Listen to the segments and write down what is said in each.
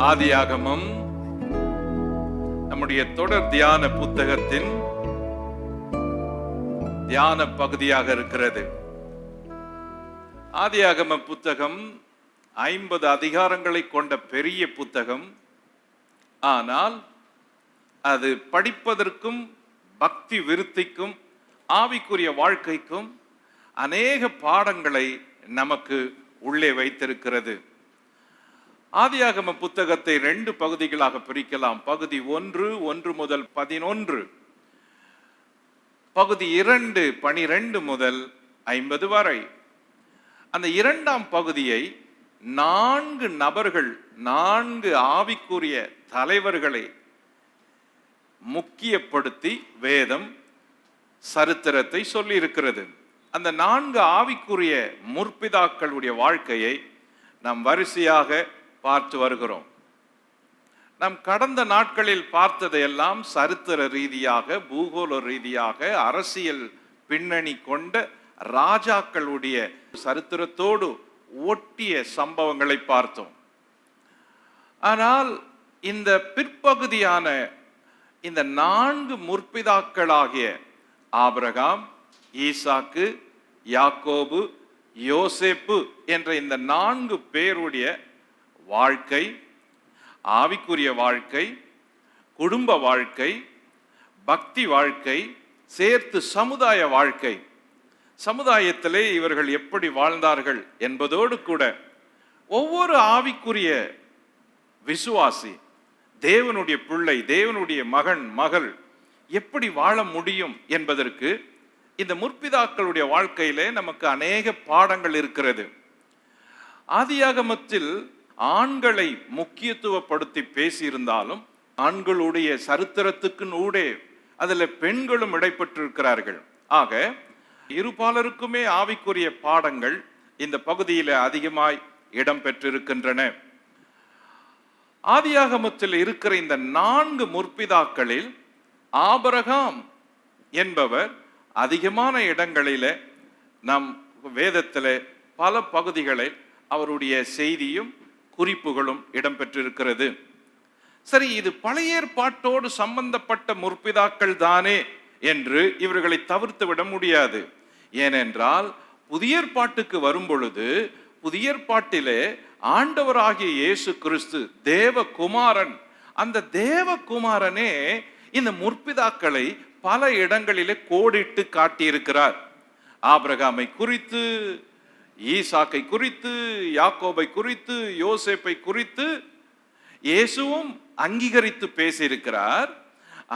ஆதியாகமம் நம்முடைய தொடர் தியான புத்தகத்தின் தியான பகுதியாக இருக்கிறது. ஆதியாகம புத்தகம் 50 அதிகாரங்களை கொண்ட பெரிய புத்தகம். ஆனால் அது படிப்பதற்கும் பக்தி விருத்திக்கும் ஆவிக்குரிய வாழ்க்கைக்கும் அநேக பாடங்களை நமக்கு உள்ளே வைத்திருக்கிறது. ஆதியாகம புத்தகத்தை 2 பகுதிகளாக பிரிக்கலாம். பகுதி 1 முதல் 11, பகுதி 2 12 முதல் 50 வரை. அந்த 2ஆம் பகுதியை 4 நபர்கள், 4 ஆவிக்குரிய தலைவர்களை முக்கியப்படுத்தி வேதம் சரித்திரத்தை சொல்லி இருக்கிறது. அந்த 4 ஆவிக்குரிய முற்பிதாக்களுடைய வாழ்க்கையை நாம் வரிசையாக பார்த்து வருகிறோம். நாம் கடந்த நாட்களில் பார்த்ததையெல்லாம் சரித்திர ரீதியாக, பூகோள ரீதியாக, அரசியல் பின்னணி கொண்ட ராஜாக்களுடைய சரித்திரத்தோடு ஒட்டிய சம்பவங்களை பார்த்தோம். ஆனால் இந்த பிற்பகுதியான இந்த 4 முற்பிதாக்களாகிய ஆபிரகாம், ஈசாக்கு, யாக்கோபு, யோசேப்பு என்ற இந்த 4 பேருடைய வாழ்க்கை, ஆவிக்குரிய வாழ்க்கை, குடும்ப வாழ்க்கை, பக்தி வாழ்க்கை, சேர்த்து சமுதாய வாழ்க்கை, சமுதாயத்திலே இவர்கள் எப்படி வாழ்ந்தார்கள் என்பதோடு கூட ஒவ்வொரு ஆவிக்குரிய விசுவாசி, தேவனுடைய பிள்ளை, தேவனுடைய மகன், மகள் எப்படி வாழ முடியும் என்பதற்கு இந்த முற்பிதாக்களுடைய வாழ்க்கையிலே நமக்கு அநேக பாடங்கள் இருக்கிறது. ஆதியாகமத்தில் ஆண்களை முக்கியத்துவப்படுத்தி பேசியிருந்தாலும் ஆண்களுடைய சரித்திரத்துக்கு ஊடே அதில் பெண்களும் இடைப்பட்டிருக்கிறார்கள். ஆக இருபாலருக்குமே ஆவிக்குரிய பாடங்கள் இந்த பகுதியில் அதிகமாய் இடம் பெற்றிருக்கின்றன. ஆதியாகமத்தில் இருக்கிற இந்த 4 முற்பிதாக்களில் ஆபிரகாம் என்பவர் அதிகமான இடங்களிலே நம் வேதத்தில் பல பகுதிகளில் அவருடைய செய்தியும் குறிப்புகளும் இடம்பெற்றிருக்கிறது. சரி, இது பழைய ஏற்பாட்டோடு சம்பந்தப்பட்ட முற்பிதாக்கள் தானே என்று இவர்களை தவிர்த்து விட முடியாது. ஏனென்றால் புதிய ஏற்பாட்டுக்கு வரும் பொழுது புதிய ஏற்பாட்டிலே ஆண்டவராகிய இயேசு கிறிஸ்து தேவகுமாரன், அந்த தேவகுமாரனே இந்த முற்பிதாக்களை பல இடங்களிலே கோடிட்டு காட்டியிருக்கிறார். ஆபிரகாமை குறித்து, ஈசாக்கை குறித்து, யாக்கோபை குறித்து, யோசேப்பை குறித்து இயேசுவும் அங்கீகரித்து பேசியிருக்கிறார்.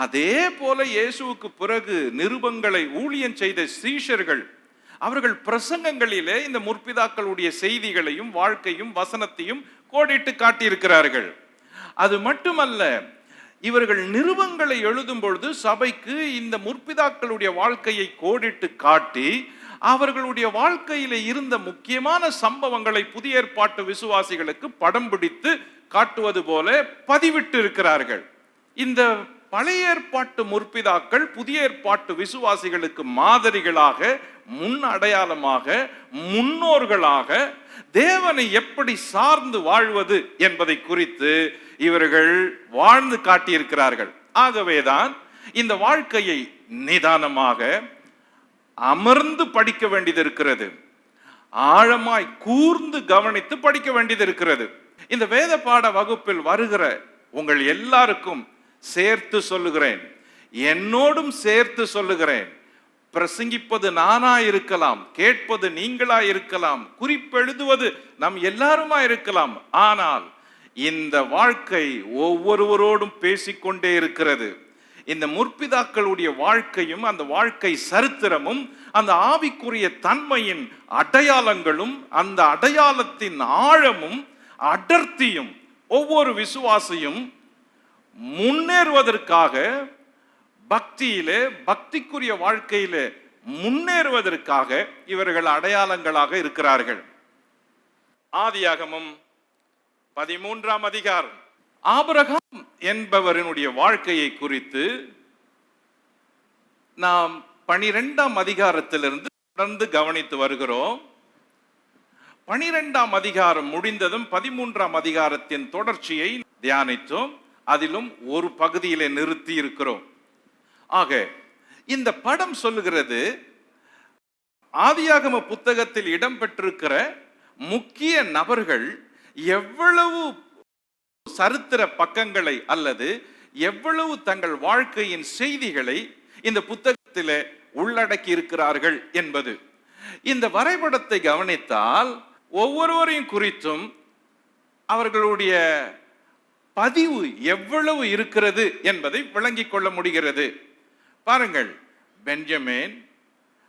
அதே போல இயேசுவுக்கு பிறகு நிருபங்களை ஊழியம் செய்த சீஷர்கள் அவர்கள் பிரசங்கங்களிலே இந்த முற்பிதாக்களுடைய செய்திகளையும் வாழ்க்கையும் வசனத்தையும் கோடிட்டு காட்டியிருக்கிறார்கள். அது மட்டுமல்ல, இவர்கள் நிருபங்களை எழுதும் பொழுது சபைக்கு இந்த முற்பிதாக்களுடைய வாழ்க்கையை கோடிட்டு காட்டி அவர்களுடைய வாழ்க்கையில இருந்த முக்கியமான சம்பவங்களை புதிய ஏற்பாட்டு விசுவாசிகளுக்கு படம் பிடித்து காட்டுவது போல பதிவிட்டு இருக்கிறார்கள். இந்த பழைய ஏற்பாட்டு முற்பிதாக்கள் புதிய ஏற்பாட்டு விசுவாசிகளுக்கு மாதிரிகளாக, முன் அடையாளமாக, முன்னோர்களாக தேவனை எப்படி சார்ந்து வாழ்வது என்பதை குறித்து இவர்கள் வாழ்ந்து காட்டியிருக்கிறார்கள். ஆகவேதான் இந்த வாழ்க்கையை நிதானமாக அமர்ந்து படிக்க வேண்டியது இருக்கிறது, ஆழமாய் கூர்ந்து கவனித்து படிக்க வேண்டியது இருக்கிறது. இந்த வேத பாட வகுப்பில் வருகிற உங்கள் எல்லாருக்கும் சேர்த்து சொல்லுகிறேன், என்னோடும் சேர்த்து சொல்லுகிறேன். பிரசங்கிப்பது நானா இருக்கலாம், கேட்பது நீங்களா இருக்கலாம், குறிப்பெழுதுவது நம் எல்லாருமா இருக்கலாம். ஆனால் இந்த வாழ்க்கை ஒவ்வொருவரோடும் பேசிக்கொண்டே இருக்கிறது. இந்த முற்பிதாக்களுடைய வாழ்க்கையும் அந்த வாழ்க்கை சரித்திரமும் அந்த ஆவிக்குரிய தன்மையின் அடையாளங்களும் அந்த அடையாளத்தின் ஆழமும் அடர்த்தியும் ஒவ்வொரு விசுவாசியும் முன்னேறுவதற்காக, பக்தியிலே, பக்திக்குரிய வாழ்க்கையிலே முன்னேறுவதற்காக இவர்கள் அடையாளங்களாக இருக்கிறார்கள். ஆதியாகமம் 13ஆம் அதிகாரம் ஆபிரகாம் என்பவரினுடைய வாழ்க்கையை குறித்து நாம் 12ஆம் அதிகாரத்திலிருந்து தொடர்ந்து கவனித்து வருகிறோம். 12ஆம் அதிகாரம் முடிந்ததும் 13ஆம் அதிகாரத்தின் தொடர்ச்சியை தியானித்தோம். அதிலும் ஒரு பகுதியிலே நிறுத்தி இருக்கிறோம். ஆக இந்த படம் சொல்லுகிறது, ஆதியாகம புத்தகத்தில் இடம்பெற்றிருக்கிற முக்கிய நபர்கள் எவ்வளவு சரித்திர பக்கங்களை அல்லது எவ்வளவு தங்கள் வாழ்க்கையின் செய்திகளை இந்த புத்தகத்தில் உள்ளடக்கி இருக்கிறார்கள் என்பது. இந்த வரைபடத்தை கவனித்தால் ஒவ்வொருவரையும் குறித்தும் அவர்களுடைய பதிவு எவ்வளவு இருக்கிறது என்பதை விளங்கிக் கொள்ள முடிகிறது. பாருங்கள், பென்ஜமின்,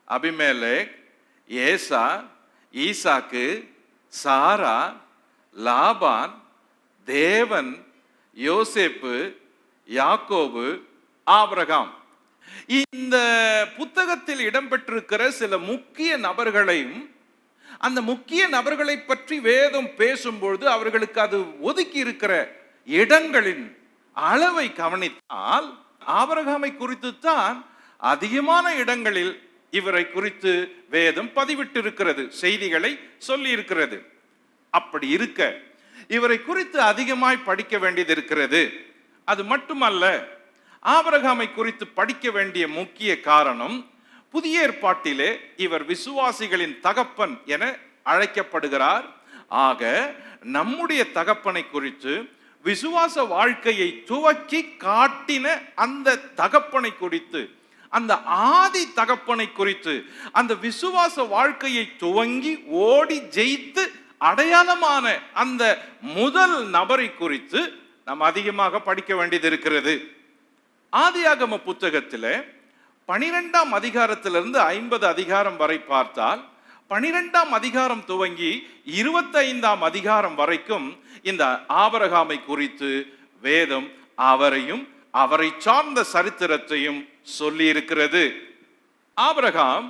அபிமெலேக், ஏசா, ஈசாக்கு, சாரா, லாபான், தேவன், யோசேப்பு, யாக்கோபு, ஆபிரகாம். இந்த புத்தகத்தில் இடம்பெற்றிருக்கிற சில முக்கிய நபர்களையும், அந்த முக்கிய நபர்களை பற்றி வேதம் பேசும்பொழுது அவர்களுக்கு அது ஒதுக்கி இருக்கிற இடங்களின் அளவை கவனித்தால் ஆபிரகாமை குறித்து தான் அதிகமான இடங்களில் இவரை குறித்து வேதம் பதிவிட்டிருக்கிறது, செய்திகளை சொல்லி இருக்கிறது. அப்படி இருக்க இவரை குறித்து அதிகமாய் படிக்க வேண்டியது இருக்கிறது. அது மட்டுமல்ல, ஆபிரகாமை குறித்து படிக்க வேண்டிய முக்கிய காரணம், புதிய ஏற்பாட்டிலே இவர் விசுவாசிகளின் தகப்பன் என அழைக்கப்படுகிறார். ஆக நம்முடைய தகப்பனை குறித்து, விசுவாச வாழ்க்கையை துவக்கி காட்டின அந்த தகப்பனை குறித்து, அந்த ஆதி தகப்பனை குறித்து, அந்த விசுவாச வாழ்க்கையை துவங்கி ஓடி ஜெயித்து அடையாளமான அந்த முதல் நபரை குறித்து நாம் அதிகமாக படிக்க வேண்டியது இருக்கிறது. ஆதியாகம புத்தகத்தில் 12ஆம் அதிகாரத்திலிருந்து 50 அதிகாரம் வரை பார்த்தால், 12ஆம் அதிகாரம் துவங்கி 25ஆம் அதிகாரம் வரைக்கும் இந்த ஆபிரகாமை குறித்து வேதம் அவரையும் அவரை சார்ந்த சரித்திரத்தையும் சொல்லி இருக்கிறது. ஆபிரகாம்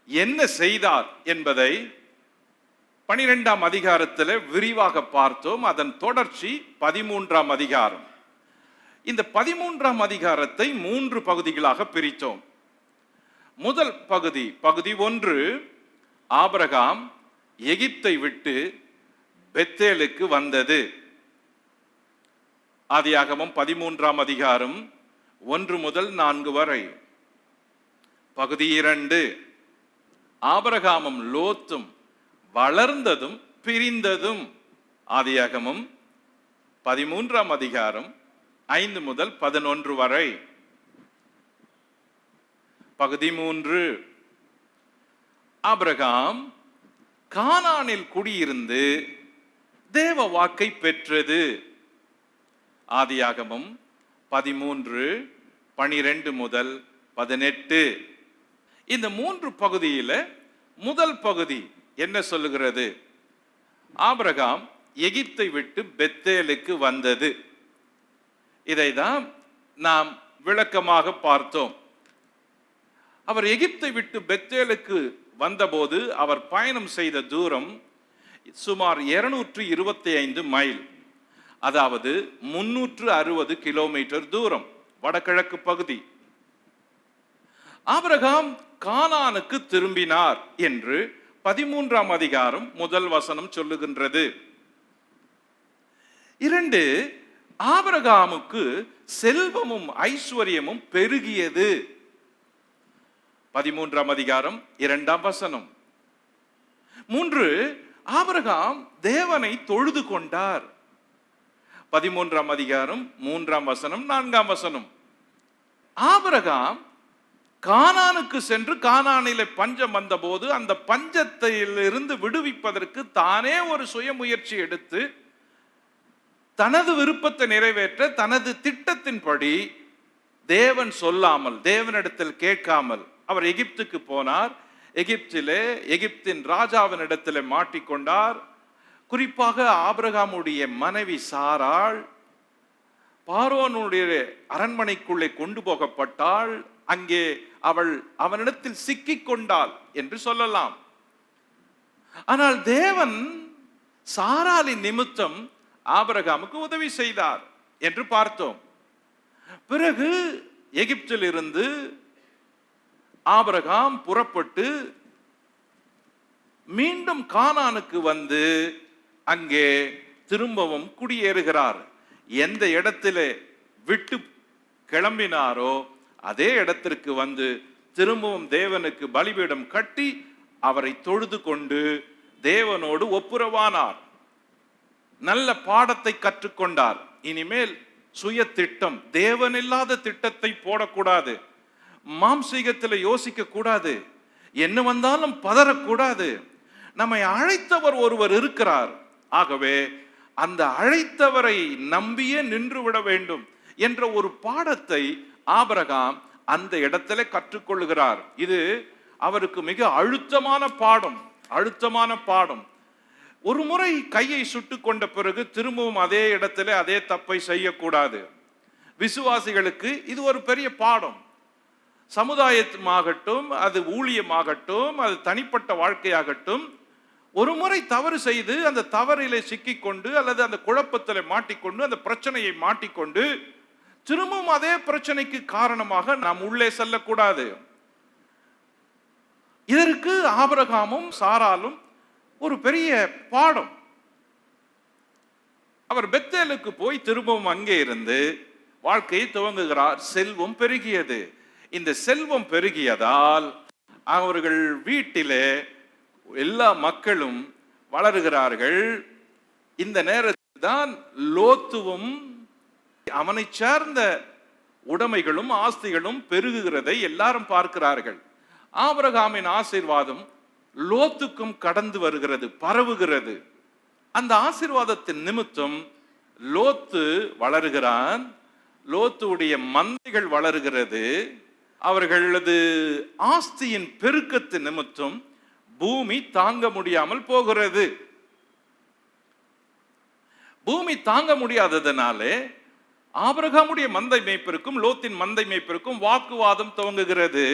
என்ன செய்தார் என்பதை 12ஆம் அதிகாரத்தில் விரிவாக பார்த்தோம். அதன் தொடர்ச்சி 13ஆம் அதிகாரம். இந்த 13ஆம் அதிகாரத்தை 3 பகுதிகளாக பிரித்தோம். முதல் பகுதி, பகுதி 1, ஆபிரகாம் எகிப்தை விட்டு பெத்தேலுக்கு வந்தது. ஆதியாகமம் 13ஆம் அதிகாரம் 1 முதல் 4 வரை. பகுதி 2, ஆபிரகாமும் லோத்தும் வளர்ந்ததும் பிரிந்ததும். ஆதியாகமம் 13ஆம் அதிகாரம் 5 முதல் 11 வரை. பகுதி 3, ஆபிரகாம் கானானில் குடியிருந்து தேவ வாக்கை பெற்றது. ஆதியாகமம் 13, 12 முதல் 18. இந்த 3 பகுதியில் முதல் பகுதி என்ன சொல்லுகிறது? ஆபிரகாம் எகிப்தை விட்டு பெத்தேலுக்கு வந்தது. இதை தான் நாம் விளக்கமாக பார்த்தோம். அவர் எகிப்தை விட்டு பெத்தேலுக்கு வந்தபோது அவர் பயணம் செய்த தூரம் சுமார் 225 மைல், அதாவது 360 கிலோமீட்டர் தூரம், வடகிழக்கு பகுதி. ஆபிரகாம் கானானுக்கு திரும்பினார் என்று 13ஆம் அதிகாரம் முதல் வசனம் சொல்லுகின்றது. 2, ஆபிரகாமுக்கு செல்வமும் ஐஸ்வர்யமும் பெருகியது. 13ஆம் அதிகாரம் 2ஆம் வசனம். 3, ஆபிரகாம் தேவனை தொழுது கொண்டார். 13ஆம் அதிகாரம் 3ஆம் வசனம் 4ஆம் வசனம். ஆபிரகாம் கானானுக்கு சென்று கானானிலே பஞ்சம் வந்தபோது அந்த பஞ்சத்திலிருந்து விடுவிப்பதற்கு தானே ஒரு சுயமுயற்சி எடுத்து தனது விருப்பத்தை நிறைவேற்ற தனது திட்டத்தின்படி தேவன் சொல்லாமல், தேவனிடத்தில் கேட்காமல் அவர் எகிப்துக்கு போனார். எகிப்திலே எகிப்தின் ராஜாவினிடத்தில் மாட்டிக்கொண்டார். குறிப்பாக ஆபிரகாமுடைய மனைவி சாராள் பார்வோனுடைய அரண்மனைக்குள்ளே கொண்டு போகப்பட்டாள். அங்கே அவள் அவனிடத்தில் சிக்கிக் கொண்டாள் என்று சொல்லலாம். ஆனால் தேவன் சாராளின் நிமித்தம் ஆபிரகாமுக்கு உதவி செய்தார் என்று பார்த்தோம். பிறகு எகிப்தில் இருந்து ஆபிரகாம் புறப்பட்டு மீண்டும் கானானுக்கு வந்து அங்கே திரும்பவும் குடியேறுகிறார். எந்த இடத்திலே விட்டு கிளம்பினாரோ அதே இடத்திற்கு வந்து திரும்பவும் தேவனுக்கு பலிபீடம் கட்டி அவரை தொழுது கொண்டு தேவனோடு ஒப்புரவானார். நல்ல பாடத்தை கற்றுக்கொண்டார். இனிமேல் சுய திட்டம், தேவன் இல்லாத திட்டத்தை போடக்கூடாது. மாம்சீகத்தில் யோசிக்க கூடாது. என்ன வந்தாலும் பதறக்கூடாது. நம்மை அழைத்தவர் ஒருவர் இருக்கிறார். ஆகவே அந்த அழைத்தவரை நம்பியே நின்று விட வேண்டும் என்ற ஒரு பாடத்தை ஆபிரகாம் அந்த இடத்துல கற்றுக்கொள்கிறார். இது அவருக்கு மிக அழுத்தமான பாடம். ஒரு முறை கையை சுட்டு கொண்ட பிறகு திரும்பவும் அதே இடத்துல அதே தப்பை செய்யக்கூடாது. விசுவாசிகளுக்கு இது ஒரு பெரிய பாடம். சமுதாயமாகட்டும், அது ஊழியமாகட்டும், அது தனிப்பட்ட வாழ்க்கையாகட்டும், ஒரு முறை தவறு செய்து அந்த தவறிலே சிக்கிக்கொண்டு அல்லது அந்த குழப்பத்தில் மாட்டிக்கொண்டு அந்த பிரச்சனையை மாட்டிக்கொண்டு திரும்பவும் அதே பிரச்சனைக்கு காரணமாக நாம் உள்ளே செல்லக்கூடாது. இதற்கு ஆபிரகாமும் சாராலும் ஒரு பெரிய பாடம். அவர் பெத்தேலுக்கு போய் திரும்பவும் அங்கே இருந்து வாழ்க்கையை துவங்குகிறார். செல்வம் பெருகியது. இந்த செல்வம் பெருகியதால் அவர்கள் வீட்டிலே எல்லா மக்களும் வளருகிறார்கள். இந்த நேரத்தில் தான் லோத்துவும் அவனை சார்ந்த உடைமைகளும் ஆஸ்திகளும் பெருகுகிறதை எல்லாரும் பார்க்கிறார்கள். ஆபிரகாமின் ஆசீர்வாதம் லோத்துக்கும் கடந்து வருகிறது, பரவுகிறது. அந்த ஆசீர்வாதத்தின் நிமித்தம் லோத்து வளருகிறான். லோத்துடைய மந்தைகள் வளருகிறது. அவர்களது ஆஸ்தியின் பெருக்கத்து நிமித்தம் பூமி தாங்க முடியாமல் போகிறது. பூமி தாங்க முடியாததனாலே ஆபிரகாமுடைய மந்தை மேய்ப்பிற்கும் லோத்தின் மந்தை மேய்ப்பிற்கும் வாக்குவாதம் துவங்குகிறது.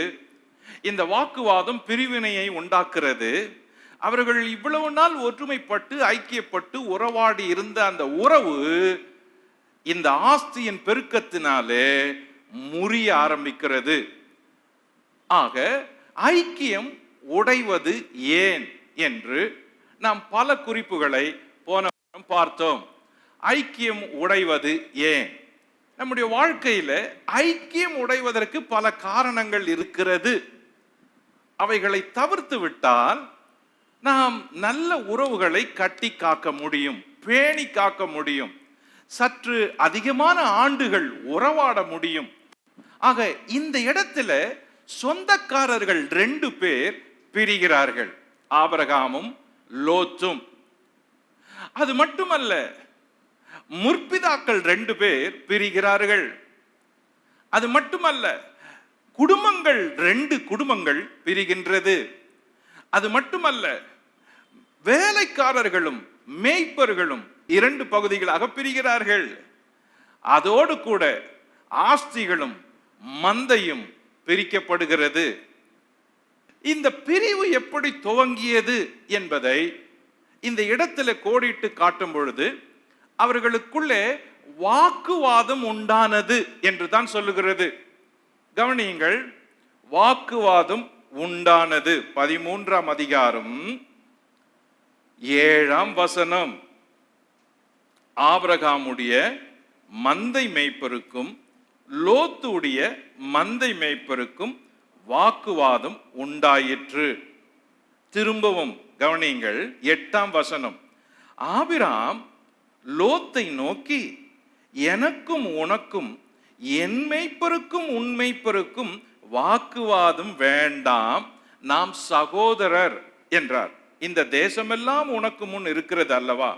இந்த வாக்குவாதம் பிரிவினையை உண்டாக்குறது. அவர்கள் இவ்வளவு நாள் ஒற்றுமைப்பட்டு ஐக்கியப்பட்டு உறவாடி இருந்த அந்த உறவு இந்த ஆஸ்தியின் பெருக்கத்தினாலே முறிய ஆரம்பிக்கிறது. ஆக ஐக்கியம் உடைவது ஏன் என்று நாம் பல குறிப்புகளை போன வாரம் பார்த்தோம். ஐக்கியம் உடைவது ஏன்? நம்முடைய வாழ்க்கையில ஐக்கியம் உடைவதற்கு பல காரணங்கள் இருக்கிறது. அவைகளை தவிர்த்து விட்டால் நாம் நல்ல உறவுகளை கட்டி காக்க முடியும், பேணி காக்க முடியும், சற்று அதிகமான ஆண்டுகள் உறவாட முடியும். ஆக இந்த இடத்துல சொந்தக்காரர்கள் 2 பேர் பிரிகிறார்கள், ஆபிரகாமும் லோத்தும். அது மட்டுமல்ல, முற்பிதாக்கள் 2 பேர் பிரிகிறார்கள். அது மட்டுமல்ல, குடும்பங்கள் 2 குடும்பங்கள் பிரிகின்றது. அது மட்டுமல்ல, வேலைக்காரர்களும் மேய்ப்பர்களும் 2 பகுதிகளாக பிரிகிறார்கள். அதோடு கூட ஆஸ்திகளும் மந்தையும் பிரிக்கப்படுகிறது. இந்த பிரிவு எப்படி துவங்கியது என்பதை இந்த இடத்துல கோடிட்டு காட்டும் பொழுது அவர்களுக்குள்ளே வாக்குவாதம் உண்டானது என்று தான் சொல்லுகிறது. கவனியுங்கள், வாக்குவாதம் உண்டானது. 13ஆம் அதிகாரம் 7ஆம் வசனம். ஆபிரகாமுடைய மந்தை மேய்ப்பருக்கும் லோத்துடைய மந்தை மேய்ப்பருக்கும் வாக்குவாதம் உண்டாயிற்று. திரும்பவும் கவனியுங்கள், 8ஆம் வசனம். ஆபிராம் லோத்தை நோக்கி, எனக்கும் உனக்கும் என் மேய்ப்பருக்கும் உன் மேய்ப்பருக்கும் வாக்குவாதம் வேண்டாம், நாம் சகோதரர் என்றார். இந்த தேசமெல்லாம் உனக்கு முன் இருக்கிறது அல்லவா?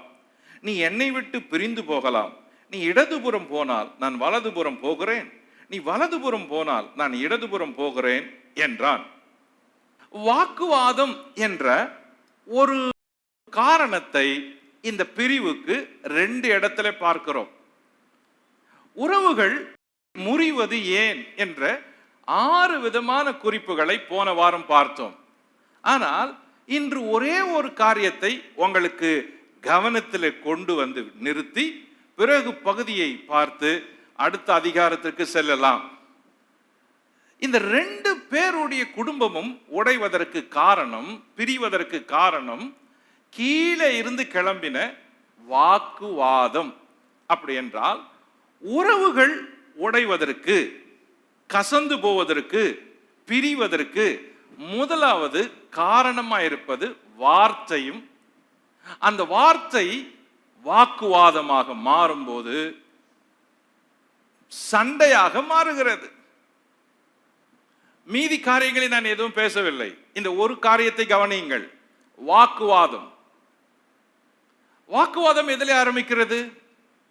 நீ என்னை விட்டு பிரிந்து போகலாம். நீ இடதுபுறம் போனால் நான் வலதுபுறம் போகிறேன், நீ வலதுபுறம் போனால் நான் இடதுபுறம் போகிறேன் என்றான். வாக்குவாதம் என்ற ஒரு காரணத்தை இந்த பிரிவுக்கு 2 இடத்துல பார்க்கிறோம். உறவுகள் முறிவது ஏன் என்ற 6 விதமான குறிப்புகளை போன வாரம் பார்த்தோம். ஆனால் இன்று ஒரே ஒரு காரியத்தை உங்களுக்கு கவனத்தில் கொண்டு வந்து நிறுத்தி பிறகு பகுதியை பார்த்து அடுத்த அதிகாரத்திற்கு செல்லலாம். இந்த 2 பேருடைய குடும்பமும் உடைவதற்கு காரணம், பிரிவதற்கு காரணம், கீழே இருந்து கிளம்பின வாக்குவாதம். அப்படி என்றால் உறவுகள் உடைவதற்கு, கசந்து போவதற்கு, பிரிவதற்கு முதலாவது காரணமாக இருப்பது வார்த்தையும், அந்த வார்த்தை வாக்குவாதமாக மாறும்போது சண்டையாக மாறுகிறது. மீதி காரியங்களை நான் எதுவும் பேசவில்லை, இந்த ஒரு காரியத்தை கவனியுங்கள். வாக்குவாதம். வாக்குவாதம் எதிலே ஆரம்பிக்கிறது?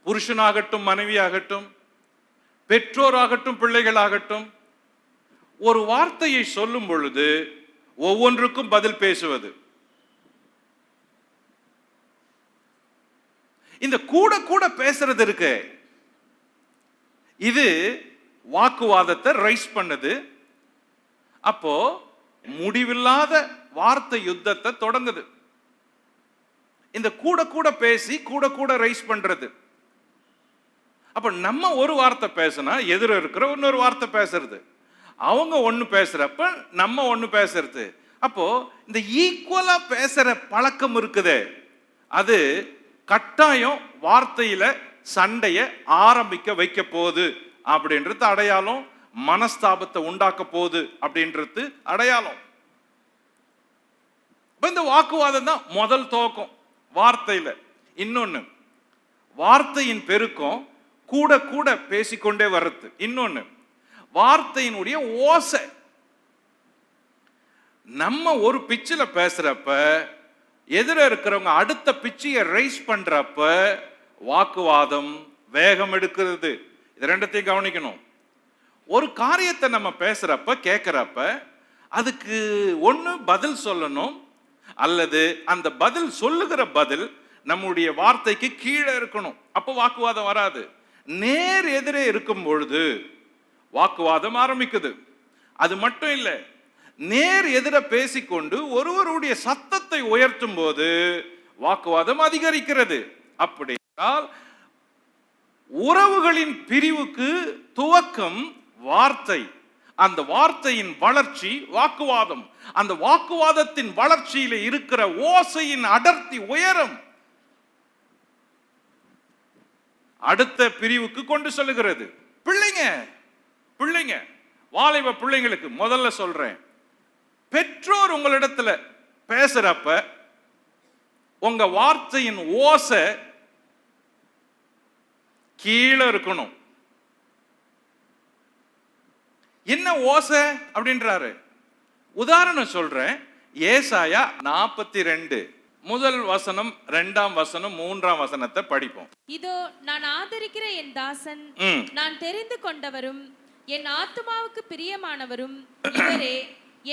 புருஷனாகட்டும், மனைவியாகட்டும், பெற்றோராகட்டும், பிள்ளைகளாகட்டும், ஒரு வார்த்தையை சொல்லும் பொழுது ஒவ்வொன்றுக்கும் பதில் பேசுவது. இந்த கூட கூட பேசுறது இருக்கு, இது வாக்குவாதத்தை ரைஸ் பண்ணுது. அப்போ முடிவில்லாத வார்த்தை யுத்தத்தை தொடங்குது. இந்த கூட கூட பேசி கூட கூட ரைஸ் பண்றது. அப்ப நம்ம ஒரு வார்த்தை பேசினா எதிர இருக்கிற இன்னொரு வார்த்தை பேசுறது, அவங்க ஒண்ணு பேசுறப்ப நம்ம ஒண்ணு பேசுறது. அப்போ இந்த ஈக்குவலா பேசுற பழக்கம் இருக்குது, அது கட்டாயம் வார்த்தையில சண்டைய ஆரம்பிக்க வைக்க போகுது அப்படின்றது அடையாளம். மனஸ்தாபத்தை உண்டாக்க போகுது அப்படின்றது அடையாளம். இந்த வாக்குவாதம் தான் முதல் துவக்கம் வார்த்தையில. இன்னொன்னு, வார்த்தையின் பெருக்கம் கூட கூட பேசிக்கொண்டே வர்றது. இன்னொன்னு, வார்த்தையினுடைய ஓசை. நம்ம ஒரு பிச்சில் பேசுறப்ப எதிர இருக்கிறவங்க அடுத்த பிச்சையை ரைஸ் பண்றப்ப வாக்குவாதம் வேகம் எடுக்கிறது. இது ரெண்டத்தையும் கவனிக்கணும். ஒரு காரியத்தை நம்ம பேசுறப்ப கேட்கிறப்ப அதுக்கு ஒண்ணு பதில் சொல்லணும், அல்லது அந்த பதில் சொல்லுகிற பதில் நம்முடைய வார்த்தைக்கு கீழே இருக்கணும். அப்போ வாக்குவாதம் வராது. நேர் எதிரே இருக்கும் பொழுது வாக்குவாதம் ஆரம்பிக்குது. அது மட்டும் இல்லை, நேர் எதிர பேசிக்கொண்டு ஒருவருடைய சத்தத்தை உயர்த்தும் போது வாக்குவாதம் அதிகரிக்கிறது. அப்படி என்றால் உறவுகளின் பிரிவுக்கு துவக்கம் வார்த்தை, அந்த வார்த்தையின் வளர்ச்சி வாக்குவாதம், அந்த வாக்குவாதத்தின் வளர்ச்சியில இருக்கிற ஓசையின் அடர்த்தி, உயரம் அடுத்த பிரிவுக்கு கொண்டு செல்லுகிறது. பிள்ளைங்க வாலிப பிள்ளைங்களுக்கு முதல்ல சொல்றேன், பெற்றோர் உங்களிடத்துல பேசுறப்ப உங்க வார்த்தையின் ஓசை கீழே இருக்கணும். என்ன ஓசை அப்படின்றாரு? உதாரணம் சொல்றேன். ஏசாயா 42 முதல் வசனம், 2ஆம் வசனம், 3ஆம் வசனத்தை படிப்போம். இதோ நான் ஆதரிக்கிற என் தாசன், நான் தெரிந்து கொண்டவரும் என் ஆத்துமாவுக்கு பிரியமானவரும் இவரே,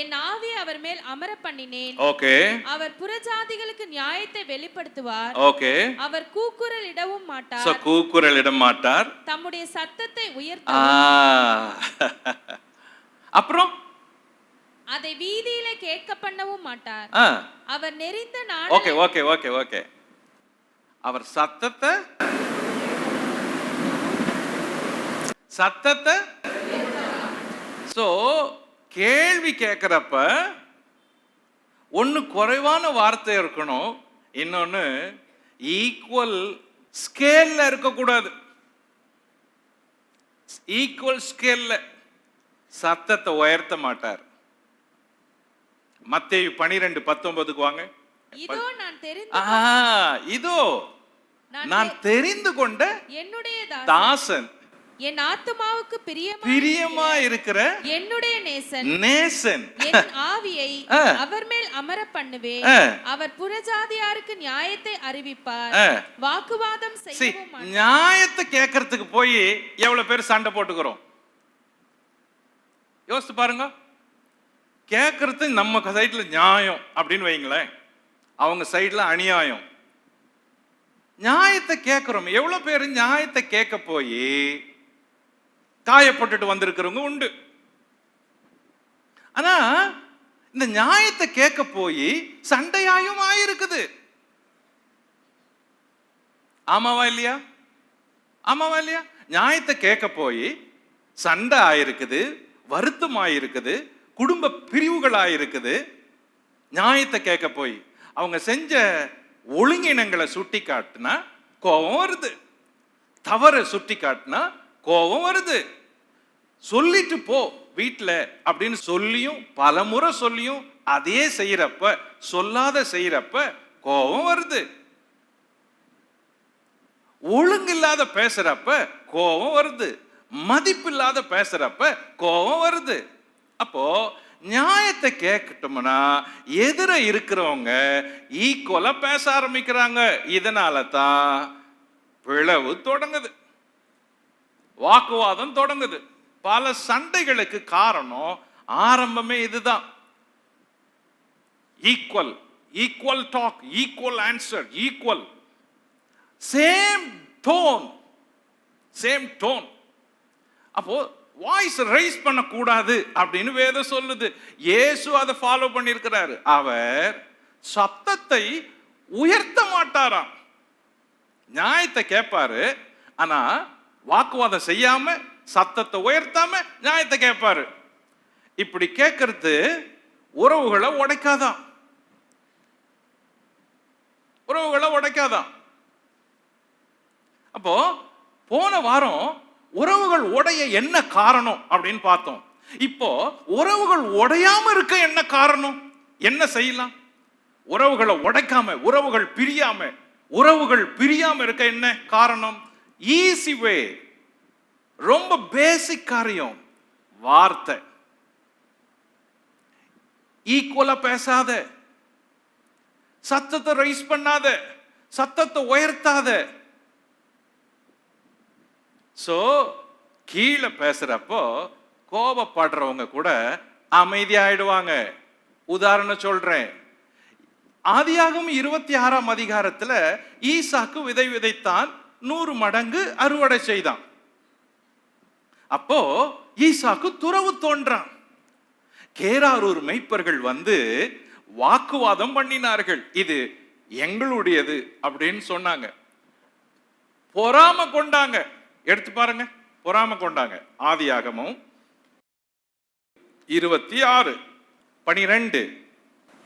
என் ஆவியை அவர் மேல் அமர பண்ணினேன். ஓகே. அவர் புறஜாதிகளுக்கு நியாயத்தை வெளிப்படுத்துவார். ஓகே. அவர் கூக்குரலிடவும் மாட்டார். சோ கூக்குரலிட மாட்டார். தம்முடைய சத்தத்தை உயர்த்தவும், அப்புறம் அதை வீதியில கேட்க பண்ணவும் மாட்டார். அவர் நெறிந்த நாள். Okay okay okay okay. அவர் சத்தத்தை சோ கேள்வி கேட்கிறப்ப ஒன்னு குறைவான வார்த்தை இருக்கணும், இன்னொன்னு ஈக்குவல் ஸ்கேல்ல இருக்கக்கூடாது. ஈக்குவல் ஸ்கேல்ல சத்தத்தை உயர்த்த மாட்டார். மத்தேயு 12:19 வாங்க. இதோ நான் தெரிந்து கொண்ட என்னுடைய தாசன், என் ஆத்துமாவுக்கு பிரியமா இருக்கிற என்னுடைய நேசன், என் ஆவியை அவர் மேல் அமர பண்ணுவேன். அவர் புறஜாதியாருக்கு நியாயத்தை அறிவிப்பார். வாக்குவாதம் செய்யவும் மாட்டார். நியாயத்தை கேட்கறதுக்கு போய் எவ்வளவு பேர் சண்டை போட்டுக்கிறோம் யோசித்து பாருங்க. கேட்கறது நம்ம சைட்ல நியாயம் அப்படின்னு வைங்களேன், அவங்க சைட்ல அநியாயம். நியாயத்தை கேட்கிறோம். எவ்வளவு பேர் நியாயத்தை கேட்க போய் காயப்பட்டுட்டு வந்திருக்கிறவங்க உண்டு. ஆனா இந்த நியாயத்தை கேட்க போய் சண்டையாயும் ஆயிருக்குது. ஆமாவா இல்லையா? ஆமாவா இல்லையா? நியாயத்தை கேட்க போய் சண்டை ஆயிருக்குது, வருத்தம் ஆயிருக்குது, குடும்ப பிரிவுகள் ஆயிருக்குது. நியாயத்தை கேட்க போய் அவங்க செஞ்ச ஒழுங்கினங்களை சுட்டி காட்டினா கோபம் வருது, தவறை சுட்டி காட்டினா கோபம் வருது. சொல்லிட்டு போ வீட்டில் அப்படின்னு சொல்லியும் பல முறை சொல்லியும் அதே செய்யறப்ப, சொல்லாத செய்யறப்ப கோபம் வருது. ஒழுங்கில்லாத பேசுறப்ப கோபம் வருது, மதிப்பில்லாத பேசுறப்ப கோபம் வருது. அப்போ நியாயத்தை கேட்கட்டோம்னா எதிர இருக்கிறவங்க ஈக்குவலா பேச ஆரம்பிக்கிறாங்க. இதனால தான் பிளவு தொடங்குது, வாக்குவாதம் தொடங்குது. பல சண்டைகளுக்கு காரணம் ஆரம்பமே இதுதான். Equal, equal talk, equal answer, equal, same tone, same tone. அப்போ வாய்ஸ் ரைஸ் பண்ணக்கூடாது அப்படின்னு வேதம் சொல்லுது. இயேசு அதை ஃபாலோ பண்ணியிருக்கிறாரு. அவர் சத்தத்தை உயர்த்த மாட்டாராம். நியாயத்தை கேட்பாரு, ஆனா வாக்குவாதம் செய்யாம சத்தத்தை உயர்த்தாம நியாயத்தை கேட்பாரு. இப்படி கேட்கறது உறவுகளை உடைக்காதான், உறவுகளை உடைக்காதான். அப்போ போன வாரம் உறவுகள் உடைய என்ன காரணம் அப்படின்னு பார்த்தோம். இப்போ உறவுகள் உடையாம இருக்க என்ன காரணம், என்ன செய்யலாம்? உறவுகளை உடைக்காம, உறவுகள் பிரியாம இருக்க என்ன காரணம்? ஈஸி வே, ரொம்ப பேசிக் காரியம். வார்த்தை. ஈக்குவலா பேசாத, சத்தத்தை ரைஸ் பண்ணாத, சத்தத்தை உயர்த்தாத. சோ கீழே பேசுறப்போ கோபப்படுறவங்க கூட அமைதியாயிடுவாங்க. உதாரணம் சொல்றேன். ஆதியாகமம் 26ஆம் அதிகாரத்துல ஈசாக்கு விதை விதைத்தான், 100 மடங்கு அறுவடை செய்தான். அப்போ ஈசாக்கு துறவு தோன்றான். கேராரூர் மேய்ப்பர்கள் வந்து வாக்குவாதம் பண்ணினார்கள். இது எங்களுடையது அப்படின்னு சொன்னாங்க. பொறாம கொண்டாங்க. எடுத்து பாருங்க, பொறாம கொண்டாங்க. ஆதியாகமம் 26:12.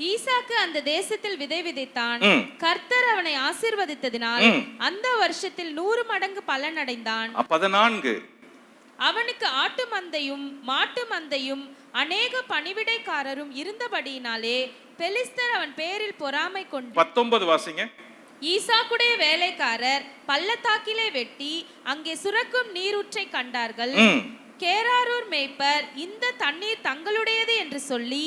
ஈசாக்கு அந்த தேசத்தில் விதை விதைத்தான். கர்த்தர் அவனை ஆசீர்வதித்ததினால் அந்த வருஷத்தில் 100 மடங்கு பலன் அடைந்தான். 14. அவனுக்கு ஆட்டு மந்தையும் மாட்டு மந்தையும் அநேக பணிவிடைக்காரரும் இருந்தபடியினாலே பெலிஸ்தர் அவன் பேரில் பொறாமை கொண்டு. 19 வாசிங்க. ஈசாக்குடைய வேலைக்காரர் பள்ளத்தாக்கிலே வெட்டி அங்கே சுரக்கும் நீரூற்றை கண்டார்கள். கேராரூர் மேய்ப்பர் இந்த தண்ணீர் தங்களுடையது என்று சொல்லி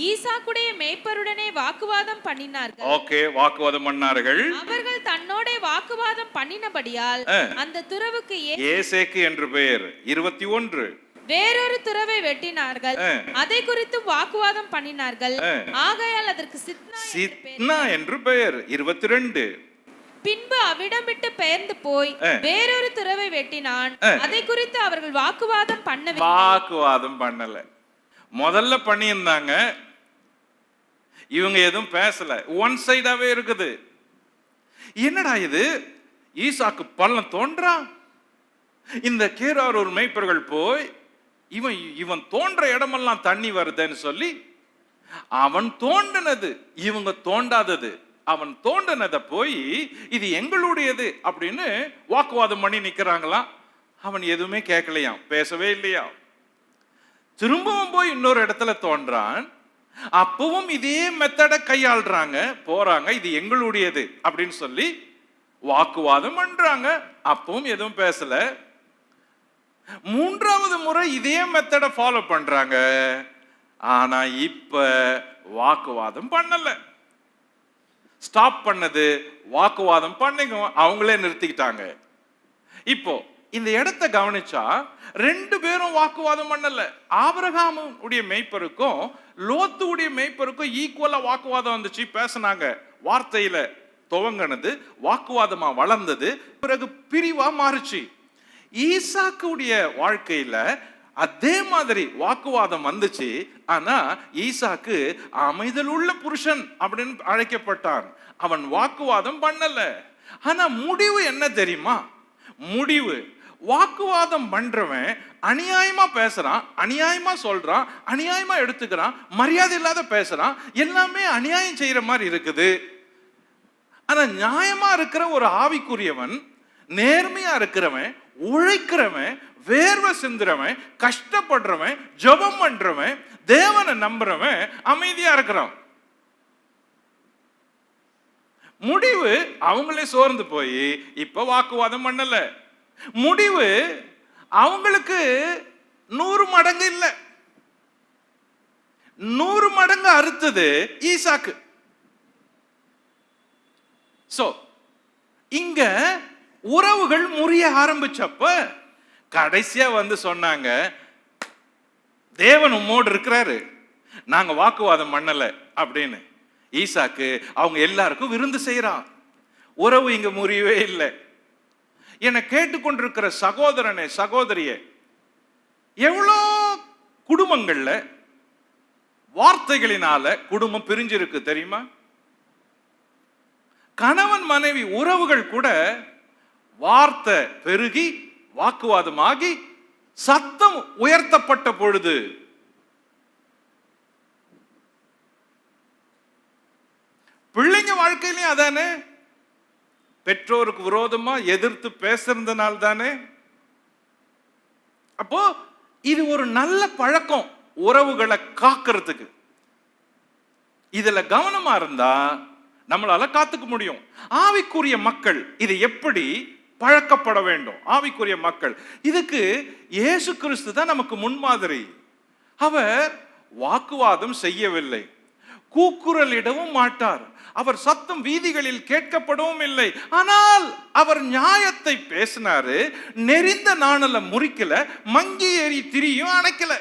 ஈசாக்குடைய மேய்ப்பருடனே வாக்குவாதம் பண்ணினார்கள். ஓகே, வாக்குவாதம் பண்ணார்கள். அவர்கள் தன்னோட வாக்குவாதம் பண்ணினபடியால் அந்த துறவுக்கு ஏசேக்கு என்று பெயர். 21. வேறொரு துறவை வெட்டினார்கள், அதை குறித்து வாக்குவாதம் பண்ணினார்கள். ஆகையால் அதற்கு சித்னா என்று பெயர். 22. பின்பு அவிடம் விட்டு பெயர்ந்து போய் வேறொரு துறவை வெட்டினான், அதை குறித்து அவர்கள் வாக்குவாதம் பண்ணல. முதல்ல பண்ணியிருந்தாங்க, இவங்க எதுவும் பேசல, ஒன் சைடாவே இருக்குது. என்னடா இது, ஈசாக்கு பள்ளம் தோன்றான், இந்த கேராரூர் மேய்ப்பர்கள் போய் இவன் தோன்ற இடமெல்லாம் தண்ணி வருதுன்னு சொல்லி அவன் தோண்டினது இவங்க தோண்டாதது, அவன் தோண்டினதை போய் இது எங்களுடையது அப்படின்னு வாக்குவாதம் பண்ணி நிக்கிறாங்களாம். அவன் எதுவுமே கேட்கலையாம், பேசவே இல்லையா. திரும்பவும் போய் இன்னொரு இடத்துல தோன்றான், அப்பவும் இதே மெத்தட கையாளுறாங்க, போறாங்க, இது எங்களுடையது அப்படின்னு சொல்லி வாக்குவாதம் பண்றாங்க. அப்பவும் எதுவும் பேசல. மூன்றாவது முறை இதே மெத்தட ஃபாலோ பண்றாங்க, ஆனா இப்ப வாக்குவாதம் பண்ணல. ஸ்டாப் பண்ணது, வாக்குவாதம் பண்ணிங்க அவங்களே நிறுத்திக்கிட்டாங்க. இப்போ இந்த இடத்தை கவனிச்சா 2 பேரும் வாக்குவாதம் பண்ணல. ஆபிரகாமுடைய மேய்ப்பருக்கும் லோத்துடைய மேய்ப்பருக்கும் ஈக்குவலா வாக்குவாதம் வந்துச்சு, பேசினாங்க. வார்த்தையில துவங்கினது வாக்குவாதமா வளர்ந்தது, பிறகு பிரிவா மாறுச்சு. ஈசாக்குடைய வாழ்க்கையில அதே மாதிரி வாக்குவாதம் வந்துச்சு. ஆனா ஈசாக்கு அமைதலுள்ள புருஷன் அப்படின்னு அழைக்கப்பட்டான். அவன் வாக்குவாதம் பண்ணல. ஆனா முடிவு என்ன தெரியுமா? முடிவு, வாக்குவாதம் பண்றவன் அநியாயமா பேசுறான், அநியாயமா சொல்றான், அநியாயமா எடுத்துக்கிறான், மரியாதை இல்லாத பேசுறான், எல்லாமே அநியாயம் செய்யற மாதிரி இருக்குது. ஆனா நியாயமா இருக்கிற ஒரு ஆவிக்குரியவன், நேர்மையா இருக்கிறவன், உழைக்கிறவன், வேர்வை சிந்துறவன், கஷ்டப்படுறவன், ஜெபம் பண்றவன், தேவனை நம்புறவன் அமைதியா இருக்கிறான். முடிவு அவங்களே சோர்ந்து போய் இப்ப வாக்குவாதம் பண்ணல. முடிவு அவங்களுக்கு 100 மடங்கு இல்ல, 100 மடங்கு அறுத்தது ஈசாக்கு. சோ இங்க உறவுகள் முறிய ஆரம்பிச்சப்ப கடைசியா வந்து சொன்னாங்க, தேவன் உம்மோடு இருக்கிறாரு, நாங்க வாக்குவாதம் பண்ணல அப்படின்னு. ஈசாக்கு அவங்க எல்லாருக்கும் விருந்து செய்யறான். உறவு இங்க முறியவே இல்லை. என்னை கேட்டுக்கொண்டிருக்கிற சகோதரனே, சகோதரியே, எவ்வளோ குடும்பங்கள்ல வார்த்தைகளினால குடும்பம் பிரிஞ்சிருக்கு தெரியுமா? கணவன் மனைவி உறவுகள் கூட வார்த்தை பெருகி வாக்குவாதமாகி சத்தம் உயர்த்தப்பட்ட பொழுது பிள்ளைங்க வாழ்க்கையிலையும் அதானே, பெற்றோருக்கு விரோதமா எதிர்த்து பேசுறதுனால தானே. அப்போ இது ஒரு நல்ல பழக்கம் உறவுகளை காக்கிறதுக்கு. இதுல கவனமா இருந்தா நம்மளால காத்துக்க முடியும். ஆவிக்குரிய மக்கள் இது எப்படி பழக்கப்பட வேண்டும்? ஆவிக்குரிய மக்கள் இதுக்கு இயேசு கிறிஸ்து தான் நமக்கு முன்மாதிரி. அவர் வாக்குவாதம் செய்யவில்லை, கூக்குரலிடவும் மாட்டார், அவர் சத்தம் வீதிகளில் கேட்கப்படவும் இல்லை. ஆனால் அவர் நியாயத்தை பேசினாரு. நெறிந்த நாணல முறிக்கல, மங்கி ஏறி திரியும் அணைக்கல.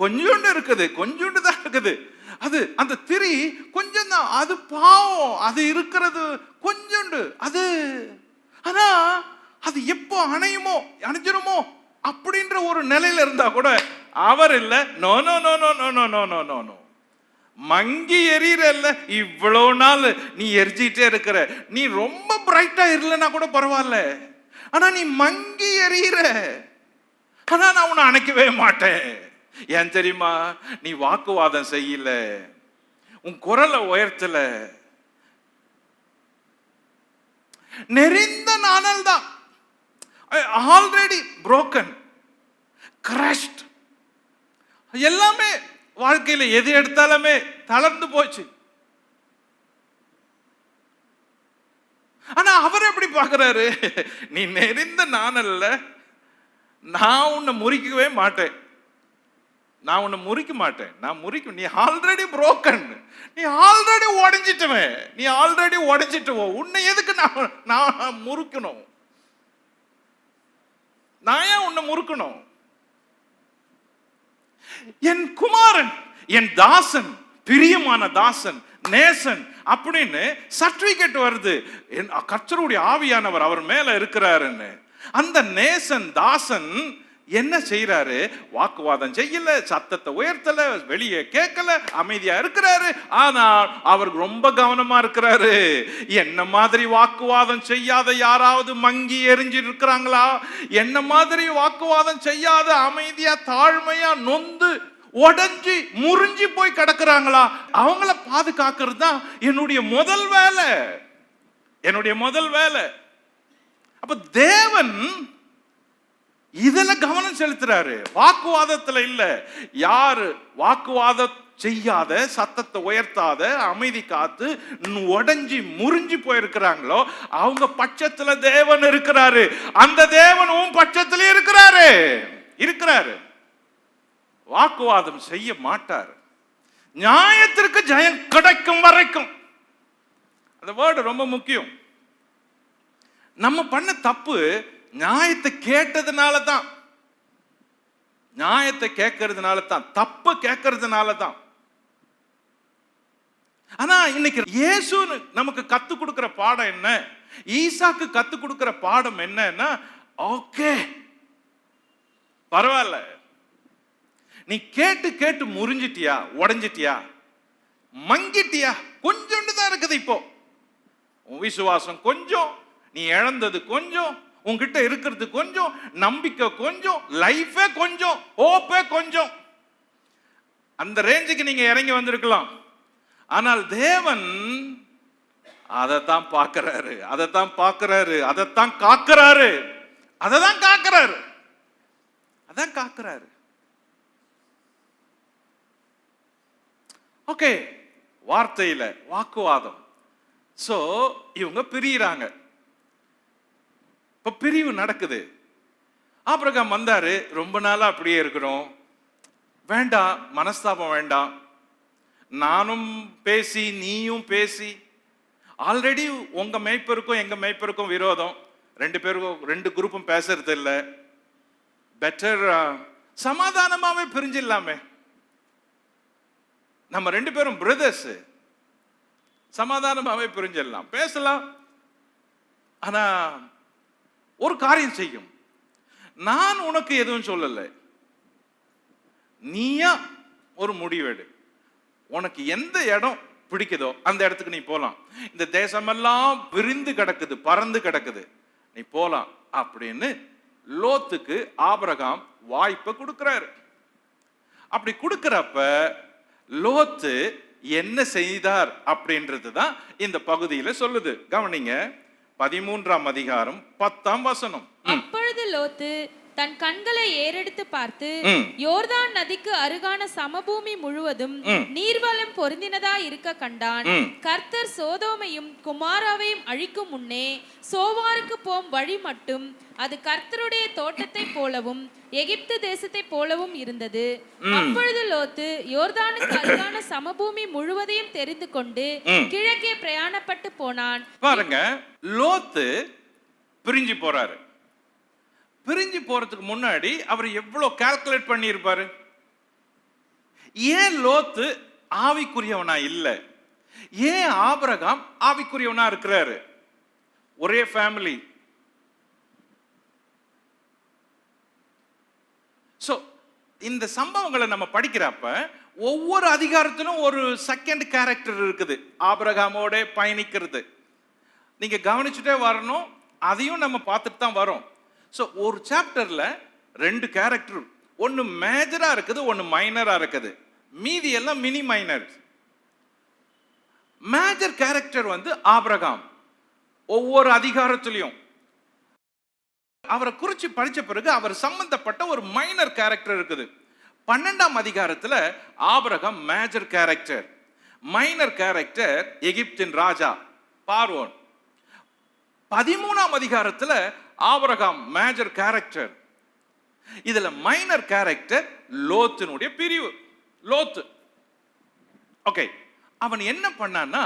கொஞ்சோண்டு இருக்குது, கொஞ்சோண்டு தான் இருக்குது. அது அந்த திரி கொஞ்சம் தான், அது பாவம், அது இருக்கிறது கொஞ்சோண்டு அது. ஆனா அது எப்போ அணையுமோ அணைஞ்சிருமோ அப்படின்ற ஒரு நிலையில இருந்தா கூட அவர் இல்ல. No no no no no no no no no, மங்கி எரியறல்ல, இவ்வளவு நாள் நீ எரிஞ்சிட்டே இருக்கிற, நீ ரொம்ப பிரைட்டா இல்லைன்னா கூட பரவாயில்ல, ஆனா நீ மங்கி எரியற, ஆனா நான் உன்னை அணைக்கவே மாட்டேன். ஏன் தெரியுமா? நீ வாக்குவாதம் செய்யல, உன் குரலை உயர்த்தல. நெறிந்த நாணல் தான், ஆல்ரெடி புரோக்கன், கிரஷ்ட், எல்லாமே வாழ்க்கையில எது எடுத்தாலுமே தளர்ந்து போச்சு. ஆனா அவர் எப்படி பார்க்கிறாரு? நீ நெறிந்த நாணல்ல, நான் உன்னை முறிக்கவே மாட்டேன், நான் உன்னை முறிக்க மாட்டேன், நான் முறிக்க, நீ ஆல்ரெடி புரோக்கன், நீ ஆல்ரெடி உடைஞ்சிட்டவன், நீ ஆல்ரெடி உடைஞ்சிட்டுவோ, உன்னை எதுக்கு நான் முறுக்கணும்? நான் ஏன் உன்னை முறுக்கணும்? என் குமாரன், என் தாசன், பிரியமான தாசன், நேசன் அப்படின்னு சர்டிபிகேட் வருது. கர்த்தருடைய ஆவியானவர் அவர் மேல இருக்கிறாருன்னு. அந்த நேசன் தாசன் என்ன செய்யறாரு? வாக்குவாதம் செய்யல, சத்தத்தை உயர்த்தல, வெளியே கேட்கல, அமைதியா இருக்கிறாரு. ஆனால் அவர் ரொம்ப கவனமா இருக்கிறாரு. என்ன மாதிரி வாக்குவாதம் செய்யாத யாராவது மங்கி எரிஞ்சு இருக்கிறாங்களா? என்ன மாதிரி வாக்குவாதம் செய்யாத அமைதியா தாழ்மையா நொந்து உடஞ்சி முறிஞ்சி போய் கிடக்குறாங்களா? அவங்கள பாதுகாக்கிறது தான் என்னுடைய முதல் வேலை, என்னுடைய முதல் வேலை. அப்ப தேவன் இதுல கவனம் செலுத்துறாரு, வாக்குவாதத்துல இல்ல. யாரு வாக்குவாதம் செய்யாத, சத்தத்தை உயர்த்தாத, அமைதி காத்து உடைஞ்சி முறிஞ்சி போயிருக்கிறாங்களோ அவங்க பட்சத்துல தேவன் இருக்கிறாரு. அந்த தேவன் உன் பட்சத்திலே இருக்கிறாரு, இருக்கிறாரு. வாக்குவாதம் செய்ய மாட்டார். நியாயத்திற்கு ஜெயம் கிடைக்கும் வரைக்கும். அந்த வேர்டு ரொம்ப முக்கியம். நம்ம பண்ண தப்பு நியாயத்தை கேட்டதுனால தான், நியாயத்தை கேட்கறதுனால தான், தப்பு கேட்கறதுனால தான். ஆனா இன்னைக்கு இயேசு நமக்கு கத்து கொடுக்கிற பாடம் என்ன? ஈசாக்கு கத்து கொடுக்கிற பாடம் என்னன்னா, ஓகே பரவாயில்ல, நீ கேட்டு கேட்டு முறிஞ்சிட்டியா, உடைஞ்சிட்டியா, மங்கிட்டியா, கொஞ்சோண்டு தான் இருக்குது. இப்போ உன் விசுவாசம் கொஞ்சம், நீ இழந்தது கொஞ்சம், உன்கிட்ட இருக்கிறது கொஞ்சம், நம்பிக்கை கொஞ்சம், லைஃபே கொஞ்சம், ஹோப்பே கொஞ்சம். அந்த ரேஞ்சுக்கு நீங்க இறங்கி வந்திருக்கலாம். ஆனால் தேவன் அதைத்தான் பார்க்கிறாரு, அதைத்தான் பார்க்கிறாரு, அதைத்தான் காக்கிறாரு, அதைதான் காக்கிறாரு, அதான் காக்கிறாரு. ஓகே, வார்த்தையில வாக்குவாதம். சோ இவங்க பிரியிறாங்க. இப்ப பிரிவு நடக்குது. ஆபிரகாம் வந்தாரு, ரொம்ப நாளா அப்படியே இருக்கிறோம், வேண்டாம், மனஸ்தாபம் வேண்டாம், நானும் பேசி நீயும் பேசி, ஆல்ரெடி உங்க மேய்ப்பருக்கும் எங்க மேய்ப்பருக்கும் விரோதம், ரெண்டு பேருக்கும் ரெண்டு குரூப்பும் பேசுறது இல்லை, பெட்டர் சமாதானமாவே பிரிஞ்சிடலாமே, நம்ம ரெண்டு பேரும் பிரதர்ஸ், சமாதானமாவே பிரிஞ்சிடலாம், பேசலாம். ஆனா ஒரு காரியம் செய்யும், நான் உனக்கு எதுவும் சொல்லலை, நீயா ஒரு முடிவெடு, உனக்கு எந்த இடம் பிடிக்குதோ அந்த இடத்துக்கு நீ போலாம், இந்த தேசமெல்லாம் விரிந்து கிடக்குது, பறந்து கிடக்குது, நீ போலாம் அப்படின்னு லோத்துக்கு ஆபிரகாம் வாய்ப்பை கொடுக்கிறாரு. அப்படி கொடுக்கிறப்ப லோத்து என்ன செய்தார் அப்படின்றது தான் இந்த பகுதியில சொல்லுது. கவனிங்க, 13ஆம் அதிகாரம் 10ஆம் வசனம். அப்பொழுது லோத்து தன் கண்களை ஏறெடுத்து பார்த்து யோர்தான் நதிக்கு அருகான சமபூமி முழுவதும் நீர்வளம் பொருந்தினதா இருக்க கண்டான். கர்த்தர் சோதோமையும் குமாராவையும் அழிக்கும் முன்னே சோவாருக்கு போம் வழி மட்டும் அது கர்த்தருடைய தோட்டத்தை போலவும் எகிப்து தேசத்தை போலவும் இருந்தது. அப்பொழுது லோத்து யோர்தானுக்கு அருகான சமபூமி முழுவதையும் தெரிந்து கொண்டு கிழக்கே பிரயாணப்பட்டு போனான். பாருங்க, லோத்து பிரிஞ்சு போறாரு. பிரிஞ்சு போறதுக்கு முன்னாடி அவர் எவ்வளவு கால்குலேட் பண்ணி இருப்பாரு. ஏன் லோத்து ஆவிக்குரியவனா இல்ல, ஏன் ஆபிரகாம் ஆவிக்குரியவனா இருக்கிறாரு? ஒரே ஃபேமிலி. சோ இந்த சம்பவங்களை நம்ம படிக்கிறப்ப ஒவ்வொரு அதிகாரத்திலும் ஒரு செகண்ட் கேரக்டர் இருக்குது ஆபிரகாமோட பயணிக்கிறது. நீங்க கவனிச்சுட்டே வரணும், அதையும் நம்ம பார்த்துட்டு தான் வரோம். ஸோ ஒரு சாப்டர்ல ரெண்டு கேரக்டர், ஒன்று மேஜரா இருக்குது, ஒன்று மைனரா இருக்குது, மீதி எல்லாம் மினி மைனர். மேஜர் கேரக்டர் வந்து ஆபிரகாம். ஒவ்வொரு அதிகாரத்திலையும் அவரை குறிச்சு படிச்ச பிறகு அவர் சம்பந்தப்பட்ட ஒரு மைனர் கேரக்டர் இருக்குது. 12ஆம் அதிகாரத்துல Abraham major character, minor character எகிப்தின் ராஜா பார்வோன். 13ஆம் அதிகாரத்துல ஆபிரகாம் மேஜர் கேரக்டர். இதுல மைனர் கேரக்டர் லோத்தினுடைய பிரிவு. லோத்து ஓகே, அவன் என்ன பண்ணான்னா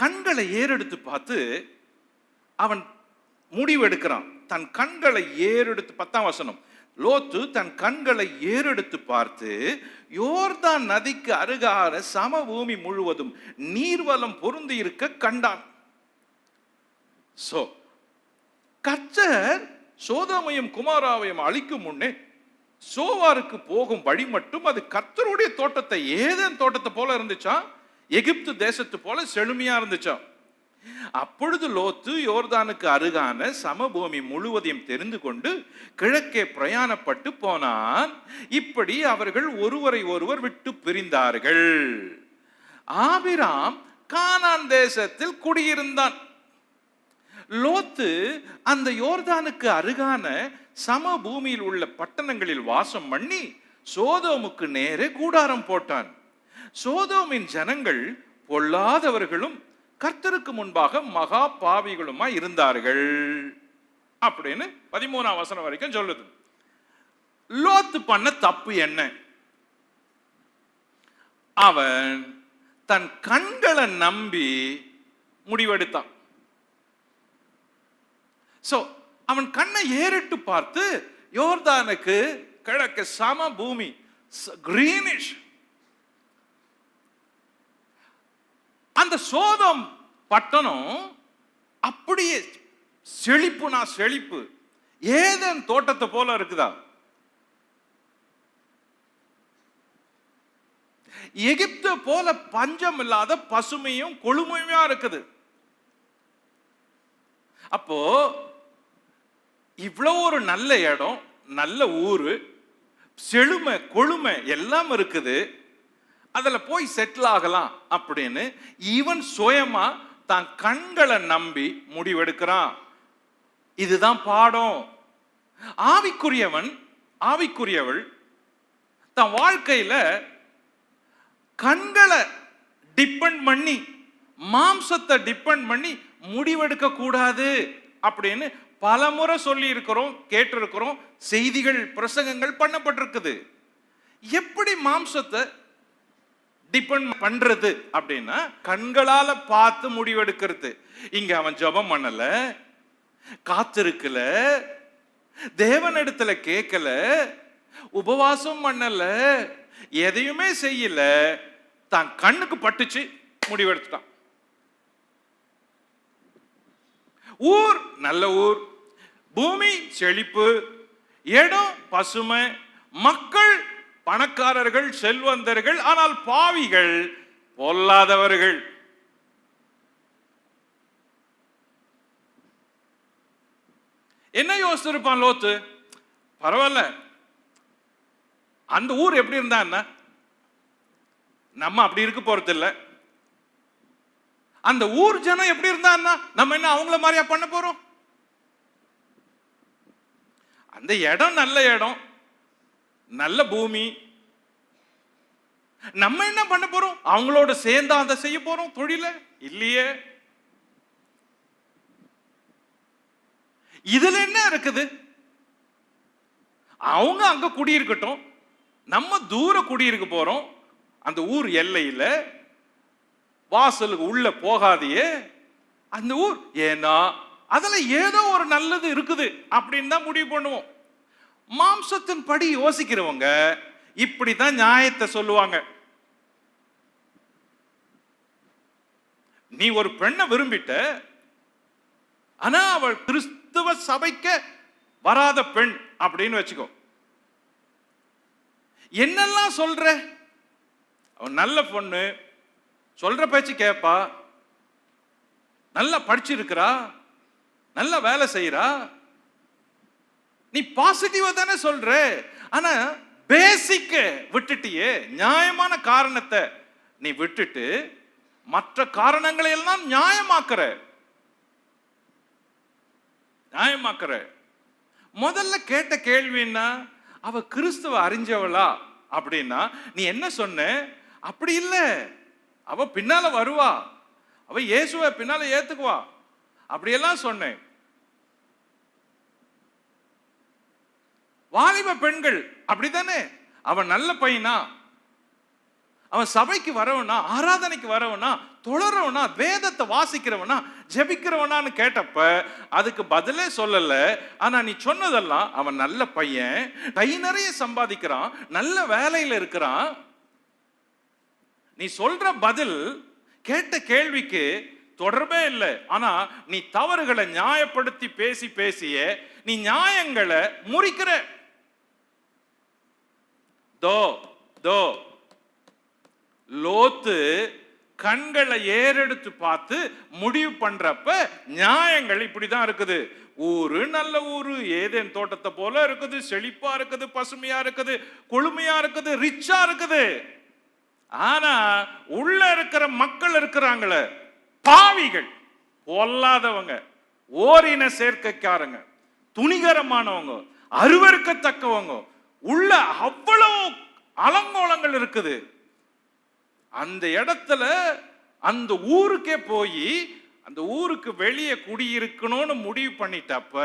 கண்களை ஏறெடுத்து பார்த்து அவன் முடிவு எடுக்கிறான். தன் கண்களை ஏறெடுத்து, 10ஆம் வசனம், லோத்து தன் கண்களை ஏறெடுத்து பார்த்து யோர்தான் நதிக்கு அருகான சமபூமி முழுவதும் நீர்வளம் பொருந்தி இருக்க கண்டான். சோ கர்த்தர் சோதோமையும் குமாராவையும் அழிக்கும் முன்னே சோவாருக்கு போகும் வழி மட்டும் அது கர்த்தருடைய தோட்டத்தை, ஏதேன் தோட்டத்தை போல இருந்துச்சா, எகிப்து தேசத்து போல செழுமையா இருந்துச்சா. அப்பொழுது லோத்து யோர்தானுக்கு அருகான சமபூமி முழுவதையும் தெரிந்து கொண்டு கிழக்கே பிரயாணப்பட்டு போனான். இப்படி அவர்கள் ஒருவரை ஒருவர் விட்டு பிரிந்தார்கள். ஆபிராம் கானான் தேசத்தில் குடியிருந்தான். லோத்து அந்த யோர்தானுக்கு அருகான சமபூமியில் உள்ள பட்டணங்களில் வாசம் பண்ணி சோதோமுக்கு நேரே கூடாரம் போட்டான். சோதோமின் ஜனங்கள் பொல்லாதவர்களும் கர்த்தருக்கு முன்பாக மகா பாவிகளுமா இருந்தார்கள் அப்படின்னு 13ஆம் வசனம் வரைக்கும் சொல்லுது. லோத்து பண்ண தப்பு என்ன? அவன் தன் கண்களை நம்பி முடிவெடுத்தான். சோ அவன் கண்ணை ஏறிட்டு பார்த்து யோர்தானுக்கு கிழக்கு சம பூமி, கிரீனிஷ், அந்த சோதம் பட்டணம் அப்படியே செழிப்புனா செழிப்பு, ஏதேன் தோட்டத்தை போல இருக்குதா. எகிப்து போல பஞ்சம் இல்லாத பசுமையும் கொழுமையா இருக்குது. அப்போ இவ்வளவு ஒரு நல்ல இடம், நல்ல ஊரு, செழுமை கொழுமை எல்லாம் இருக்குது, அதுல போய் செட்டில் ஆகலாம் அப்படின்னு இவன் சுயமா தான் கண்களை நம்பி முடிவெடுக்கிறான். இதுதான் பாடம். ஆவிக்குரியவள் தன் வாழ்க்கையில கண்களை டிபெண்ட் பண்ணி, மாம்சத்தை டிபெண்ட் பண்ணி முடிவெடுக்க கூடாது அப்படின்னு பலமுறை சொல்லி இருக்கிறோம், கேட்டிருக்கிறோம். செய்திகள், பிரசங்கங்கள் பண்ணப்பட்டிருக்குது. எப்படி மாம்சத்தை டிபெண்ட் பண்றது அப்படின்னா, கண்களால பார்த்து முடிவெடுக்கிறது. இங்க அவன் ஜெபம் பண்ணல, காத்திருக்கல, தேவனிடத்துல கேட்கல, உபவாசம் பண்ணல, எதையுமே செய்யல. தான் கண்ணுக்கு பட்டுச்சு, முடிவெடுத்துட்டான். ஊர் நல்ல ஊர், பூமி செழிப்பு, இடம் பசுமை, மக்கள் பணக்காரர்கள், செல்வந்தர்கள், ஆனால் பாவிகள், பொல்லாதவர்கள். என்ன யோசிச்சிருப்பான் லோத்து? பரவாயில்ல, அந்த ஊர் எப்படி இருந்தா என்ன, நம்ம அப்படி இருக்க போறது இல்ல. அந்த ஊர் ஜனம் எப்படி இருந்தா என்ன, நம்ம என்ன அவங்கள மாதிரியா பண்ண போறோம்? அந்த இடம் நல்ல இடம், நல்ல பூமி, நம்ம என்ன பண்ண போறோம்? அவங்களோட சேர்ந்தா அதை செய்ய போறோம் தொழில? இல்லையே. இதுல என்ன இருக்குது? அவங்க அங்க குடியிருக்கட்டும், நம்ம தூர குடியிருக்க போறோம். அந்த ஊர் எல்லையில வாசலுக்கு உள்ள போகாதையே அந்த ஊர், ஏன்னா அதுல ஏதோ ஒரு நல்லது இருக்குது அப்படின்னு தான் முடிவு பண்ணுவோம். மாம்சத்தின் படி யோசிக்கிறவங்க இப்படிதான் நியாயத்தை சொல்லுவாங்க. நீ ஒரு பெண்ணை விரும்பிட்ட, ஆனா அவள் கிறிஸ்துவ சபைக்கு வராத பெண் அப்படின்னு வச்சுக்கோ. என்னெல்லாம் சொல்ற? அவன் நல்ல பொண்ணு, சொல்ற பேச்சு கேட்பா, நல்லா படிச்சிருக்கிறா, நல்ல வேலை செய்யறா, நீ பாசிட்டிவா தானே சொல்ற. ஆனா பேசிக்க விட்டுட்டியே, நியாயமான காரணத்தை நீ விட்டுட்டு மற்ற காரணங்களை எல்லாம் நியாயமாக்குற. முதல்ல கேட்ட கேள்வின்னா, அவ கிறிஸ்துவ அறிஞ்சவளா அப்படின்னா நீ என்ன சொன்ன? அப்படி இல்ல, அவ பின்னால வருவா, அவ இயேசுவை பின்னால ஏத்துக்குவா, அப்படியெல்லாம் சொன்னேன். வாலிப பெண்கள் அப்படித்தானே, அவன் நல்ல பையனா, அவன் சபைக்கு வரவனா, ஆராதனைக்கு வரவனா, தொழறவனா, வேதத்தை வாசிக்கிறவனா, ஜெபிக்கிறவனான்னு கேட்டப்ப அதுக்கு பதிலே சொல்லல. ஆனா நீ சொன்னதெல்லாம், அவன் நல்ல பையன், கை நிறைய சம்பாதிக்கிறான், நல்ல வேலையில இருக்கிறான். நீ சொல்ற பதில் கேட்ட கேள்விக்கு தொடர்பே இல்லை. ஆனா நீ தவறுகளை நியாயப்படுத்தி பேசி பேசிய நீ நியாயங்களை முறிக்கிற. லோத்து கண்களை ஏறெடுத்து பார்த்து முடிவு பண்றப்ப நியாயங்கள் இப்படிதான் இருக்குது. ஊரு நல்ல ஊரு, ஏதேன் தோட்டத்தை போல இருக்குது, செழிப்பா இருக்குது, பசுமையா இருக்குது, கொழுமையா இருக்குது, ரிச்சா இருக்குது. ஆனா உள்ள இருக்கிற மக்கள் இருக்கிறாங்களே, பாவிகள், பொல்லாதவங்க, ஓரின சேர்க்கைக்காரங்க, துணிகரமானவங்க, அருவருக்கத்தக்கவங்க, உள்ள அவ்வளவு அலங்கோலங்கள் இருக்குது. அந்த இடத்துல அந்த ஊருக்கே போய் அந்த ஊருக்கு வெளியே குடியிருக்கணும்னு முடிவு பண்ணிட்டப்ப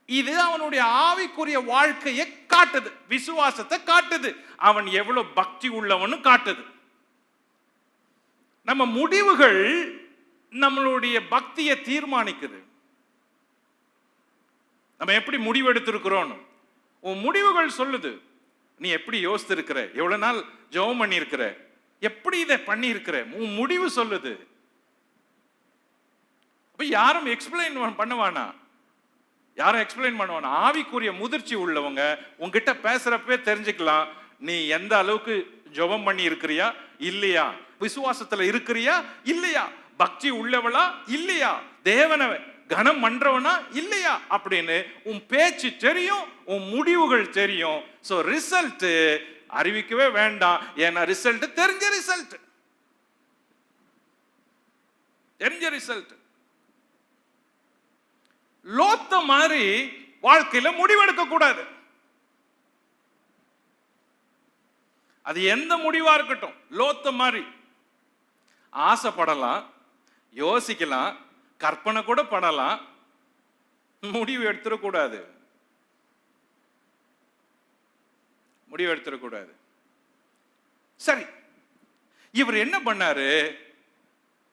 இது அவனுடைய ஆவிக்குரிய வாழ்க்கையை காட்டுது, விசுவாசத்தை காட்டுது, அவன் எவ்வளவு பக்தி உள்ளவனு காட்டுது. நம்ம முடிவுகள் நம்மளுடைய பக்தியை தீர்மானிக்குது. நம்ம எப்படி முடிவெடுத்திருக்கிறோம், உன் முடிவுகள் சொல்லுது. நீ எப்படி யோசித்திருக்கிற, எவ்வளவு நாள் ஜெபம் பண்ணி இருக்கிற, எப்படி இதை பண்ணி இருக்கிற, உன் முடிவு சொல்லுது. அப்ப யாரும் எக்ஸ்பிளைன் பண்ணுவானா? யாரும் எக்ஸ்பிளைன் பண்ணுவானா? ஆவிக்குரிய முதிர்ச்சி உள்ளவங்க உங்ககிட்ட பேசுறப்பே தெரிஞ்சுக்கலாம், நீ எந்த அளவுக்கு ஜெபம் பண்ணி இருக்கிறியா இல்லையா, விசுவாசத்துல இருக்கிறியா இல்லையா, பக்தி உள்ளவளா இல்லையா, தேவனை கனம் பண்றவனா இல்லையா அப்படின்னு உன் பேச்சு தெரியும், உன் முடிவுகள் தெரியும். சோ ரிசல்ட் அறிவிக்கவே வேண்டாம், ஏன்னா ரிசல்ட் தெரிஞ்ச ரிசல்ட். தெரிஞ்ச ரிசல்ட். லோத்த மாதிரி வாழ்க்கையில முடிவெடுக்க கூடாது. அது எந்த முடிவா இருக்கட்டும், லோத்த மாதிரி ஆசைப்படலாம், யோசிக்கலாம், கற்பனை கூட படலாம், முடிவு எடுத்துடக்கூடாது. முடிவு எடுத்துடக்கூடாது. சரி, இவர் என்ன பண்ணாரு?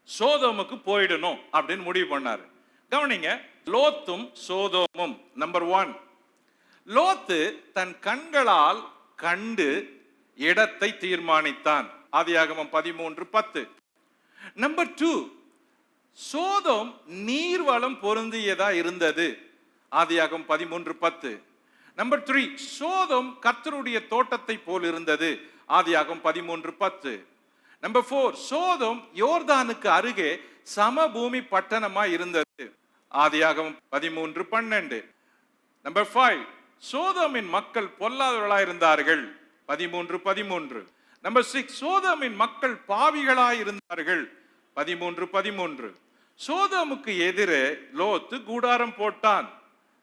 சோதோமுக்கு போயிடணும் அப்படின்னு முடிவு பண்ணாரு. கவனிங்க, லோத்தும் சோதோமும். நம்பர் 1, லோத்து தன் கண்களால் கண்டு இடத்தை தீர்மானித்தான். ஆதியாகமம் 13:10. நம்பர் 2, சோதோம் நீர்வளம் பொருந்தியதா இருந்தது. ஆதியாகமம் 13:10. நம்பர் 3, சோதோம் கர்த்தருடைய தோட்டத்தை போல் இருந்தது. ஆதியாகமம் 13:10. நம்பர் 4, சோதோம் யோர்தானுக்கு அருகே சமபூமி பட்டணமா இருந்தது. ஆதியாகமம் 13:12. நம்பர் 5, சோதோமின் மக்கள் பொல்லாதவர்களாய் இருந்தார்கள். 13:13. நம்பர் 6, சோதோமின் மக்கள் பாவிகளாய் இருந்தார்கள். 13:13. சோதோமுக்கு எதிரே லோத்து கூடாரம் போட்டான்.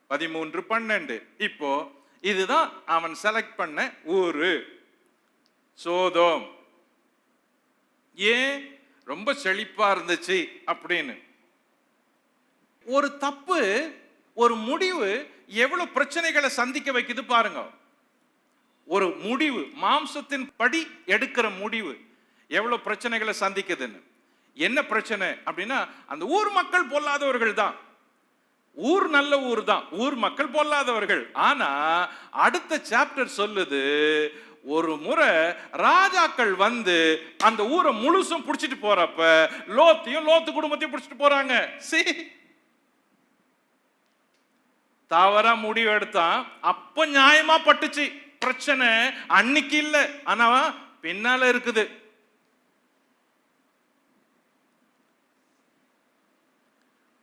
13:12. இப்போ இதுதான் அவன் செலக்ட் பண்ண ஊரு, சோதோம். ஏன்? ரொம்ப செழிப்பா இருந்துச்சு அப்படின்னு. ஒரு தப்பு, ஒரு முடிவு எவ்வளவு பிரச்சனைகளை சந்திக்க வைக்குது பாருங்க. ஒரு முடிவு, மாம்சத்தின் படி எடுக்கிற முடிவு எவ்வளவு பிரச்சனைகளை சந்திக்குதுன்னு. என்ன பிரச்சனை அப்படின்னா, அந்த ஊர் மக்கள் பொல்லாதவர்கள் தான். ஊர் நல்ல ஊர் தான், ஊர் மக்கள் பொல்லாதவர்கள். ஆனா அடுத்த சாப்டர் சொல்லுது, ஒரு முறை ராஜாக்கள் வந்து அந்த ஊரை முழுசும் புடிச்சிட்டு போறப்ப லோத்தையும் லோத்து குடும்பத்தையும் புடிச்சிட்டு போறாங்க. தவறா முடிவு எடுத்தான். அப்ப நியாயமா பட்டுச்சு. பிரச்சனை அன்னைக்கு இல்ல, ஆனா பின்னால இருக்குது.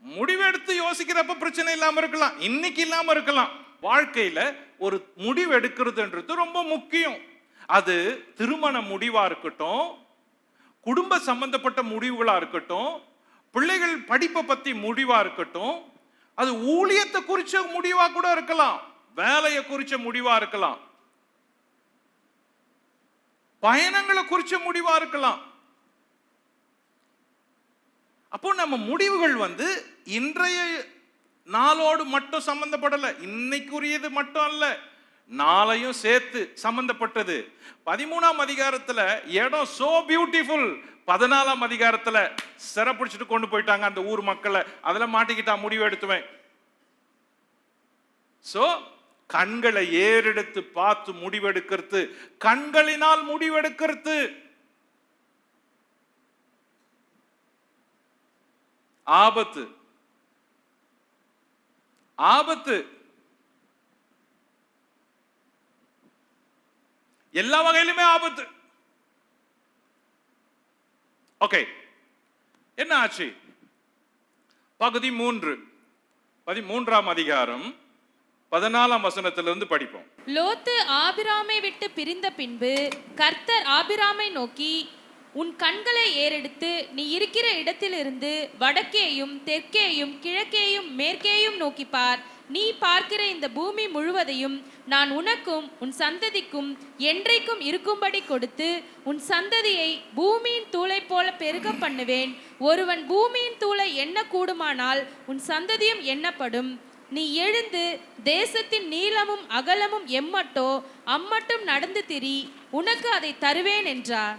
முடிவெடுத்து யோசிக்கிறப்ப பிரச்சனை இல்லாம இருக்கலாம், இன்னைக்கு இல்லாம இருக்கலாம். வாழ்க்கையில ஒரு முடிவு எடுக்கிறதுன்றது ரொம்ப முக்கியம். அது திருமண முடிவா இருக்கட்டும், குடும்ப சம்பந்தப்பட்ட முடிவுகளா இருக்கட்டும், பிள்ளைகள் படிப்பை பத்தி முடிவா இருக்கட்டும், அது ஊழியத்தை குறிச்ச முடிவா கூட இருக்கலாம், வேலையை குறிச்ச முடிவா இருக்கலாம், பயணங்களை குறிச்ச முடிவா இருக்கலாம். அப்போ நம்ம முடிவுகள் வந்து இன்றைய நாளோடு மட்டும் சம்பந்தப்படல, இன்னைக்குரியது மட்டும் அல்ல, நாளையும் சேர்த்து சம்பந்தப்பட்டது. 13ஆம் அதிகாரத்துல இடம் சோ பியூட்டிஃபுல், 14ஆம் அதிகாரத்துல சிறப்பிடிச்சிட்டு கொண்டு போயிட்டாங்க அந்த ஊர் மக்களை. அதுல மாட்டிக்கிட்டா முடிவு எடுத்துவேன். சோ கண்களை ஏறெடுத்து பார்த்து முடிவெடுக்கிறது, கண்களினால் முடிவெடுக்கிறது ஆபத்து. ஆபத்து எல்லா வகையிலுமே ஆபத்து. ஓகே, என்ன ஆச்சு? பகுதி 3, 13ஆம் அதிகாரம் 14ஆம் வசனத்திலிருந்து படிப்போம். லோத்து ஆபிராமை விட்டு பிரிந்த பின்பு கர்த்தர் ஆபிராமை நோக்கி, உன் கண்களை ஏறெடுத்து நீ இருக்கிற இடத்திலிருந்து வடக்கேயும் தெற்கேயும் கிழக்கேயும் மேற்கேயும் நோக்கி பார். நீ பார்க்கிற இந்த பூமி முழுவதையும் நான் உனக்கும் உன் சந்ததிக்கும் என்றைக்கும் இருக்கும்படி கொடுத்து உன் சந்ததியை பூமியின் தூளை போல பெருக பண்ணுவேன். ஒருவன் பூமியின் தூளை எண்ண கூடுமானால் உன் சந்ததியும் எண்ணப்படும். நீ எழுந்து தேசத்தின் நீளமும் அகலமும் எம்மட்டோ அம்மட்டும் நடந்து திரி, உனக்கு அதை தருவேன் என்றார்.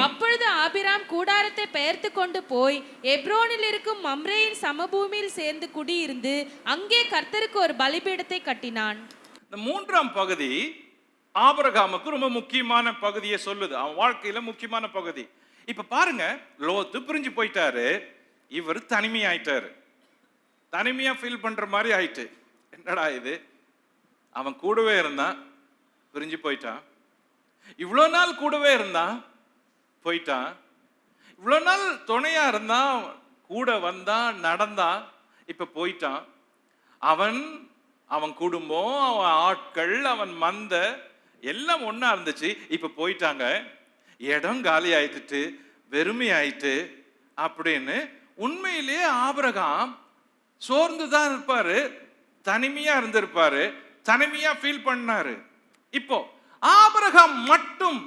அப்பொழுது ஆபிராம் கூடாரத்தை பெயர்த்து கொண்டு போய் எப்ரோனில் இருக்கும் மம்ரேயின் சமபூமியில் சேர்ந்து குடியிருந்து அங்கே கர்த்தருக்கு ஒரு பலிபீடத்தை கட்டினான். இந்த 3ஆம் பகுதி ஆபிரகாமுக்கு ரொம்ப முக்கியமான பகுதியை சொல்லுது, அவன் வாழ்க்கையில முக்கியமான பகுதி. இப்ப பாருங்க, லோத்து பிரிஞ்சு போயிட்டாரு, இவர் தனிமையாயிட்டாரு. தனிமையா ஃபீல் பண்ற மாதிரி ஆயிட்டு. என்னடா இது, அவன் கூடவே இருந்தான், பிரிஞ்சு போயிட்டான். இவ்வளோ நாள் கூடவே இருந்தான், போயிட்டான். இவ்வளோ நாள் துணையா இருந்தான், கூட வந்தான், நடந்தான், இப்ப போயிட்டான். அவன் குடும்பம், அவன் ஆட்கள், அவன் மந்த எல்லாம் ஒன்னா இருந்துச்சு, இப்ப போயிட்டாங்க. இடம் காலி ஆயிட்டு, வெறுமை ஆயிட்டு அப்படின்னு உண்மையிலேயே ஆபிரகாம் சோர்ந்து தான் இருப்பாரு, தனிமையா இருந்திருப்பாரு, தனிமையா ஃபீல் பண்ணாரு. இப்போ ஆபிரகாம் மட்டும்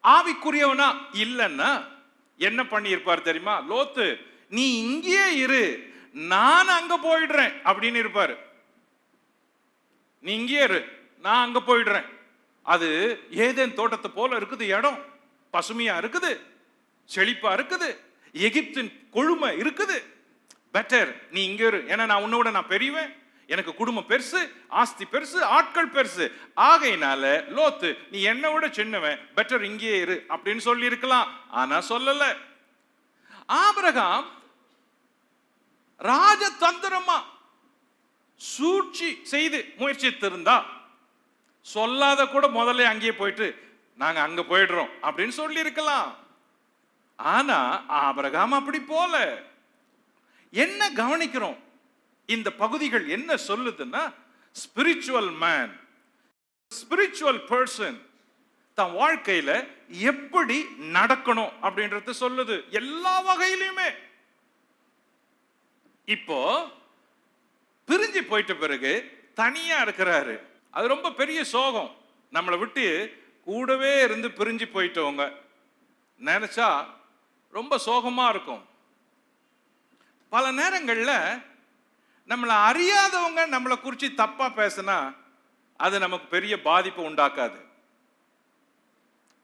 ஆவிக்குரியவனா இல்லைன்னா என்ன பண்ணியிருப்பார் தெரியுமா? லோத்து, நீ இங்கேயே இரு, நான் அங்க போயிடுறேன் அப்படின்னு இருப்பாரு. நீ இங்கே இரு, நான் அங்க போயிடுறேன். அது ஏதேன் தோட்டத்தை போல இருக்குது, இடம் பசுமையா இருக்குது, செழிப்பா இருக்குது, எகிப்தின் கொழுமை இருக்குது. பெட்டர் நீ இங்க இரு, ஏன்னா நான் உன்னோட நான் பெரியவன், எனக்கு குடும்பம் பெருசு, ஆஸ்தி பெருசு, ஆட்கள் பெருசு. ஆகையினால லோத்து, நீ என்னை விட சின்னவன், பெட்டர் இங்கே இரு அப்படின்னு சொல்லி இருக்கலாம். ஆனா சொல்லல. ஆபிரகாம் ராஜதந்திரமா சூழ்ச்சி செய்து முயற்சித்திருந்தா சொல்லாத கூட முதல்ல அங்கேயே போயிட்டு நாங்க அங்க போயிடுறோம் அப்படின்னு சொல்லி இருக்கலாம். ஆனா ஆபிரகாம் அப்படி போல. என்ன கவனிக்கிறோம்? இந்த பகுதிகள் என்ன சொல்லுதுன்னா, ஸ்பிரிச்சுவல் மேன், ஸ்பிரிச்சுவல் பர்சன் தன் வாழ்க்கையில எப்படி நடக்கணும் அப்படின்றது சொல்லுது, எல்லா வகையிலுமே. இப்போ பிரிஞ்சு போயிட்ட பிறகு தனியா இருக்கிறாரு, அது ரொம்ப பெரிய சோகம். நம்மளை விட்டு கூடவே இருந்து பிரிஞ்சு போயிட்டவங்க நினைச்சா ரொம்ப சோகமா இருக்கும். பல நேரங்கள்ல நம்மளை அறியாதவங்க நம்மளை குறித்து தப்பா பேசினா அது நமக்கு பெரிய பாதிப்பு உண்டாக்காது.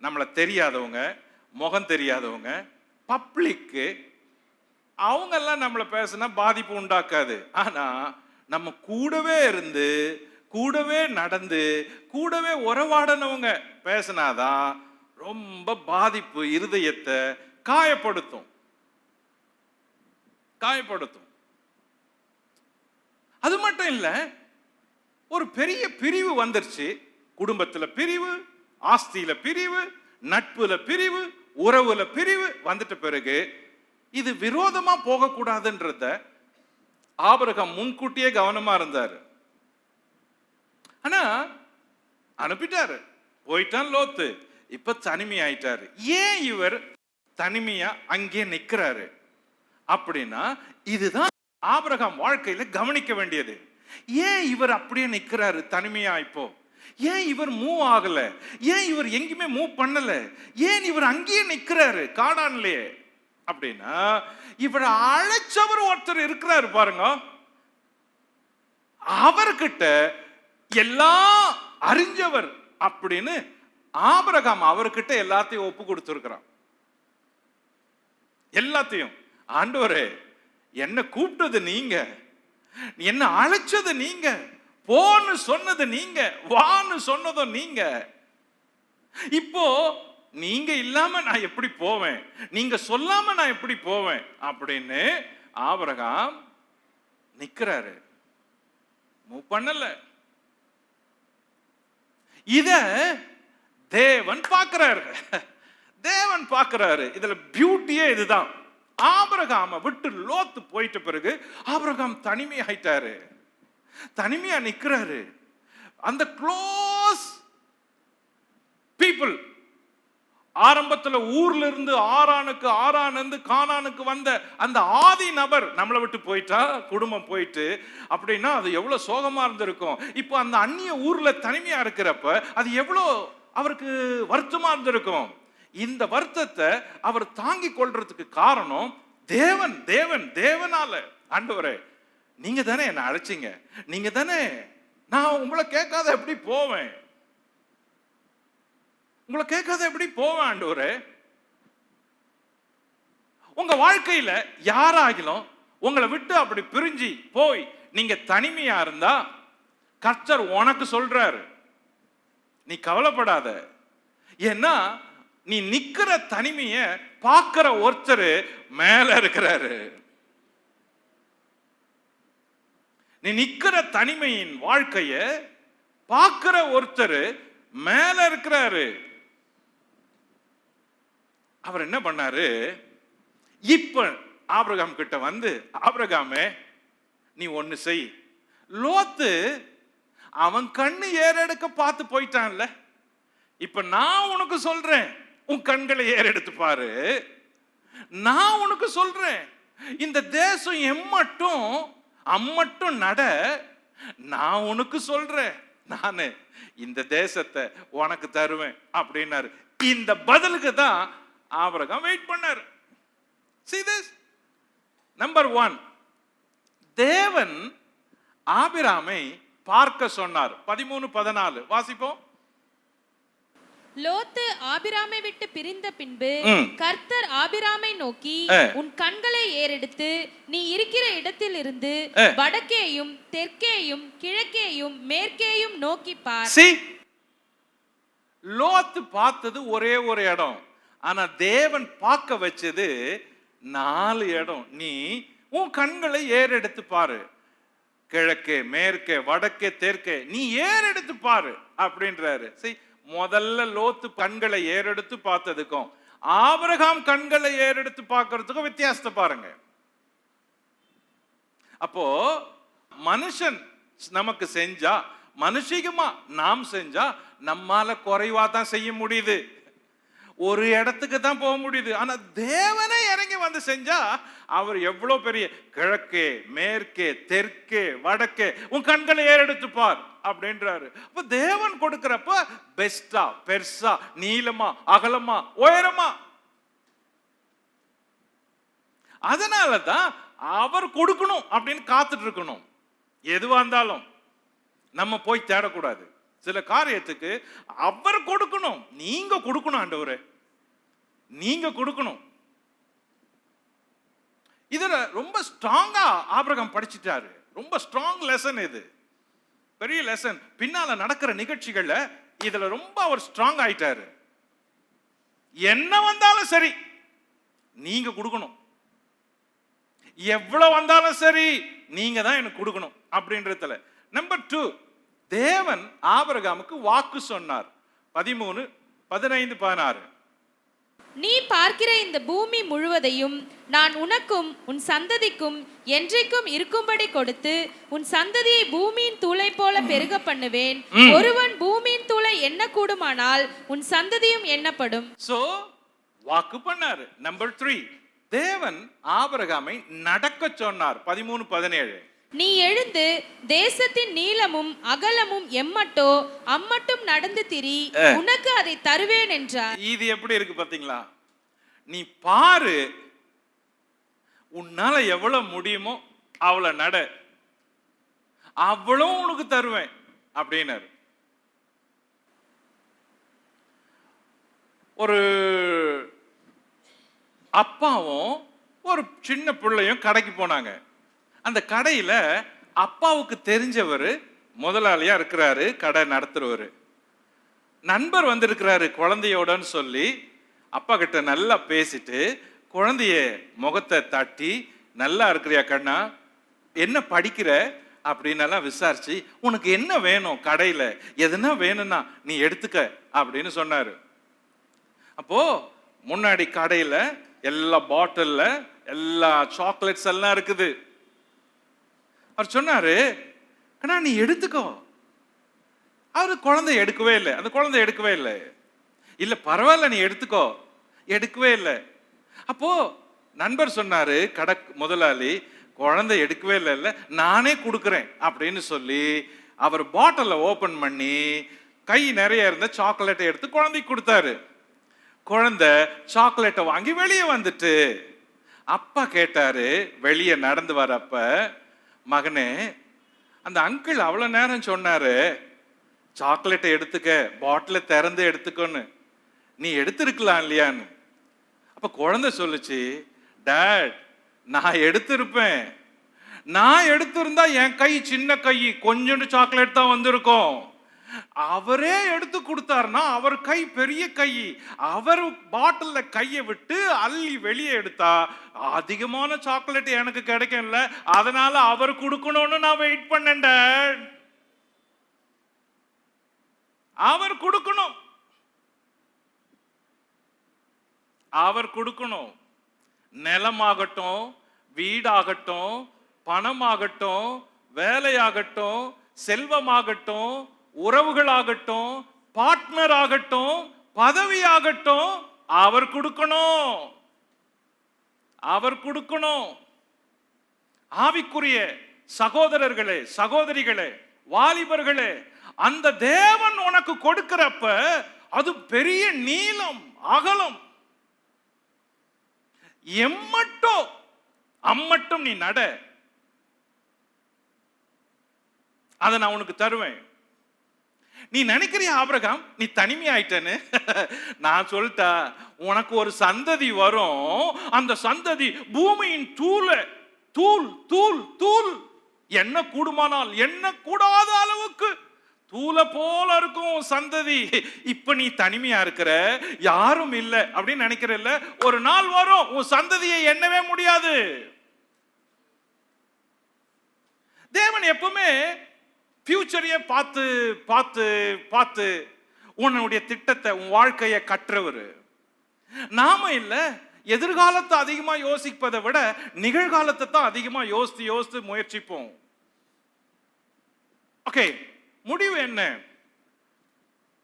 நம்மளை தெரியாதவங்க, முகம் தெரியாதவங்க, பப்ளிக்கு, அவங்க எல்லாம் நம்மளை பேசினா பாதிப்பு உண்டாக்காது. ஆனா நம்ம கூடவே இருந்து, கூடவே நடந்து, கூடவே உறவாடினவங்க பேசினாதான் ரொம்ப பாதிப்பு, இருதயத்தை காயப்படுத்தும். அது மட்டும் இல்ல, ஒரு பெரிய பிரிவு வந்துருச்சு. குடும்பத்துல பிரிவு, ஆஸ்தியில பிரிவு, நட்புல பிரிவு, உறவுல பிரிவு வந்துட்ட பிறகு இது விரோதமா போகக்கூடாதுன்றத ஆபிரகாம் முன்கூட்டியே கவனமா இருந்தாரு. ஆனா அனுப்பிட்டாரு, போயிட்டான் லோத்து. இப்ப தனிமை ஆயிட்டாரு. ஏன் இவர் தனிமையா அங்கே நிக்கிறாரு அப்படின்னா, இதுதான் ஆபிரகாம் வாழ்க்கையில கவனிக்க வேண்டியது. ஏன் இவர் அப்படியே நிக்கிறாரு தனிமையா? இப்போ ஏன் இவர் மூவ் ஆகல? ஏன் இவர் எங்கேயுமே மூவ் பண்ணல? ஏன் இவர் அங்கேயே நிக்கிறாரு காடான்லயே அப்படின்னா, இவர் அழைச்சவர் ஒருத்தர் இருக்கிறாரு பாருங்க. அவர்கிட்ட எல்லாம் அறிஞ்சவர் அப்படின்னு ஆபிரகாம் அவர்கிட்ட எல்லாத்தையும் ஒப்பு கொடுத்திருக்கிறான். எல்லாத்தையும். ஆண்டவரே, என்ன கூப்பிட்டது நீங்க, என்ன அழைச்சது நீங்க, போன்னு சொன்னது நீங்க, வான்னு சொன்னதும் நீங்க. இப்போ நீங்க இல்லாம நான் எப்படி போவேன், நீங்க சொல்லாம நான் எப்படி போவேன் அப்படின்னு ஆபிரகாம் நிக்கிறாரு, மூவ் பண்ணல. இத தேவன் பார்க்கிறாரு. தேவன் பார்க்கிறாரு. இதுல பியூட்டியே இதுதான். ஆபிரகாம விட்டு லோத்து போயிட்ட பிறகு ஆபிரகாம் தனிமை ஆயிட்டாரு, தனிமையா நிக்கிறாரு. அந்த க்ளோஸ் பீப்புள், ஆரம்பத்துல ஊர்ல இருந்து ஆரானுக்கு, ஆரானிருந்து கானானுக்கு வந்த அந்த ஆதி நபர் நம்மளை விட்டு போயிட்டா, குடும்பம் போயிட்டு அப்படின்னா அது எவ்வளவு சோகமா இருந்திருக்கும். இப்போ அந்த அந்நிய ஊர்ல தனிமையா இருக்கிறப்ப அது எவ்வளவு அவருக்கு வருத்தமா இருந்திருக்கும். இந்த வருத்தத்தை அவர் தாங்கி கொள்றதுக்கு காரணம் தேவன். தேவனால, ஆண்டவரே நீங்க தானே என்ன அழைச்சிங்க, நீங்க தானே, நான் உங்களை கேட்காத எப்படி போவேன், உங்களை கேட்காத எப்படி போவேன் ஆண்டவரே. உங்க வாழ்க்கையில யாராகிலும் உங்களை விட்டு அப்படி பிரிஞ்சு போய் நீங்க தனிமையா இருந்தா கர்த்தர் உனக்கு சொல்றாரு, நீ கவலைப்படாத. ஏன்னா நீ நிக்கிற தனிமைய பார்க்கிற ஒருத்தர் மேல இருக்கிறாரு. நீ நிக்கிற தனிமையின் வாழ்க்கைய பார்க்கிற ஒருத்தர் மேல இருக்கிறாரு. அவர் என்ன பண்ணாரு? இப்ப ஆபிரகாம் கிட்ட வந்து, ஆபிரகாமே நீ ஒண்ணு செய். லோத்து அவன் கண்ணு ஏறெடுக்க பார்த்து போயிட்டான்ல, இப்ப நான் உனக்கு சொல்றேன், உன் கண்களை ஏறெடுத்து பாரு. நான் உனக்கு சொல்றேன், இந்த தேசம் எம்மட்டும் அம்மட்டும் நட, நான் உனக்கு சொல்றேன், நானு இந்த தேசத்தை உனக்கு தருவேன் அப்படின்னாரு. இந்த பதிலுக்கு தான் ஆபிரகாம் வெயிட் பண்ணாரு. See this? Number 1, தேவன் ஆபிராமை பார்க்க சொன்னார். 13:14 வாசிப்போம். லோத்து ஆபிராமை விட்டு பிரிந்த பின்பு கர்த்தர் ஆபிராமை நோக்கி, உன் கண்களை ஏறெடுத்து நீ இருக்கிற இடத்தில் இருந்து வடக்கேயும் தெற்கேயும் கிழக்கேயும் மேற்கேயும் நோக்கி பார். லோத்து பார்த்தது ஒரே ஒரு இடம், ஆனா தேவன் பார்க்க வச்சது 4 இடம். நீ உன் கண்களை ஏறெடுத்து பாரு, கிழக்கே மேற்கே வடக்கே தெற்கே நீ ஏறெடுத்து பாரு அப்படின்றாரு. முதல்ல லோத்து கண்களை ஏறெடுத்து பார்த்ததுக்கும் ஆபிரகாம் கண்களை ஏறெடுத்து பார்க்கறதுக்கும் வித்தியாசத்தை பாருங்க. அப்போ மனுஷன் நமக்கு செஞ்சா, மனுஷிகமா நாம் செஞ்சா நம்மால குறைவா தான் செய்ய முடியுது, ஒரு இடத்துக்கு தான் போக முடியுது. ஆனா தேவனை இறங்கி வந்து செஞ்சா அவர் எவ்வளவு பெரிய, கிழக்கே மேற்கே தெற்கே வடக்கே உன் கண்களை ஏறெடுத்து பார் அப்படின்றாரு. அப்ப தேவன் கொடுக்கிறப்ப பெஸ்டா, பெருசா, நீளமா, அகலமா, உயரமா. அதனாலதான் அவர் கொடுக்கணும் அப்படின்னு காத்துட்டு இருக்கணும். எதுவா இருந்தாலும் நம்ம போய் தேடக்கூடாது. சில காரியத்துக்கு அவர் கொடுக்கணும், நீங்க கொடுக்கணும். ஆண்டவரே நீங்க கொடுக்கணும். இதுல ரொம்ப ஸ்ட்ராங்கா ஆபிரகாம் படிச்சிட்டாரு. ரொம்ப ஸ்ட்ராங் லெசன் இது, பெரிய லெசன். பின்னால நடக்கிற நிகழ்ச்சிகள்ல இதுல ரொம்ப அவர் ஸ்ட்ராங் ஆயிட்டாரு. என்ன வந்தாலும் சரி நீங்க கொடுக்கணும், எவ்வளவு வந்தாலும் சரி நீங்க தான் எனக்கு கொடுக்கணும் அப்படின்றதுல. நம்பர் 2, தேவன் ஆபிரகாமுக்கு வாக்கு சொன்னார். 13:15-16 நீ பார்க்கிற இந்த பூமி முழுவதையும் நான் உனக்கும் உன் சந்ததிக்கும் என்றைக்கும் இருக்கும்படி கொடுத்து உன் சந்ததியை பூமியின் தூளை போல பெருக பண்ணுவேன். ஒருவன் பூமியின் தூளை எண்ண கூடுமானால் உன் சந்ததியும் எண்ணப்படும். சோ வாக்கு பண்ணாரு. நம்பர் 3, தேவன் ஆபிரகாமை நடக்க சொன்னார். 13:17 நீ எழுந்து தேசத்தின் நீளமும் அகலமும் எம்மட்டோ அம்மட்டும் நடந்து திரி, உனக்கு அதை தருவேன் என்றார். இது எப்படி இருக்கு பாத்தீங்களா? நீ பாரு, உன்னால எவ்வளவு முடியுமோ அவளை நட, அவ்வளவு உனக்கு தருவேன் அப்படின்னாரு. ஒரு அப்பாவும் ஒரு சின்ன பிள்ளையும் கடைக்கு போனாங்க. அந்த கடையில அப்பாவுக்கு தெரிஞ்சவர் முதலாளியா இருக்கிறாரு, கடை நடத்துறவர். நண்பர் வந்திருக்கிறாரு குழந்தையோடன்னு சொல்லி அப்பா கிட்ட நல்லா பேசிட்டு குழந்தைய முகத்தை தட்டி, நல்லா இருக்கிறியா கண்ணா, என்ன படிக்கிற அப்படின்னு விசாரிச்சு, உனக்கு என்ன வேணும் கடையில, எதுனா வேணும்னா நீ எடுத்துக்க அப்படின்னு சொன்னாரு. அப்போ முன்னாடி கடையில எல்லா பாட்டில்ல எல்லா சாக்லேட்ஸ் எல்லாம் இருக்குது. அவர் சொன்னாரு, கண்ணா நீ எடுத்துக்கோ. அவரு குழந்தை எடுக்கவே இல்லை. அந்த குழந்தை எடுக்கவே இல்லை. இல்ல பரவாயில்ல நீ எடுத்துக்கோ, எடுக்கவே இல்லை. அப்போ நண்பர் சொன்னாரு, கடை முதலாளி, குழந்தை எடுக்கவே இல்லை, நானே கொடுக்குறேன் அப்படின்னு சொல்லி அவர் பாட்டில ஓபன் பண்ணி கை நிறைய இருந்த சாக்லேட்டை எடுத்து குழந்தைக்கு கொடுத்தாரு. குழந்தை சாக்லேட்டை வாங்கி வெளியே வந்துட்டு அப்பா கேட்டாரு, வெளியே நடந்து வரப்ப, மகனே அந்த அங்கிள் அவ்வளவு நேரம் சொன்னாரு சாக்லேட்டை எடுத்துக்க, பாட்டில திறந்து எடுத்துக்கோன்னு, நீ எடுத்திருக்கலாம் இல்லையான்னு. அப்ப குழந்தை சொல்லுச்சு, டாட் நான் எடுத்திருப்பேன், நான் எடுத்திருந்தா என் கை சின்ன கை, கொஞ்சோண்டு சாக்லேட் தான் வந்திருக்கும். அவரே எடுத்து கொடுத்தாருன்னா அவர் கை பெரிய கை, அவர் பாட்டில்ல கையை விட்டு அள்ளி வெளியே எடுத்தா அதிகமான சாக்லேட் எனக்கு கிடைக்கும்ல, அதனால அவர் கொடுக்கணும்னு நான் வெயிட் பண்ணேன் டாட். அவர் கொடுக்கணும், அவர் கொடுக்கணும். நிலமாகட்டும், வீடாகட்டும், பணமாகட்டும், வேலையாகட்டும், செல்வமாகட்டும், உறவுகளாகட்டும், பார்ட்னர் ஆகட்டும், பதவியாகட்டும், அவர் கொடுக்கணும், அவர் கொடுக்கணும். ஆவிக்குரிய சகோதரர்களே, சகோதரிகளே, வாலிபர்களே, அந்த தேவன் உனக்கு கொடுக்கிறப்ப அது பெரிய நீளம், அகலம். எம்மட்டும் அம்மட்டும் நீ நட, அதை நான் உனக்கு தருவேன். நீ நினைக்கிறியா ஆபிரகாம் நீ தனிமையாயிட்டேன்னு? நான் சொல்லிட்டா, உனக்கு ஒரு சந்ததி வரும். அந்த சந்ததி பூமியின் தூள் தூள் தூள் தூள், என்ன கூடுமானால் என்ன கூடாத அளவுக்கு தூள போல இருக்கும் சந்ததி. இப்ப நீ தனிமையா இருக்கிற, யாரும் இல்லை அப்படின்னு நினைக்கிறல்ல, ஒரு நாள் வரும் உன் சந்ததியை எண்ணவே முடியாது. தேவன் எப்பவுமே ஃபியூச்சரையே பார்த்து பார்த்து பார்த்து உன்னுடைய திட்டத்தை, உன் வாழ்க்கையை கற்றவர். நாம இல்ல, எதிர்காலத்தை அதிகமா யோசிப்பதை விட நிகழ்காலத்தை தான் அதிகமா யோசித்து யோசித்து முயற்சிப்போம். ஓகே, முடிவு என்ன?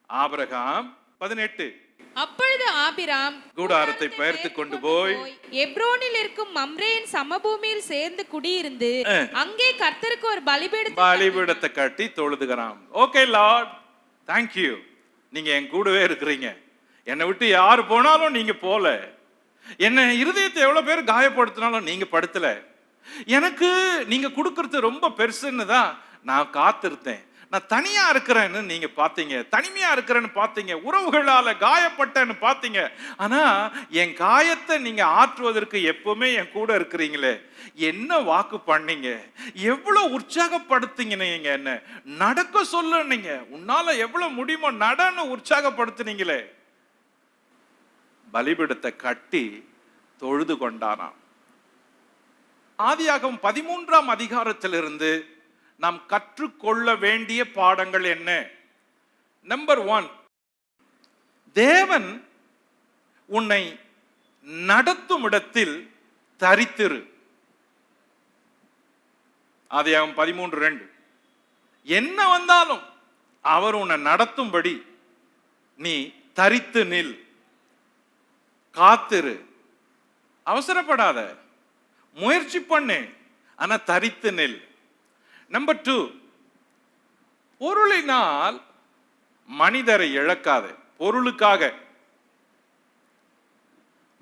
ஆபிரகாம் 18. அப்பொழுது ஆபிராம் கூடாரத்தை பெயர்த்து கொண்டு போய் எப்ரோனில் இருக்கும் மம்ரேயின் சமபூமியில் சேர்ந்து குடியிருந்து அங்கே கர்த்தருக்கு ஒரு பலிபீடத்தை கட்டி தொழுதுகிறான். ஓகே லார்ட், தேங்க் யூ, நீங்க என் கூடவே இருக்கிறீங்க. என்னை விட்டு யாரு போனாலும் நீங்க போல, என்ன இருதயத்தை எவ்வளவு பேர் காயப்படுத்தினாலும் நீங்க படுத்தல. எனக்கு நீங்க கொடுக்கறது ரொம்ப பெருசுன்னு தான் நான் காத்திருந்தேன். நான் தனியா இருக்கிறேன்னு நீங்க பாத்தீங்க, தனிமையா இருக்கிறேன்னு பாத்தீங்க, உறவுகளால காயப்பட்டேன்னு பாத்தீங்க. ஆனா என் காயத்தை நீங்க ஆற்றுவதற்கு எப்பவுமே என் கூட இருக்கிறீங்களே. என்ன வாக்கு பண்ணீங்க, எவ்வளவு உற்சாகப்படுத்தீங்க, நீங்க என்ன நடக்க சொல்லுனீங்க, உன்னால எவ்வளவு முடியுமோ நடன்னு உற்சாகப்படுத்தினீங்களே. பலிபீடத்தை கட்டி தொழுது கொண்டானாம். ஆதியாகமம் 13ஆம் அதிகாரத்திலிருந்து நாம் கற்றுக்கொள்ள வேண்டிய பாடங்கள் என்ன? நம்பர் 1, தேவன் உன்னை நடத்தும் இடத்தில் தரித்திரு. ஆதியாகமம் 13:2. என்ன வந்தாலும் அவர் உன்னை நடத்தும்படி நீ தரித்து நில், காத்திரு, அவசரப்படாத, முயற்சி பண்ணு, ஆனா தரித்து நில். நம்பர் 2, பொருளினால் மனிதரை இழக்காது. பொருளுக்காக,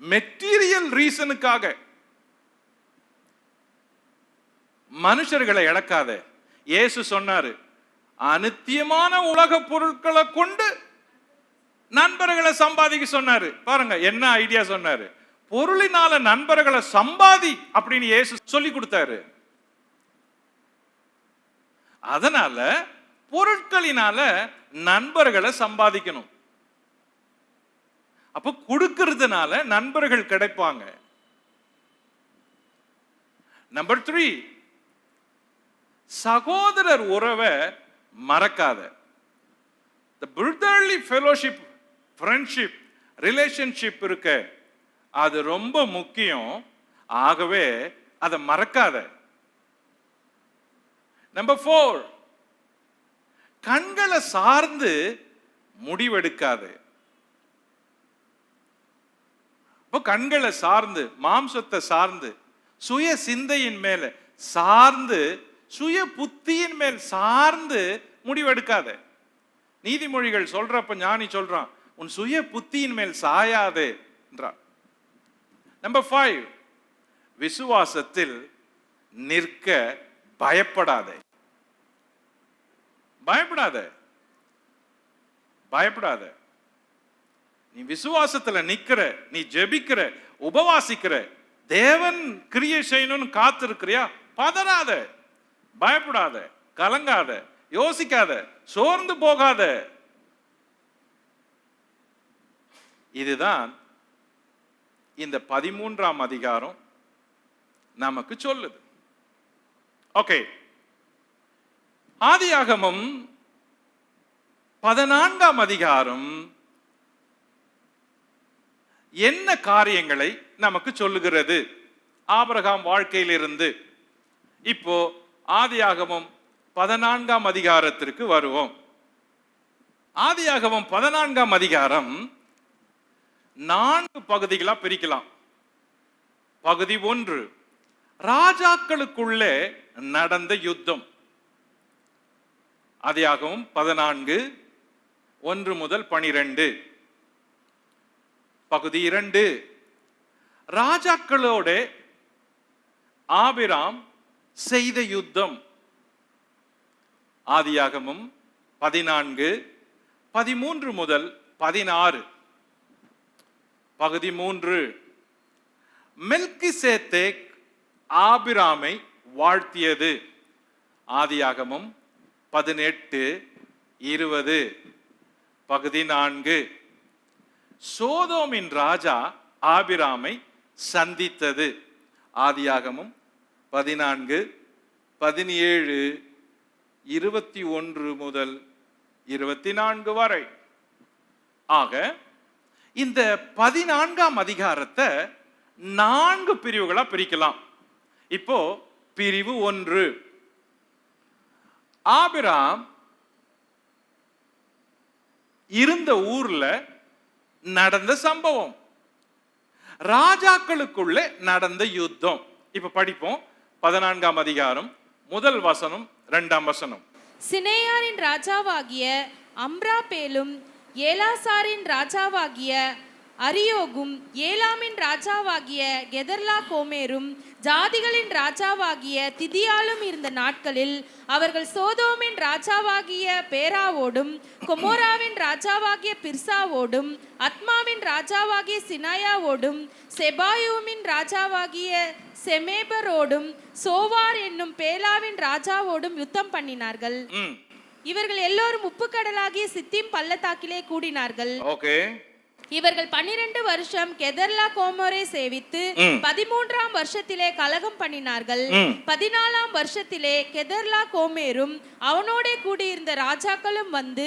மெட்டீரியல் ரீசனுக்காக மனுஷர்களை இழக்காத. இயேசு சொன்னாரு, அநித்தியமான உலக பொருட்களை கொண்டு நண்பர்களை சம்பாதிக்க சொன்னாரு. பாருங்க என்ன ஐடியா சொன்னாரு. பொருளினால நண்பர்களை சம்பாதி அப்படின்னு இயேசு சொல்லி கொடுத்தாரு. அதனால பொருட்களினால நண்பர்களை சம்பாதிக்கணும். அப்ப கொடுக்கிறதுனால நண்பர்கள் கிடைப்பாங்க. நம்பர் 3, சகோதரர் உறவை மறக்காத. The brotherly fellowship, friendship, relationship இருக்க, அது ரொம்ப முக்கியம். ஆகவே அதை மறக்காத. நம்பர் 4, கண்களை சார்ந்து முடிவெடுக்காது. இப்போ கண்களை சார்ந்து, மாம்சத்தை சார்ந்து, சுய சிந்தையின் மேல சார்ந்து, சுய புத்தியின் மேல் சார்ந்து முடிவெடுக்காத. நீதிமொழிகள் சொல்றப்ப ஞானி சொல்றான், உன் சுய புத்தியின் மேல் சாயாதே என்றான். நம்பர் 5, விசுவாசத்தில் நிற்க பயப்படாதே. பயப்படாத, பயப்படாத. நீ விசுவாசத்துல நிக்கிற, நீ ஜெபிக்கிற, உபவாசிக்கிற, தேவன் கிரியை செய்யணும்னு காத்திருக்கிறியா, பதறாத, பயப்படாத, கலங்காத, யோசிக்காத, சோர்ந்து போகாத. இதுதான் இந்த 13ஆம் அதிகாரம் நமக்கு சொல்லுது. ஓகே, ஆதியாகமம் 14ஆம் அதிகாரம் என்ன காரியங்களை நமக்கு சொல்லுகிறது ஆபிரகாம் வாழ்க்கையிலிருந்து? இப்போ ஆதியாகமம் 14ஆம் அதிகாரத்திற்கு வருவோம். ஆதியாகமம் 14ஆம் அதிகாரம் 4 பகுதிகளா பிரிக்கலாம். பகுதி 1, ராஜாக்களுக்குள்ளே நடந்த யுத்தம். ஆதியாகமம் 14:1-12. பகுதி 2. ராஜாக்களோட ஆபிராம் செய்த யுத்தம். ஆதியாகமம் 14:13-16. பகுதி 3. மெல்கிசேதேக் ஆபிராமை வாழ்த்தியது. ஆதியாகமம் 18:20. பகுதி 4. சோதோமின் ராஜா ஆபிராமை சந்தித்தது. ஆதியாகமம் 14:17-21-24 வரை. ஆக இந்த 14ஆம் அதிகாரத்தை 4 பிரிவுகளா பிரிக்கலாம். இப்போ பிரிவு 1. ஆபிராம் இருந்த ஊர்ல நடந்த சம்பவம், ராஜாக்களுக்குள்ள நடந்த யுத்தம். இப்ப படிப்போம். 14ஆம் அதிகாரம் 1 வசனம் 2 வசனம். சினேயாரின் ராஜாவாகிய அம்ராபேலும் ஏலாசாரின் ராஜாவாகிய அரியோகும் ஏலாமின் ராஜாவாகிய கெதர்லா கோமேரும் ஜாதிகளின் ராஜாவாகிய திதியாலும் இருந்த நாட்களில் அவர்கள் சோதோமின் ராஜாவாகிய பேராவோடும் கொமோராவின் ராஜாவாகிய பிர்சாவோடும் அத்மாவின் ராஜாவாகிய சினாயாவோடும் செபாயூமின் ராஜாவாகிய செமேபரோடும் சோவார் என்னும் பேலாவின் ராஜாவோடும் யுத்தம் பண்ணினார்கள். இவர்கள் எல்லோரும் உப்பு கடலாகிய சித்திம் பள்ளத்தாக்கிலே கூடினார்கள். இவர்கள் 12 வருஷம் கெதர்லா கோமோரை சேவித்து 13ஆம் வருஷத்திலே கலகம் பண்ணினார்கள். 14ஆம் வருஷத்திலே கெதர்லா கோமேரும் அவனோட கூடியிருந்த ராஜாக்களும் வந்து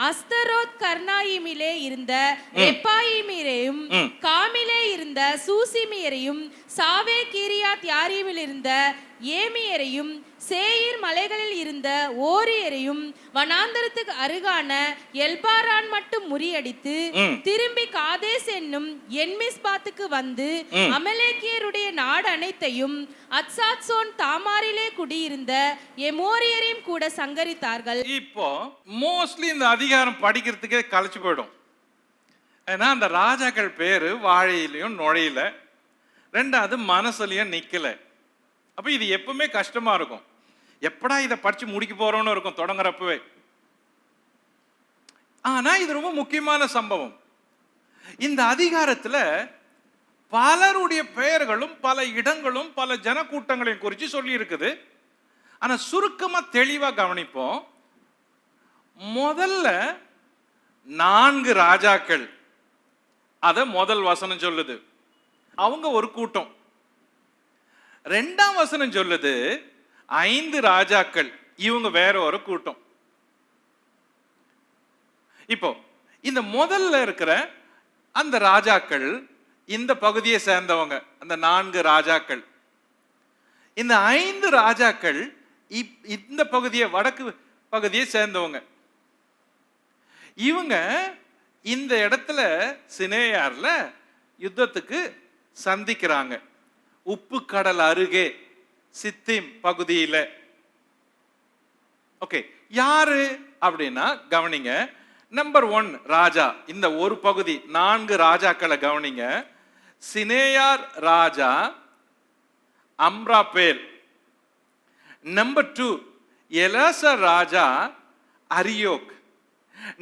அஸ்தரோத் கர்னாயிமிலே இருந்த ரெப்பாயிமீரையும் காமிலே இருந்த சூசிமியரையும் சாவே கீரியாத் யாரீமில் இருந்த ஏமியரையும் சேயீர் மலைகளில் இருந்த ஓரியரையும் வனாந்தரத்துக்கு அருகான எல்பாரான் மட்டும் முறியடித்து திரும்பி காதேஸ் என்னும் என்மிஸ்பாத்துக்கு வந்து அமலேக்கியருடைய நாடு அனைத்தையும் அத்சாத்சோன் தாமாரிலே குடியிருந்த எமோரியரையும் கூட சங்கரித்தார்கள். இப்போ மோஸ்ட்லி இந்த அதிகாரம் படிக்கிறதுக்கே கலைச்சு போயிடும். ஏன்னா அந்த ராஜாக்கள் பேரு வாழையிலையும் நுழையில, 2வது மனசுலயும் நிக்கல. அப்ப இது எப்பவுமே கஷ்டமா இருக்கும். எப்படா இதை படிச்சு முடிக்க போறோம்னு இருக்கும் தொடங்குறப்பவே. ஆனா இது ரொம்ப முக்கியமான சம்பவம். இந்த அதிகாரத்துல பலருடைய பெயர்களும் பல இடங்களும் பல ஜனக்கூட்டங்களையும் குறித்து சொல்லி இருக்குது. ஆனா சுருக்கமா தெளிவா கவனிப்போம். முதல்ல 4 ராஜாக்கள், அத முதல் வசனம் சொல்லுது. அவங்க ஒரு கூட்டம். 2ஆம் வசனம் சொல்லுது 5 ராஜாக்கள், இவங்க வேற ஒரு கூட்டம். இப்போ இந்த முதல்ல இருக்கிற அந்த ராஜாக்கள் இந்த பகுதியை சேர்ந்தவங்க, அந்த 4 ராஜாக்கள். இந்த 5 ராஜாக்கள் இந்த பகுதியை, வடக்கு பகுதியை சேர்ந்தவங்க. இவங்க இந்த இடத்துல சினேயார்ல யுத்தத்துக்கு சந்திக்கிறாங்க. உப்பு கடல் அருகே சித்திம் பகுதியில. ஓகே, யாரு அப்படின்னா கவனிங்க. நம்பர் 1 ராஜா, இந்த ஒரு பகுதி 4 ராஜாக்களை கவனிங்க. சினேயார் ராஜா அம்ராபேல். நம்பர் 2 எலாசர் ராஜா அரியோக்.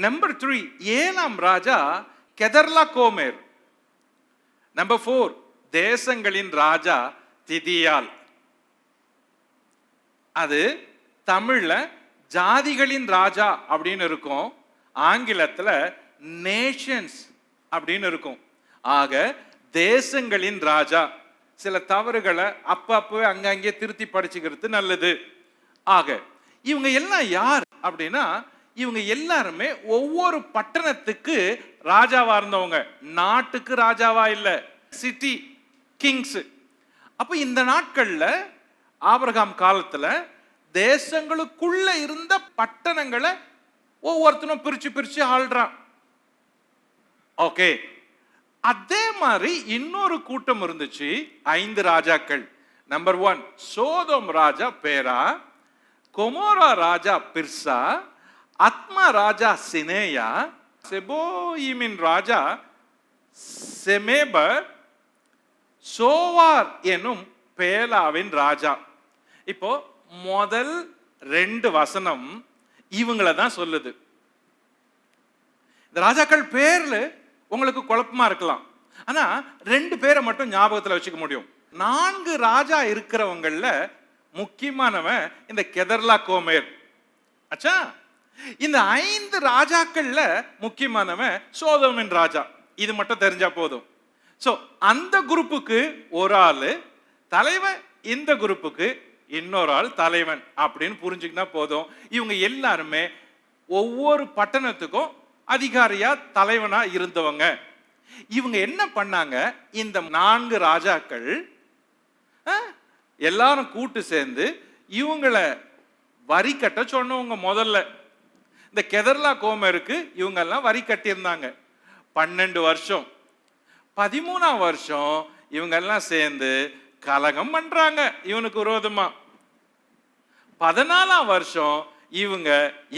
நம்பர் 3 ஏலாம் ராஜா கெதர்லா கோமேர். நம்பர் 4 தேசங்களின் ராஜா திதியால். அது தமிழ்ல ஜாதிகளின் ராஜா அப்படின்னு இருக்கும், ஆங்கிலத்துல நேஷன்ஸ் அப்படின்னு இருக்கும். ஆக தேசங்களின் ராஜா. சில தவறுகளை அப்பவே அங்கங்கே திருத்தி படிச்சுக்கிறது நல்லது. ஆக இவங்க எல்லாம் யார் அப்படின்னா, இவங்க எல்லாருமே ஒவ்வொரு பட்டணத்துக்கு ராஜாவா இருந்தவங்க, நாட்டுக்கு ராஜாவா இல்ல, சிட்டி கிங்ஸ். அப்ப இந்த நாட்கள்ல ஆபிரகாம் காலத்துல தேசங்களுக்குள்ள இருந்த பட்டணங்களை ஒவ்வொருத்தனும் பிரிச்சு பிரிச்சு ஆள்றான். ஓகே, அதே மாதிரி இன்னொரு கூட்டம் இருந்துச்சு, 5 ராஜாக்கள். நம்பர் 1 சோதோம் ராஜா பேரா, கொமோரா ராஜா பிர்சா, அத்மா ராஜா சினேயா, செபோயிமின் ராஜா செமேபர், சோவார் எனும் பேலாவின் ராஜா. இப்போ முதல் 2 வசனம் இவங்களை தான் சொல்லுது. இந்த ராஜாக்கள் பேர்ல உங்களுக்கு குழப்பமா இருக்கலாம், ஆனா 2 பேரை மட்டும் ஞாபகத்துல வச்சுக்க முடியும். 4 ராஜா இருக்கிறவங்கள்ல முக்கியமானவன் இந்த கெதர்லா கோமேர். ஆச்சா, இந்த 5 ராஜாக்கள்ல முக்கியமானவன் சோதோமின் ராஜா. இது மட்டும் தெரிஞ்சா போதும். சோ அந்த குரூப்புக்கு ஒரு ஆளு தலைவன், இந்த குரூப்புக்கு இன்னொரு ஆள் தலைவன் அப்படின்னு புரிஞ்சுக்கினா போதும். இவங்க எல்லாருமே ஒவ்வொரு பட்டணத்துக்கும் அதிகாரியா தலைவனா இருந்தவங்க. இவங்க என்ன பண்ணாங்க, இந்த 4 ராஜாக்கள் எல்லாரும் கூட்டு சேர்ந்து இவங்களை வரி கட்ட சொன்னவங்க. முதல்ல இந்த கெதர்லா கோமருக்கு இவங்க எல்லாம் வரி கட்டியிருந்தாங்க 12 வருஷம். 13ஆம் வருஷம் இவங்க எல்லாம் சேர்ந்து கலகம் பண்றாங்க இவனுக்கு விரோதமா. 14ஆம் வருஷம் இவங்க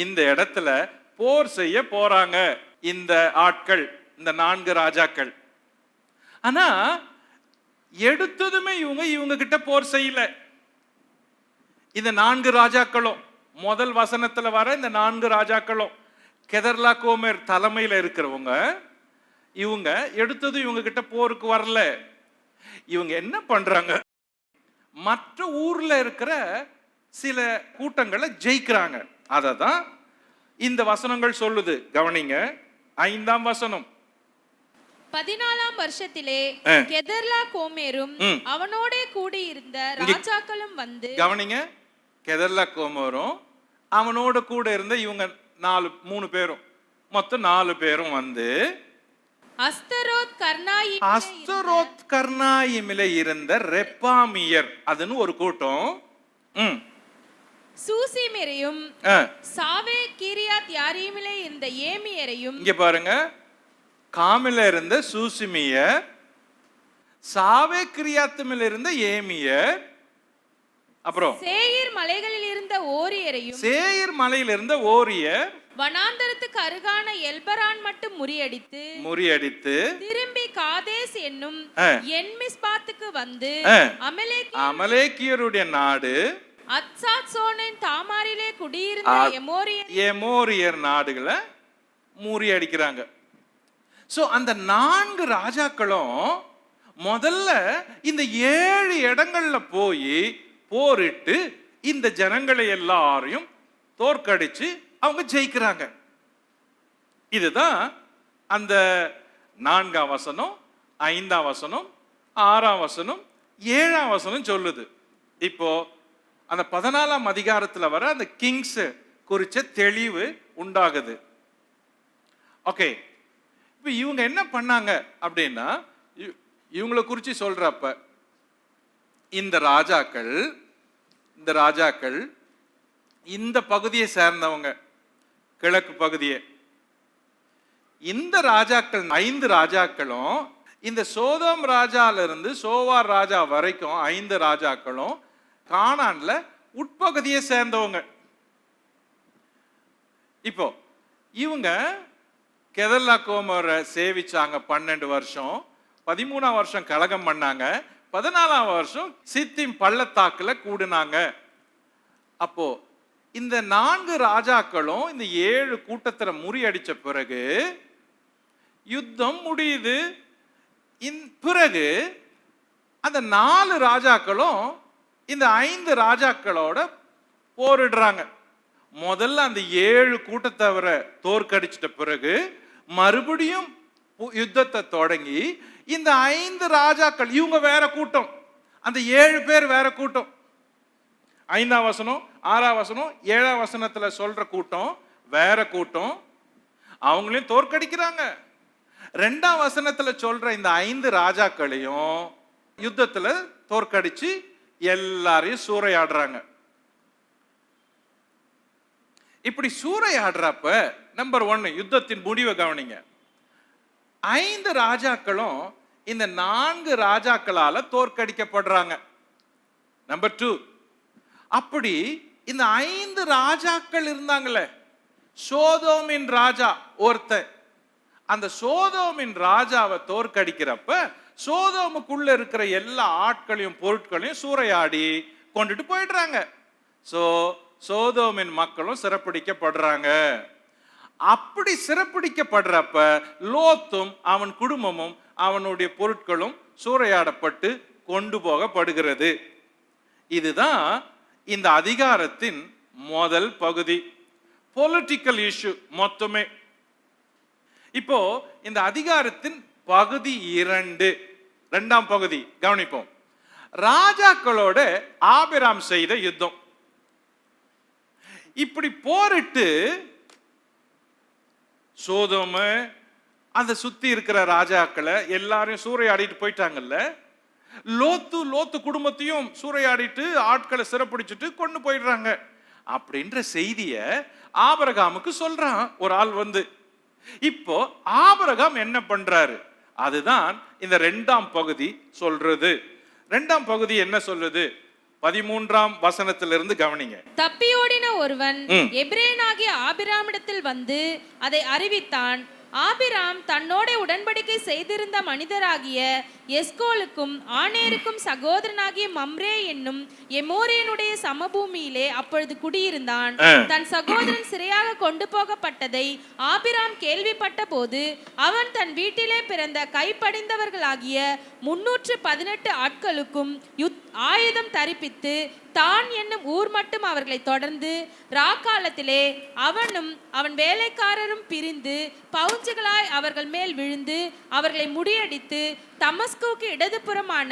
இந்த இடத்துல போர் செய்ய போறாங்க, இந்த ஆட்கள், இந்த 4 ராஜாக்கள். ஆனா எடுத்ததுமே இவங்க கிட்ட போர் செய்யல. இந்த 4 ராஜாக்களும், முதல் வசனத்துல வர இந்த 4 ராஜாக்களும் கெதர்லா கோமேர் தலைமையில இருக்கிறவங்க, இவங்க எடுத்தது இவங்க கிட்ட போருக்கு வரல. இவங்க என்ன பண்றாங்க, மற்ற ஊர்ல இருக்கிற சில கூட்டங்களை ஜெயிக்கிறாங்க. அததான் இந்த வசனங்கள் சொல்லுது. கவனிங்க, 5ஆம் வசனம். 14ஆம் வருஷத்திலே கெதர்லா கோமேரும் அவனோட கூடி இருந்த ராஜாக்களும் வந்து. கவனிங்க, கெதர்லா கோமேரும் அவனோட கூட இருந்த இவங்க 3 பேரும், மொத்தம் 4 பேரும் வந்து அஸ்தரோத் கர்னாயிமில இருந்த ரெப்பாமியர் அதுன்னு ஒரு கூட்டம், சூசிமியரையும் சாவே கீரியாத் யாரீமிலே இருந்த ஏமியரையும். இங்க பாருங்க, காமில இருந்த சூசிமியர், சாவே கிரியாத்துமில இருந்த ஏமியர், அப்புறம் சேயீர் மலைகளில் இருந்த ஓரியரையும். சேயீர் மலையில இருந்த ஓரியர் வனாந்தரத்துக்கு அருகான எல்பரான் மட்டும் முறியடித்து திரும்பி காதேஸ் என்னும் என்மிஸ்பாத்துக்கு வந்து அமலேக்கியருடைய நாடு அத்சாத்சோனின் தாமாரிலே குடியிருந்த எமோரியர் நாடுகளை முறியடிக்கிறாங்க. சோ அந்த 4 ராஜாக்களும் முதல்ல இந்த 7 இடங்கள்ல போய் போரிட்டு இந்த ஜனங்களை எல்லாரையும் தோற்கடிச்சு அவங்க ஜெயிக்கிறாங்க. இதுதான் அந்த 4ஆம் வசனம், 5ஆம் வசனம், 6ஆம் வசனம், 7ஆம் வசனம் சொல்லுது. இப்போ அந்த 14ஆம் அதிகாரத்துல வர அந்த கிங்ஸ் குறிச்ச தெளிவு உண்டாகுது. ஓகே, இப்போ இவங்க என்ன பண்ணாங்க அப்படின்னா, இவங்களை குறிச்சு சொல்றப்ப இந்த ராஜாக்கள் இந்த பகுதியை சேர்ந்தவங்க, கிழக்கு பகுதியை. இந்த ராஜாக்கள் 5 ராஜாக்களும் இந்த சோதோம் ராஜால இருந்து சோவார் ராஜா வரைக்கும் 5 ராஜாக்களும் கானான்ல உட்பகுதியை சேர்ந்தவங்க. இப்போ இவங்க கெதர்லா கோமரை சேவிச்சாங்க 12 வருஷம். 13ஆம் வருஷம் கலகம் பண்ணாங்க. 14ஆம் வருஷம் சித்திம் பள்ளத்தாக்குல கூடுனாங்க. அப்போ இந்த 4 ராஜாக்களும் இந்த 7 கூட்டத்துல முறியடிச்ச பிறகு யுத்தம் முடியுது. பிறகு அந்த 4 ராஜாக்களும் இந்த 5 ராஜாக்களோட போரிடுறாங்க. முதல்ல அந்த 7 கூட்டத்தவரை தோற்கடிச்சிட்ட பிறகு மறுபடியும் யுத்தத்தை தொடங்கி இந்த 5 ராஜாக்கள், இவங்க வேற கூட்டம், அந்த 7 பேர் வேற கூட்டம். 5ஆம் வசனம், 6ஆம் வசனம், 7ஆம் வசனத்துல சொல்ற கூட்டம் வேற கூட்டம், அவங்களையும் தோற்கடிக்கிறாங்க. 2ஆம் வசனத்துல சொல்ற இந்த 5 ராஜாக்களையும் யுத்தத்துல தோற்கடிச்சு எல்லாரையும் சூறையாடுறாங்க. இப்படி சூறையாடுறப்ப நம்பர் 1 யுத்தத்தின் முடிவை கவனிங்க. 5 ராஜாக்களும் இந்த 4 ராஜாக்களால தோற்கடிக்கப்படுறாங்க. நம்பர் 2, அப்படி இந்த 5 ராஜாக்கள் இருந்தாங்களே, சோதோமின் ராஜா ஒருத்தன், அந்த சோதோமின் ராஜாவை தோற்கடிக்கிறப்ப சோதோமுக்குள்ள இருக்கிற எல்லா ஆட்களையும் பொருட்களையும் சூறையாடி கொண்டுட்டு போயிடுறாங்க. சோதோமின் மக்களும் சிறப்பிடிக்கப்படுறாங்க. அப்படி சிறப்பிடிக்கப்படுறப்ப லோத்தும் அவன் குடும்பமும் அவனுடைய பொருட்களும் சூறையாடப்பட்டு கொண்டு போகப்படுகிறது. இதுதான் இந்த அதிகாரத்தின் முதல் பகுதி, பொலிட்டிக்கல் இஷ்யூ மொத்தமே. இப்போ இந்த அதிகாரத்தின் பகுதி 2, 2ஆம் பகுதி கவனிப்போம். ராஜாக்களோட ஆபிராம் செய்த யுத்தம். இப்படி போரிட்டு சோதோம அந்த சுத்தி இருக்கிற ராஜாக்களை எல்லாரையும் சூறையாடிட்டு போயிட்டாங்கல்ல. லோத்து குடும்பத்தையும் சூறையாடிட்டு ஆட்களை சிறப்பிடிச்சிட்டு கொண்டு போயிடுறாங்க அப்படின்ற செய்திய ஆபிரகாமுக்கு சொல்றான் ஒரு ஆள் வந்து. இப்போ ஆபிரகாம் என்ன பண்றாரு, அதுதான் இந்த 2ஆம் பகுதி சொல்றது. 2ஆம் பகுதி என்ன சொல்லுது? 13ஆம் வசனத்திலிருந்து கவனிங்க. தப்பியோடின ஒருவன் எபிரேயனாகிய ஆபிராமிடத்தில் வந்து அதை அறிவித்தான். ஆபிராம் தன்னோட உடன்படிக்கை செய்திருந்த மனிதராகிய எஸ்கோலுக்கும் ஆனேருக்கும் சகோதரனாகிய மம்ரே என்னும் எமோரியனுடைய சமபூமியிலே அப்பொழுது குடியிருந்தான். தன் சகோதரன் சிறையாக கொண்டு போகப்பட்டதை ஆபிராம் கேள்விப்பட்ட போது அவன் தன் வீட்டிலே பிறந்த கைப்படிந்தவர்களாகிய 318 ஆட்களுக்கும் ஆயுதம் தரிப்பித்து தான் என்னும் ஊர் மட்டும் அவர்களை தொடர்ந்து ராக்காலத்திலே அவனும் அவன் வேலைக்காரரும் பிரிந்து பவுஞ்சுகளாய் அவர்கள் மேல் விழுந்து அவர்களை முடியடித்து தமஸ்குக்கு இடதுபுறமான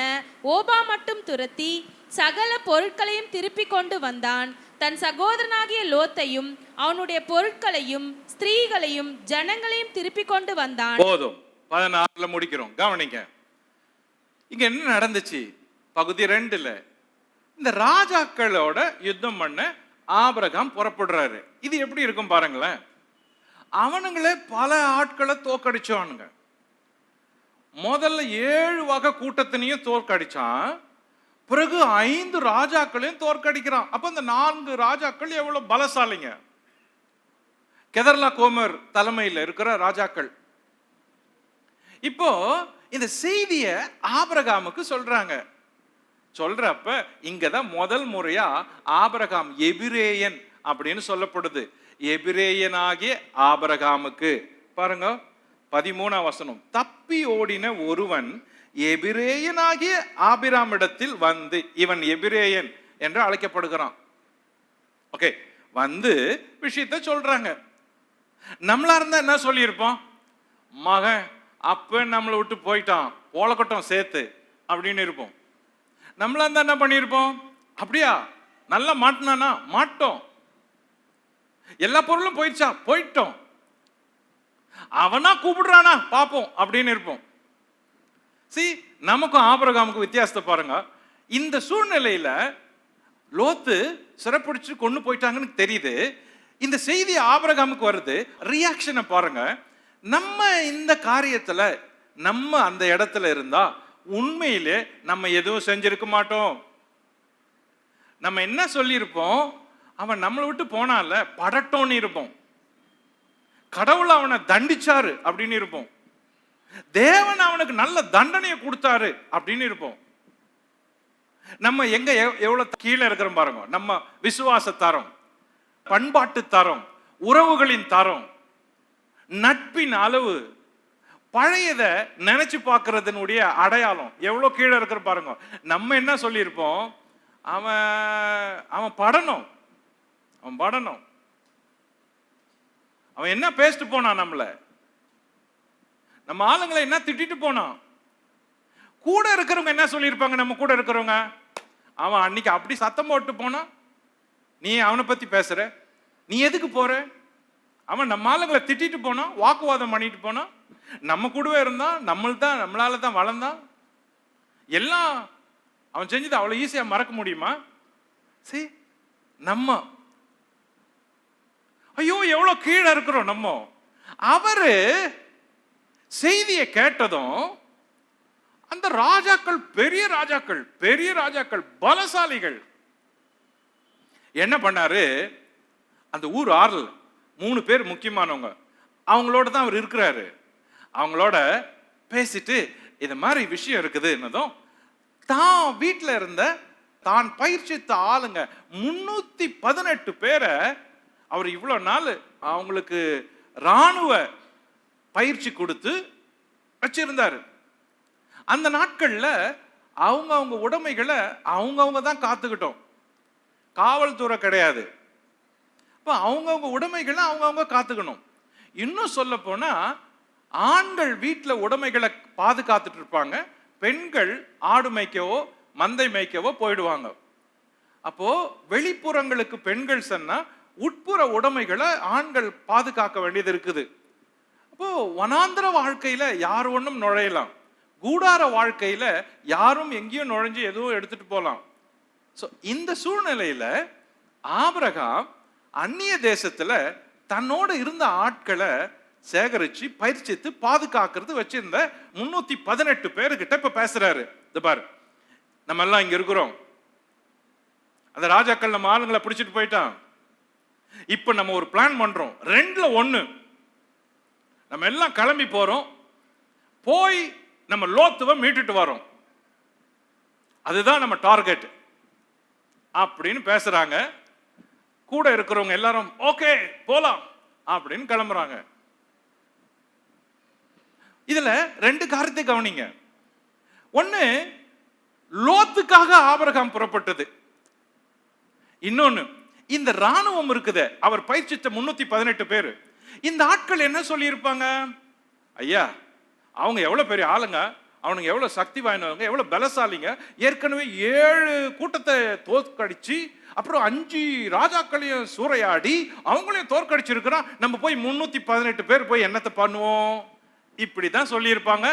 ஓபா மட்டும் துரத்தி சகல பொருட்களையும் திருப்பி கொண்டு வந்தான். தன் சகோதரனாகிய லோத்தையும் அவனுடைய பொருட்களையும் ஸ்திரீகளையும் ஜனங்களையும் திருப்பி கொண்டு வந்தான். போதும், 16ல முடிக்கிறோம். கவனிங்க, இங்க என்ன நடந்துச்சு? பகுதி 2ல இந்த ராஜாக்களோட யுத்தம் பண்ண ஆபிரகாம் புறப்படுறாரு. இது எப்படி இருக்கும் பாருங்களேன். அவனுங்களே பல ஆட்களை தோற்கடிச்சவனுங்க. முதல்ல 7 வகை கூட்டத்தினையும் தோற்கடிச்சான். பிறகு 5 ராஜாக்களையும் தோற்கடிக்கிறான். அப்ப இந்த 4 ராஜாக்கள் எவ்வளவு பலசாலிங்க. கெதர்லா கோமர் தலைமையில் இருக்கிற ராஜாக்கள். இப்போ இந்த செய்திய ஆபிரகாமுக்கு சொல்றாங்க. சொல்றப்ப இங்கதான் முதல் முறையா ஆபிரகாம் எபிரேயன் அப்படின்னு சொல்லப்படுது. எபிரேயனாகிய ஆபிரகாமுக்கு பாருங்க 13ஆம் வசனம். தப்பி ஓடின ஒருவன் எபிரேயனாகிய ஆபிராமிடத்தில் வந்து, இவன் எபிரேயன் என்று அழைக்கப்படுகிறான். ஓகே, வந்து விஷயத்த சொல்றாங்க. நம்மளா இருந்தா என்ன சொல்லியிருப்போம்? மகன் அப்ப நம்மளை விட்டு போயிட்டான், போலக்கட்டம் சேர்த்து அப்படின்னு இருப்போம். நம்மளா இருந்தா என்ன பண்ணியிருப்போம்? அப்படியா, நல்லா மாட்டினானா? மாட்டோம். எல்லா பொருளும் போயிடுச்சா? போயிட்டோம். அவனா கூப்பிடுறானா பாப்போம் அப்படின்னு இருப்போம். நமக்கும் ஆபிரகாமுக்கும் வித்தியாசத்தை பாருங்க. இந்த சூழ்நிலையில லோத்து சிறப்பிடிச்சு கொண்டு போயிட்டாங்கன்னு தெரியுது. இந்த செய்தி ஆபிரகாமுக்கு வருது. ரியாக்ஷனை பாருங்க. நம்ம இந்த காரியத்துல நம்ம அந்த இடத்துல இருந்தா உண்மையிலே நம்ம எதுவும் செஞ்சிருக்க மாட்டோம். நம்ம என்ன சொல்லியிருப்போம்? அவன் நம்மளை விட்டு போனால படட்டோன்னு இருப்போம். கடவுள் அவனை தண்டிச்சாரு அப்படின்னு இருப்போம். தேவன் அவனுக்கு நல்ல தண்டனையை கொடுத்தாரு அப்படின்னு இருப்போம். நம்ம எங்க எவ்வளவு கீழே இருக்கிறோம் பாருங்க. நம்ம விசுவாச தரம், பண்பாட்டு தரம், உறவுகளின் தரம், நட்பின் அளவு, பழையத நினைச்சு பார்க்கறதுனுடைய அடையாளம் எவ்வளவு கீழே இருக்கிற பாருங்க. நம்ம என்ன சொல்லியிருப்போம்? அவன் படணும், அவன் படணும், அவன் என்ன பேசிட்டு போனான், நம்மள நம்ம ஆளுங்களை என்ன திட்டிட்டு போனான். கூட இருக்கிறவங்க என்ன சொல்லியிருப்பாங்க? நம்ம கூட இருக்கிறவங்க, அவன் அன்னைக்கு அப்படி சத்தம் போட்டு போனான், நீ அவனை பத்தி பேசுற, நீ எதுக்கு போற? அவன் நம்ம ஆளுங்களை திட்டிட்டு போனான், வாக்குவாதம் பண்ணிட்டு போனான், நம்ம கூடவே இருந்தான், நம்மளால தான் வளர்ந்தான். எல்லாம் அவன் செஞ்சது அவ்வளவு ஈஸியா மறக்க முடியுமா? நம்ம ஐயோ எவ்வளவு கீழே இருக்கிறோம் நம்ம. அவரு செய்தியை கேட்டதும் அந்த ராஜாக்கள் பெரிய ராஜாக்கள், பெரிய ராஜாக்கள், பலசாலிகள். என்ன பண்ணாரு, அந்த ஊர் ஆறுல 3 பேர் முக்கியமானவங்க, அவங்களோட தான் அவர் இருக்கிறாரு. அவங்களோட பேசிட்டு இது மாதிரி விஷயம் இருக்குது என்னதும், தான் வீட்டில் இருந்த தான் பயிற்சித்த ஆளுங்க 318 பேரை அவர் இவ்வளோ நாள் அவங்களுக்கு இராணுவ பயிற்சி கொடுத்து வச்சிருந்தாரு. அந்த நாட்கள்ல அவங்க உடைமைகளை அவங்க தான் காத்துக்கிட்டோம், காவல்துறை கிடையாது. இப்போ அவங்க உடைமைகளை அவங்க காத்துக்கணும். இன்னும் சொல்ல போனா ஆண்கள் வீட்டில் உடைமைகளை பாதுகாத்துட்டு இருப்பாங்க, பெண்கள் ஆடு மேய்க்கவோ மந்தை மேய்க்கவோ போயிடுவாங்க. அப்போ வெளிப்புறங்களுக்கு பெண்கள் சொன்னா உட்புற உடைமைகளை ஆண்கள் பாதுகாக்க வேண்டியது இருக்குது. அப்போ வனாந்திர வாழ்க்கையில யார் ஒன்றும் நுழையலாம், கூடார வாழ்க்கையில யாரும் எங்கேயும் நுழைஞ்சு எதுவும் எடுத்துட்டு போகலாம். ஸோ இந்த சூழ்நிலையில ஆபிரகாம் அந்நிய தேசத்துல தன்னோட இருந்த ஆட்களை சேகரிச்சு பயிற்சித்து பாதுகாக்கிறது வச்சிருந்த 318 பேருக்கிட்ட இப்ப பேசுறாரு. இது பாரு, நம்ம எல்லாம் இங்க இருக்கிறோம், அந்த ராஜாக்கள் நம்ம ஆளுங்களை பிடிச்சிட்டு போயிட்டான். இப்ப நம்ம ஒரு பிளான் பண்றோம், 2ல 1 நம்ம எல்லாம் கிளம்பி போறோம், போய் நம்ம லோத்துவை மீட்டுட்டு வரோம், அதுதான் நம்ம டார்கெட் அப்படின்னு பேசுறாங்க. கூட இருக்கிறவங்க எல்லாரும் ஓகே போலாம் அப்படின்னு கிளம்புறாங்க. இதுல 2 காரியத்தை கவனிங்க. ஒண்ணு, லோத்துக்காக ஆபிரகாம் புறப்பட்டது. இன்னொன்னு, இந்த ராணுவம் இருக்குது, அவர் பயிற்சித்த 318 பேரு. இந்த ஆட்கள் என்ன சொல்லி இருப்பாங்க, ஐயா அவங்க எவ்வளவு பெரிய ஆளுங்க, அவனுங்க எவ்வளவு சக்தி வாய்ந்தவங்க, எவ்வளவு பலசாலிங்க, ஏற்கனவே 7 கூட்டத்தை தோற்கடிச்சு அப்புறம் 5 ராஜாக்களையும் சூறையாடி அவங்களையும் தோற்கடிச்சிருக்கிறான், நம்ம போய் 318 பேர் போய் என்னத்தை பண்ணுவோம், இப்படிதான் சொல்லி இருப்பாங்க.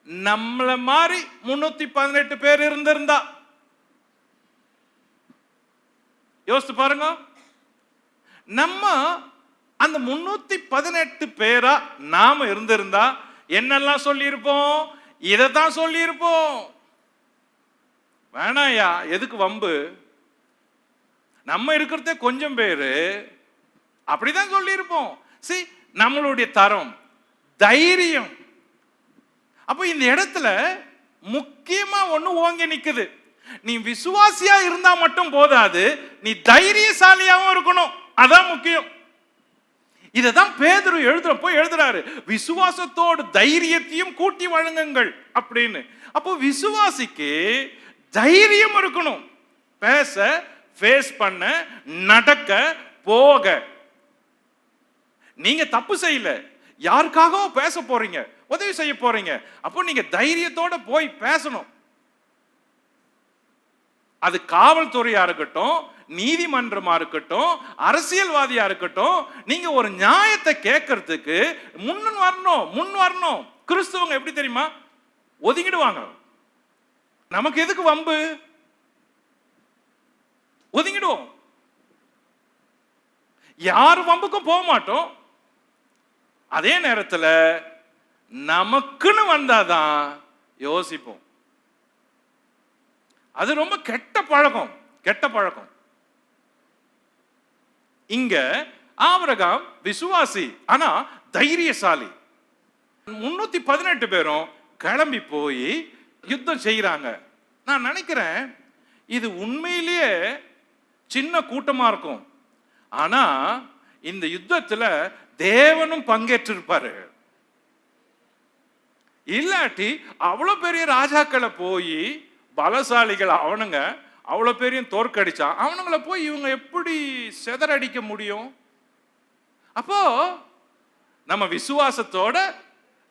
நம்மள மாதிரி 318 பேர் இருந்திருந்தா யோசித்து பாருங்க, நம்ம அந்த 318 பேரா நாம இருந்திருந்தா என்னெல்லாம் சொல்லி இருப்போம், இதைத்தான் சொல்லி இருப்போம். வேணாயா, எதுக்கு வம்பு, நம்ம இருக்கிறதே கொஞ்சம் பேரு, அப்படிதான் சொல்லி இருப்போம். சரி, நம்மளுடைய தரம், தைரியம். அப்ப இந்த இடத்துல முக்கியமா ஒண்ணு ஓங்கி நிக்குது, நீ விசுவாசியா இருந்தா மட்டும் போதாது, நீ தைரியசாலியாவும் இருக்கணும், அதான் முக்கியம். இததான் பேதுரு எழுதுறாரு, விசுவாசத்தோடு தைரியத்தையும் கூட்டி வழங்குங்கள் அப்படின்னு. அப்போ விசுவாசிக்கு தைரியம் இருக்கணும், பேச, ஃபேஸ் பண்ண, நடக்க, போக. நீங்க தப்பு செய்யல, யாருக்காகவும் பேச போறீங்க, உதவி செய்ய போறீங்க, அப்போ நீங்க தைரியத்தோட போய் பேசணும். அது காவல்துறையா இருக்கட்டும், நீதிமன்றமா இருக்கட்டும், அரசியல்வாதியா இருக்கட்டும், நீங்க ஒரு நியாயத்தை கேட்கறதுக்கு முன் வரணும். கிறிஸ்தவங்க எப்படி தெரியுமா, ஒதுங்கிடுவாங்க. நமக்கு எதுக்கு வம்பு, ஒதுங்கிடுவோம், யார் வம்புக்கும் போக மாட்டோம். அதே நேரத்தில் நமக்குன்னு வந்தாதான் யோசிப்போம். அது ரொம்ப கெட்ட பழக்கம். இங்க ஆபிரகாம் விசுவாசி, ஆனா தைரியசாலி. 318 பேரும் கிளம்பி போய் யுத்தம் செய்யறாங்க. நான் நினைக்கிறேன் இது உண்மையிலேயே சின்ன கூட்டமா இருக்கும், ஆனா இந்த யுத்தத்துல தேவனும் பங்கேற்றிருப்பாரு. இல்லாட்டி அவ்வளவு பெரிய ராஜாக்களை போய் பலசாலிகள் அவனுங்க அவ்வளவு பெரிய தோற்கடிச்சா அவனுங்களை போய் இவங்க எப்படி செதறடிக்க முடியும்? அப்போ நம்ம விசுவாசத்தோட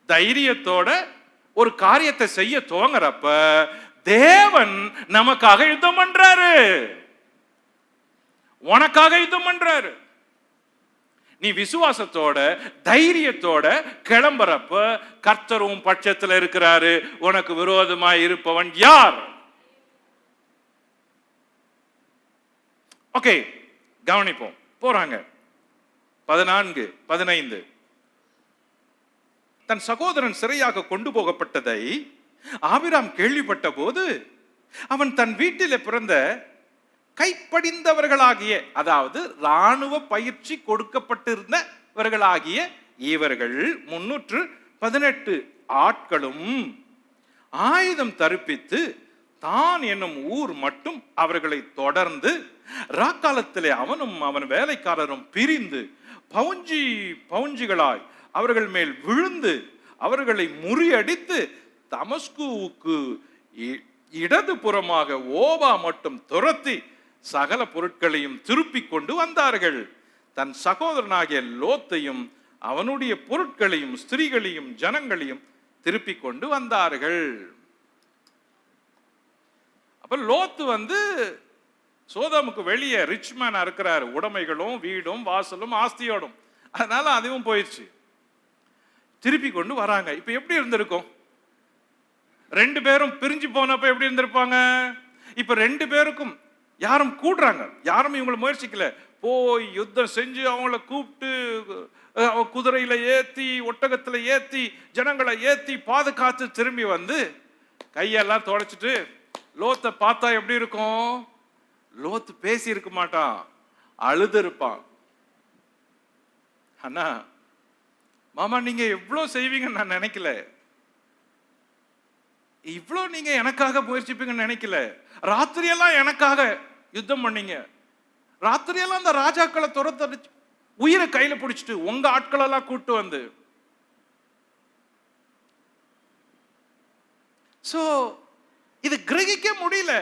தைரியத்தோட ஒரு காரியத்தை செய்ய துவங்குறப்ப தேவன் நமக்காக யுத்தம் பண்றாரு, உனக்காக யுத்தம் பண்றாரு. நீ விசுவாசத்தோட தைரியத்தோட கிளம்புறப்ப கர்த்தரும் பட்சத்தில் இருக்கிறாரு. உனக்கு விரோதமாய் இருப்பவன் யார்? ஓகே, கவனிப்போம். போறாங்க 14, 15. தன் சகோதரன் சிறையாக கொண்டு போகப்பட்டதை ஆபிராம் கேள்விப்பட்ட போது அவன் தன் வீட்டில் பிறந்த கைப்படிந்தவர்களாகிய, அதாவது இராணுவ பயிற்சி கொடுக்கப்பட்டிருந்தவர்களாகிய இவர்கள் 318 ஆட்களும் ஆயுதம் தரிப்பித்து தான் என்னும் ஊர் மட்டும் அவர்களை தொடர்ந்து ராக்காலத்திலே அவனும் அவன் வேலைக்காரரும் பிரிந்து பவுஞ்சிகளாய் அவர்கள் மேல் விழுந்து அவர்களை முறியடித்து தமஸ்குவுக்கு இடது புறமாக ஓபா மட்டும் துரத்தி சகல பொருட்களையும் திருப்பி கொண்டு வந்தார்கள். தன் சகோதரனாகிய லோத்தையும் அவனுடைய பொருட்களையும் ஸ்திரீகளையும் ஜனங்களையும் திருப்பி கொண்டு வந்தார்கள். அப்ப லோத்து சோதோமுக்கு வெளியே ரிச் மேனா இருக்கிறாரு, உடைமைகளும் வீடும் வாசலும் ஆஸ்தியோடும். அதனால அதுவும் போயிடுச்சு, திருப்பி கொண்டு வராங்க. இப்ப எப்படி இருந்திருக்கும்? 2 பேரும் பிரிஞ்சு போனப்ப எப்படி இருந்திருப்பாங்க? இப்ப 2 பேருக்கும் யாரும் கூடுறாங்க, யாரும் இவங்களை முயற்சிக்கல. போய் யுத்தம் செஞ்சு அவங்கள கூப்பிட்டு குதிரையில ஏத்தி ஒட்டகத்துல ஏத்தி ஜனங்களை ஏத்தி பாதுகாத்து திரும்பி கையெல்லாம் தொடச்சிட்டு லோத்தை பார்த்தா எப்படி இருக்கும்? லோத்து பேசி இருக்க மாட்டான், அழுது இருப்பான். அண்ணா மாமா நீங்க எவ்வளவு செய்வீங்கன்னு நான் நினைக்கல, இவ்வளவு நீங்க எனக்காக முயற்சிப்பீங்கன்னு நினைக்கல. ராத்திரியெல்லாம் எனக்காக யுத்தம் பண்ணீங்க, ராத்திரியெல்லாம் அந்த ராஜாக்களை துரத்தடிச்சு உயிரை கையில பிடிச்சிட்டு உங்க ஆட்களெல்லாம் கூட்டு வந்து. சோ இது கிரகிக்க முடியல.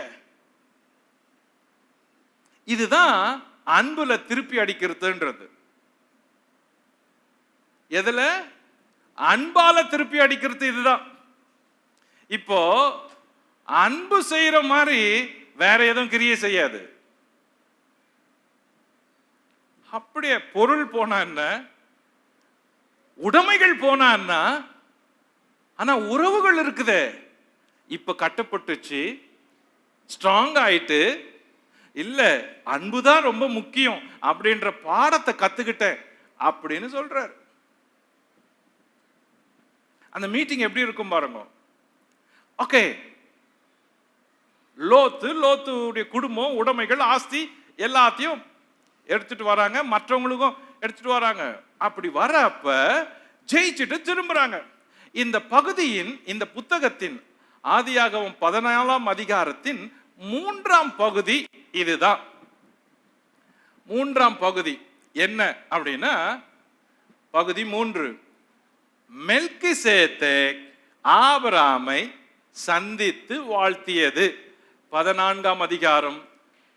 இதுதான் அன்புல திருப்பி அடிக்கிறதுன்றது. எதுல? அன்பால திருப்பி அடிக்கிறது. இதுதான். இப்போ அன்பு செய்யற மாதிரி வேற எதுவும் கிரியை செய்யாது. அப்படியே பொருள் போனா என்ன, உடைமைகள் போனா என்ன, ஆனா உறவுகள் இருக்குதே இப்ப கட்டப்பட்டுச்சு, ஸ்ட்ராங் ஆயிட்டு, இல்ல அன்புதான் ரொம்ப முக்கியம் அப்படின்ற பாடத்தை கத்துக்கிட்டேன் அப்படின்னு சொல்றாரு. அந்த மீட்டிங் எப்படி இருக்கும் பாருங்க. ஓகே, லோத்துடைய குடும்பம் உடைமைகள் ஆஸ்தி எல்லாத்தையும் எடுத்துட்டு வராங்க, மற்றவங்களுக்கும் எடுத்துட்டு வராங்க. அப்படி வரப்ப ஜெயிச்சுட்டு திரும்புறாங்க. இந்த பகுதியின், இந்த புத்தகத்தின் ஆதியாகமம் 14ஆம் அதிகாரத்தின் 3ஆம் பகுதி இதுதான். 3ஆம் பகுதி என்ன அப்படின்னா, பகுதி 3 மெல்கிசேதேக் ஆபிரகாமை சந்தித்து வாழ்த்தியது. 14ஆம் அதிகாரம்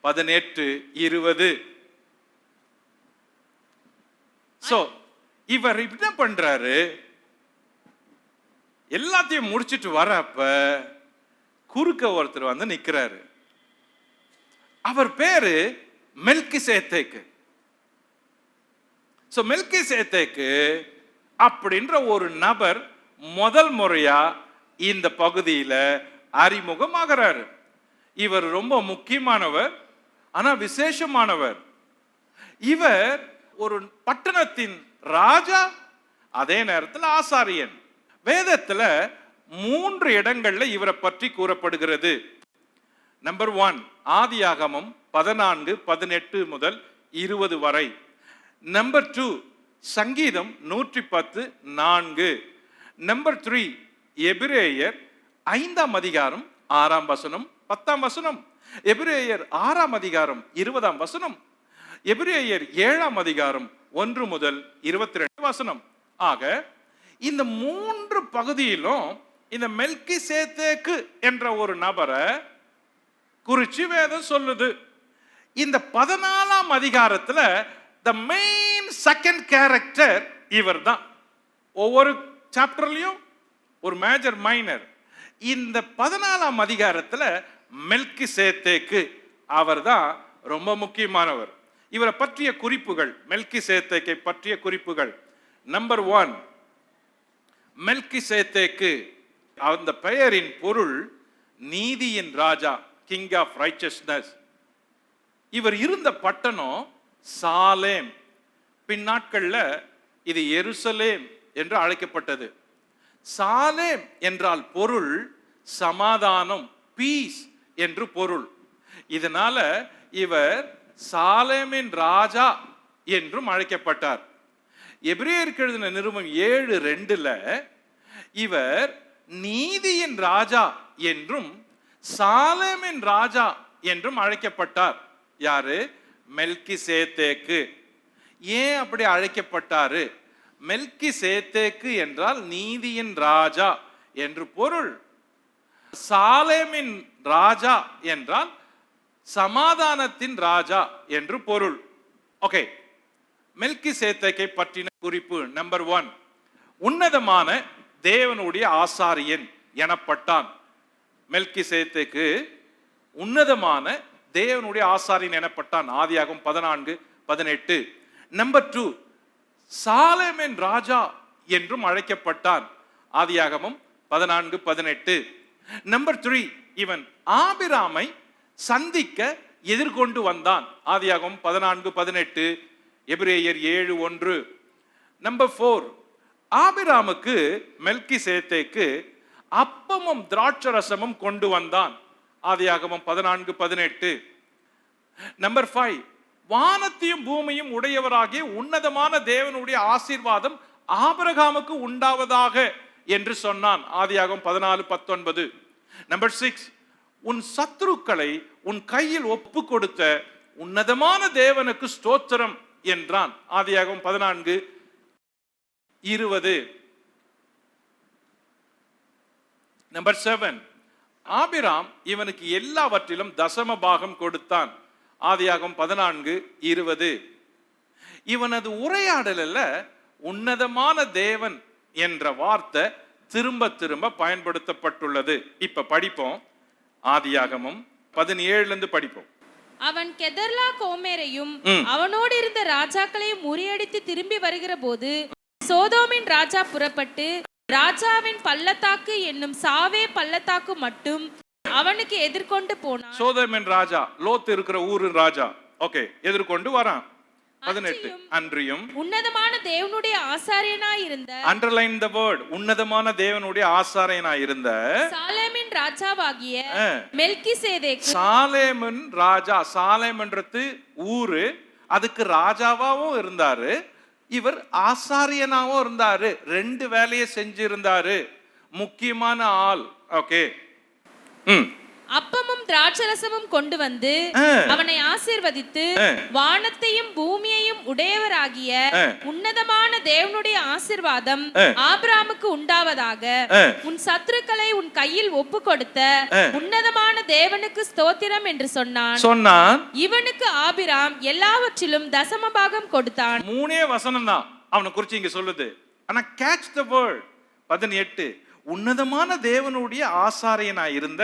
18, 20. சோ இவர் என்ன பண்றாரு? எல்லாத்தையும் முடிச்சிட்டு வரப்ப குறுக்க ஒருத்தர் நிக்கிறாரு. அவர் பேரு மெல்கிசேதேக்கு. சோ மெல்கிசேதேக்கு அப்படின்ற ஒரு நபர் முதல் முறையா இந்த பகுதியில அறிமுகமாகிறாரு. இவர் ரொம்ப முக்கியமானவர், ஆனா விசேஷமானவர். இவர் ஒரு பட்டணத்தின் ராஜா, அதே நேரத்தில் ஆசாரியன். வேதத்துல 3 இடங்கள்ல இவரை பற்றி கூறப்படுகிறது. நம்பர் 1 ஆதியாகமம் 14, 18 முதல் 20 வரை. நம்பர் 2 சங்கீதம் 110, 4. நம்பர் 3 எபிரேயர் 5ஆம் அதிகாரம் 6ஆம் வசனம், 10ஆம் வசனம். எபிரேயர் 6ஆம் அதிகாரம் 20ஆம் வசனம். எபிரேயர் 7ஆம் அதிகாரம் 1 முதல் 22 வசனம். ஆக இந்த 3 பகுதியிலும் இந்த மெல்கிசேதேக்கு என்ற ஒரு நபரை குறிச்சு வேதம் சொல்லுது. இந்த 14ஆம் அதிகாரத்துல the main second character இவர் தான். ஒவ்வொரு சாப்டர்லயும் ஒரு மேஜர் மைனர். இந்த 14ஆம் அதிகாரத்துல மெல்கிசேதேக்கு அவர் தான் ரொம்ப முக்கியமானவர். இவரை பற்றிய குறிப்புகள், மெல்கிசேதேக்கை பற்றிய குறிப்புகள். நம்பர் 1 மெல்கிசேதேக்கு, அந்த பெயரின் பொருள் நீதியின் ராஜா, கிங் ஆஃப் ரைச்சஸ்னஸ். இவர் இருந்த பட்டணம் சாலேம். பின்னாட்கள்ல இது எருசலேம் என்று அழைக்கப்பட்டது. சாலேம் என்றால் பொருள் சமாதானம், பீஸ் என்று பொருள். இதனால இவர் சாலேமின் ராஜா என்றும் அழைக்கப்பட்டார். எபிரேயருக்கு எழுதின நிருபம் 7:2 இவர் நீதியின் ராஜா என்றும் சாலேமின் ராஜா என்றும் அழைக்கப்பட்டார். யாரு? மெல்கிசேதேக்கு. ஏன் அப்படி அழைக்கப்பட்டாரு? மெல்கிசேதேக்கு என்றால் நீதியின் ராஜா என்று பொருள். சாலேமின் ராஜா என்றால் சமாதானத்தின் ராஜா என்று பொருள். ஓகே, மெல்கிசேதேக்கை பற்றின குறிப்பு. நம்பர் 1, உன்னதமான தேவனுடைய ஆசாரியன் எனப்பட்டான். மெல்கிசேதேக்கு உன்னதமான தேவனுடைய ஆசாரியன் எனப்பட்டான். ஆதியாகமம் 14:18. நம்பர் 2, சாலேமின் ராஜா என்றும் அழைக்கப்பட்டான். ஆதியாகமம் 14:18. நம்பர் 3, இவன் ஆபிராமை சந்திக்க எதிர்கொண்டு வந்தான். ஆதியாகமம் 14:18, எபிரேயர் 7:1. நம்பர் 4, ஆபிராமுக்கு மெல்கிசேதேக்கு அப்பமும் திராட்சரசமும் கொண்டு வந்தான். ஆதியாகமம் 14:18. நம்பர் 5, வானத்தையும் பூமியும் உடையவராகிய உன்னதமான தேவனுடைய ஆசீர்வாதம் ஆபிரகாமுக்கு உண்டாவதாக என்று சொன்னான். ஆதியாகமம் 14:19. நம்பர் 6, உன் சத்துருக்களை உன் கையில் ஒப்பு கொடுத்த உன்னதமான தேவனுக்கு ஸ்தோத்திரம் என்றான். ஆதியாகமம் 14:20. நம்பர் 7, ஆபிராம் இவனுக்கு எல்லாவற்றிலும் தசம பாகம் கொடுத்தான். ஆதியாகமம் 14:20. இவனது உரையாடலில் உன்னதமான தேவன் என்ற வார்த்தை திரும்ப திரும்ப பயன்படுத்தப்பட்டுள்ளது. இப்ப படிப்போம். ஆதியாகமம் 17 படிப்போம். அவன் கெதர்லா கோமேரையும் அவனோடு இருந்த ராஜாக்களையும் முறியடித்து திரும்பி வருகிற போது சோதோமின் ராஜா புறப்பட்டு ராஜாவின் பள்ளத்தாக்கு என்னும் சாவே பள்ளத்தாக்கு மட்டும் அவனுக்கு எதிர்கொண்டு போனான். சோதோமின் ராஜா, லோத் இருக்கிற ஊரு ராஜா, ஓகே, எதிர்கொண்டு வரான். 18, அன்றியும் உன்னதமான தேவனுடைய ஆசாரியனாய் இருந்த, அண்டர்லைன் தி வேர்ட், உன்னதமான தேவனுடைய ஆசாரியனாய் இருந்த சாலேமின் ராஜாவாகிய மெல்கிசேதேக்கு. சாலேமின் ராஜா, சாலேம்ன்றது ஊரு, அதுக்கு ராஜாவாவும் இருந்தாரு, இவர் ஆசாரியனாவும் இருந்தாரு. 2 வேலையை செஞ்சிருந்தாரு. முக்கியமான ஆள். ஓகே. அப்பமும் திராட்சரசமும் கொண்டு வந்து அவனை ஆசீர்வதித்து வானத்தையும் பூமியையும் உடையவராகிய உன்னதமான தேவனுடைய ஆசீர்வாதம் ஆபிராமுக்கு உண்டாவதாக. உன் சத்துருக்களை உன் கையில் ஒப்பு கொடுத்த உன்னதமான தேவனுக்கு ஸ்தோத்திரம் என்று சொன்னான். இவனுக்கு ஆபிராம் எல்லாவற்றிலும் தசமபாகம் கொடுத்தான். 3 வசனம் தான் அவனை குறிச்சு இங்க சொல்லுது. ஆனா கேட்ச் தி வேர்ட். 18, உன்னதமான தேவனுடைய ஆசாரியனாய் இருந்த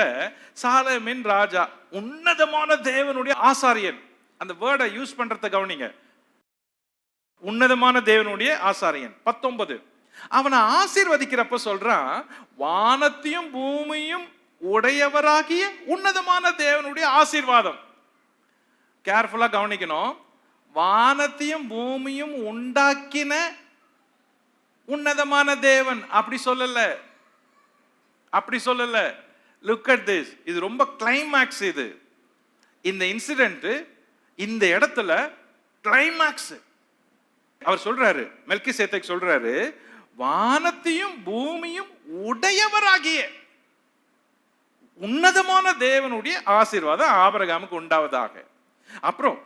சாலேமின் ராஜா. உன்னதமான தேவனுடைய ஆசாரியன், அந்த வேர்டை யூஸ் பண்றத கவனிங்க. உன்னதமான தேவனுடைய ஆசாரியன். 19, அவனை ஆசீர்வதிக்கிறப்ப சொல்றான், வானத்தையும் பூமியும் உடையவராகிய உன்னதமான தேவனுடைய ஆசீர்வாதம். கேர்ஃபுல்லா கவனிக்கணும். வானத்தையும் பூமியும் உண்டாக்கின உன்னதமான தேவன் அப்படி சொல்லல. Look at this. இது ரொம்ப கிளைமாக்ஸ். இது இந்த இன்சிடென்ட், இந்த இடத்துல கிளைமாக்ஸ். அவர் சொல்றாரு, மெல்கிசேதேக்கு சொல்றாரு, வானத்தையும் பூமியும் உடையவராகிய உன்னதமான தேவனுடைய ஆசீர்வாதம் ஆபிரகாமுக்கு உண்டாவதாக. அப்புறம்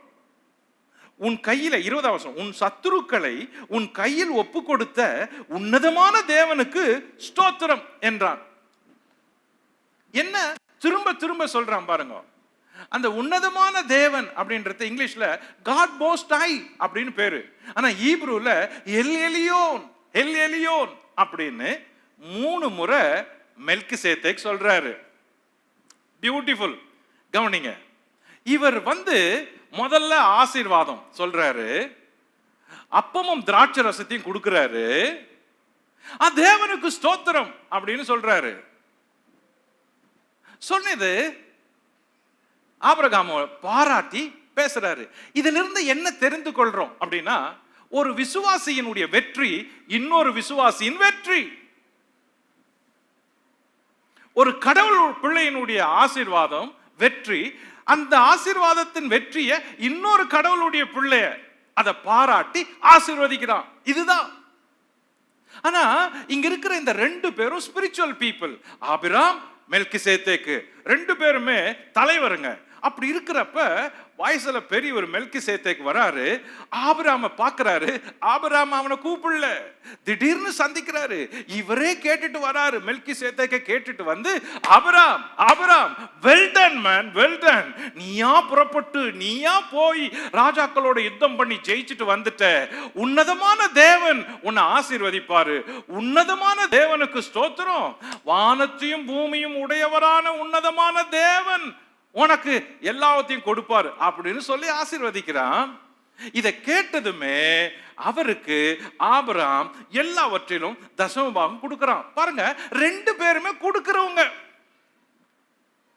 உன் கையில 20 வருஷம் உன் சத்துருக்களை உன் கையில் ஒப்பு கொடுத்த உன்னதமான தேவனுக்கு ஸ்தோத்திரம் என்றான். என்ன திரும்ப திரும்ப சொல்றான் பாருங்க. அந்த உன்னதமான தேவன் அப்படின்றது இங்கிலீஷ்ல காட் மோஸ்ட் ஹை அப்படின்னு பேரு. ஆனா ஹீப்ரூல எல் எலியோன் அப்படின்னு 3 முறை மெல்கிசேதேக் சொல்றாரு. பியூட்டிஃபுல். கவனிங்க. இவர் முதல்ல ஆசீர்வாதம் சொல்றாரு, அப்பமும் திராட்சை ரசத்தையும் கொடுக்கிறாரு, தேவனுக்கு ஸ்தோத்திரம் அப்படின்னு சொல்றாரு. சொன்னது ஆபிரகாம் பாராட்டி பேசுறாரு. இதிலிருந்து என்ன தெரிந்து கொள்றோம் அப்படின்னா, ஒரு விசுவாசியினுடைய வெற்றி இன்னொரு விசுவாசியின் வெற்றி. ஒரு கடவுள் பிள்ளையினுடைய ஆசீர்வாதம் வெற்றி, அந்த ஆசீர்வாதத்தின் வெற்றியை இன்னொரு கடவுளுடைய பிள்ளைய அதை பாராட்டி ஆசீர்வதிக்கிறான். இதுதான். ஆனா இங்க இருக்கிற இந்த ரெண்டு பேரும் ஸ்பிரிச்சுவல் பீப்புள். ஆபிராம், மெல்கிசேதேக்கு, ரெண்டு பேருமே தலைவருங்க. அப்படி இருக்கிறப்ப வயசுல பெரிய ஒரு மெல்கிசேதேக்கு வராரு, ஆபிராம பாக்குறாரு. ஆபிராம் அவனை கூப்பிடல, திடீர்னு சந்திக்கிறாரு. இவரே கேட்டுட்டு வராரு, மெல்கிசேதேக்கை கேட்டுட்டு வந்து, Abram, Abram, well done man, well done. நீயா புறப்பட்டு, நீயா போய் ராஜாக்களோட யுத்தம் பண்ணி ஜெயிச்சுட்டு வந்துட்ட. உன்னதமான தேவன் உன்னை ஆசீர்வதிப்பாரு. உன்னதமான தேவனுக்கு ஸ்தோத்திரம். வானத்தையும் பூமியும் உடையவரான உன்னதமான தேவன் உனக்கு எல்லாத்தையும் கொடுப்பாரு அப்படின்னு சொல்லி ஆசீர்வதிக்கிறான். இதை கேட்டதுமே அவருக்கு ஆபிரகாம் எல்லாவற்றிலும் தசமபாகம் கொடுக்கிறான். பாருங்க, ரெண்டு பேருமே கொடுக்கிறவங்க,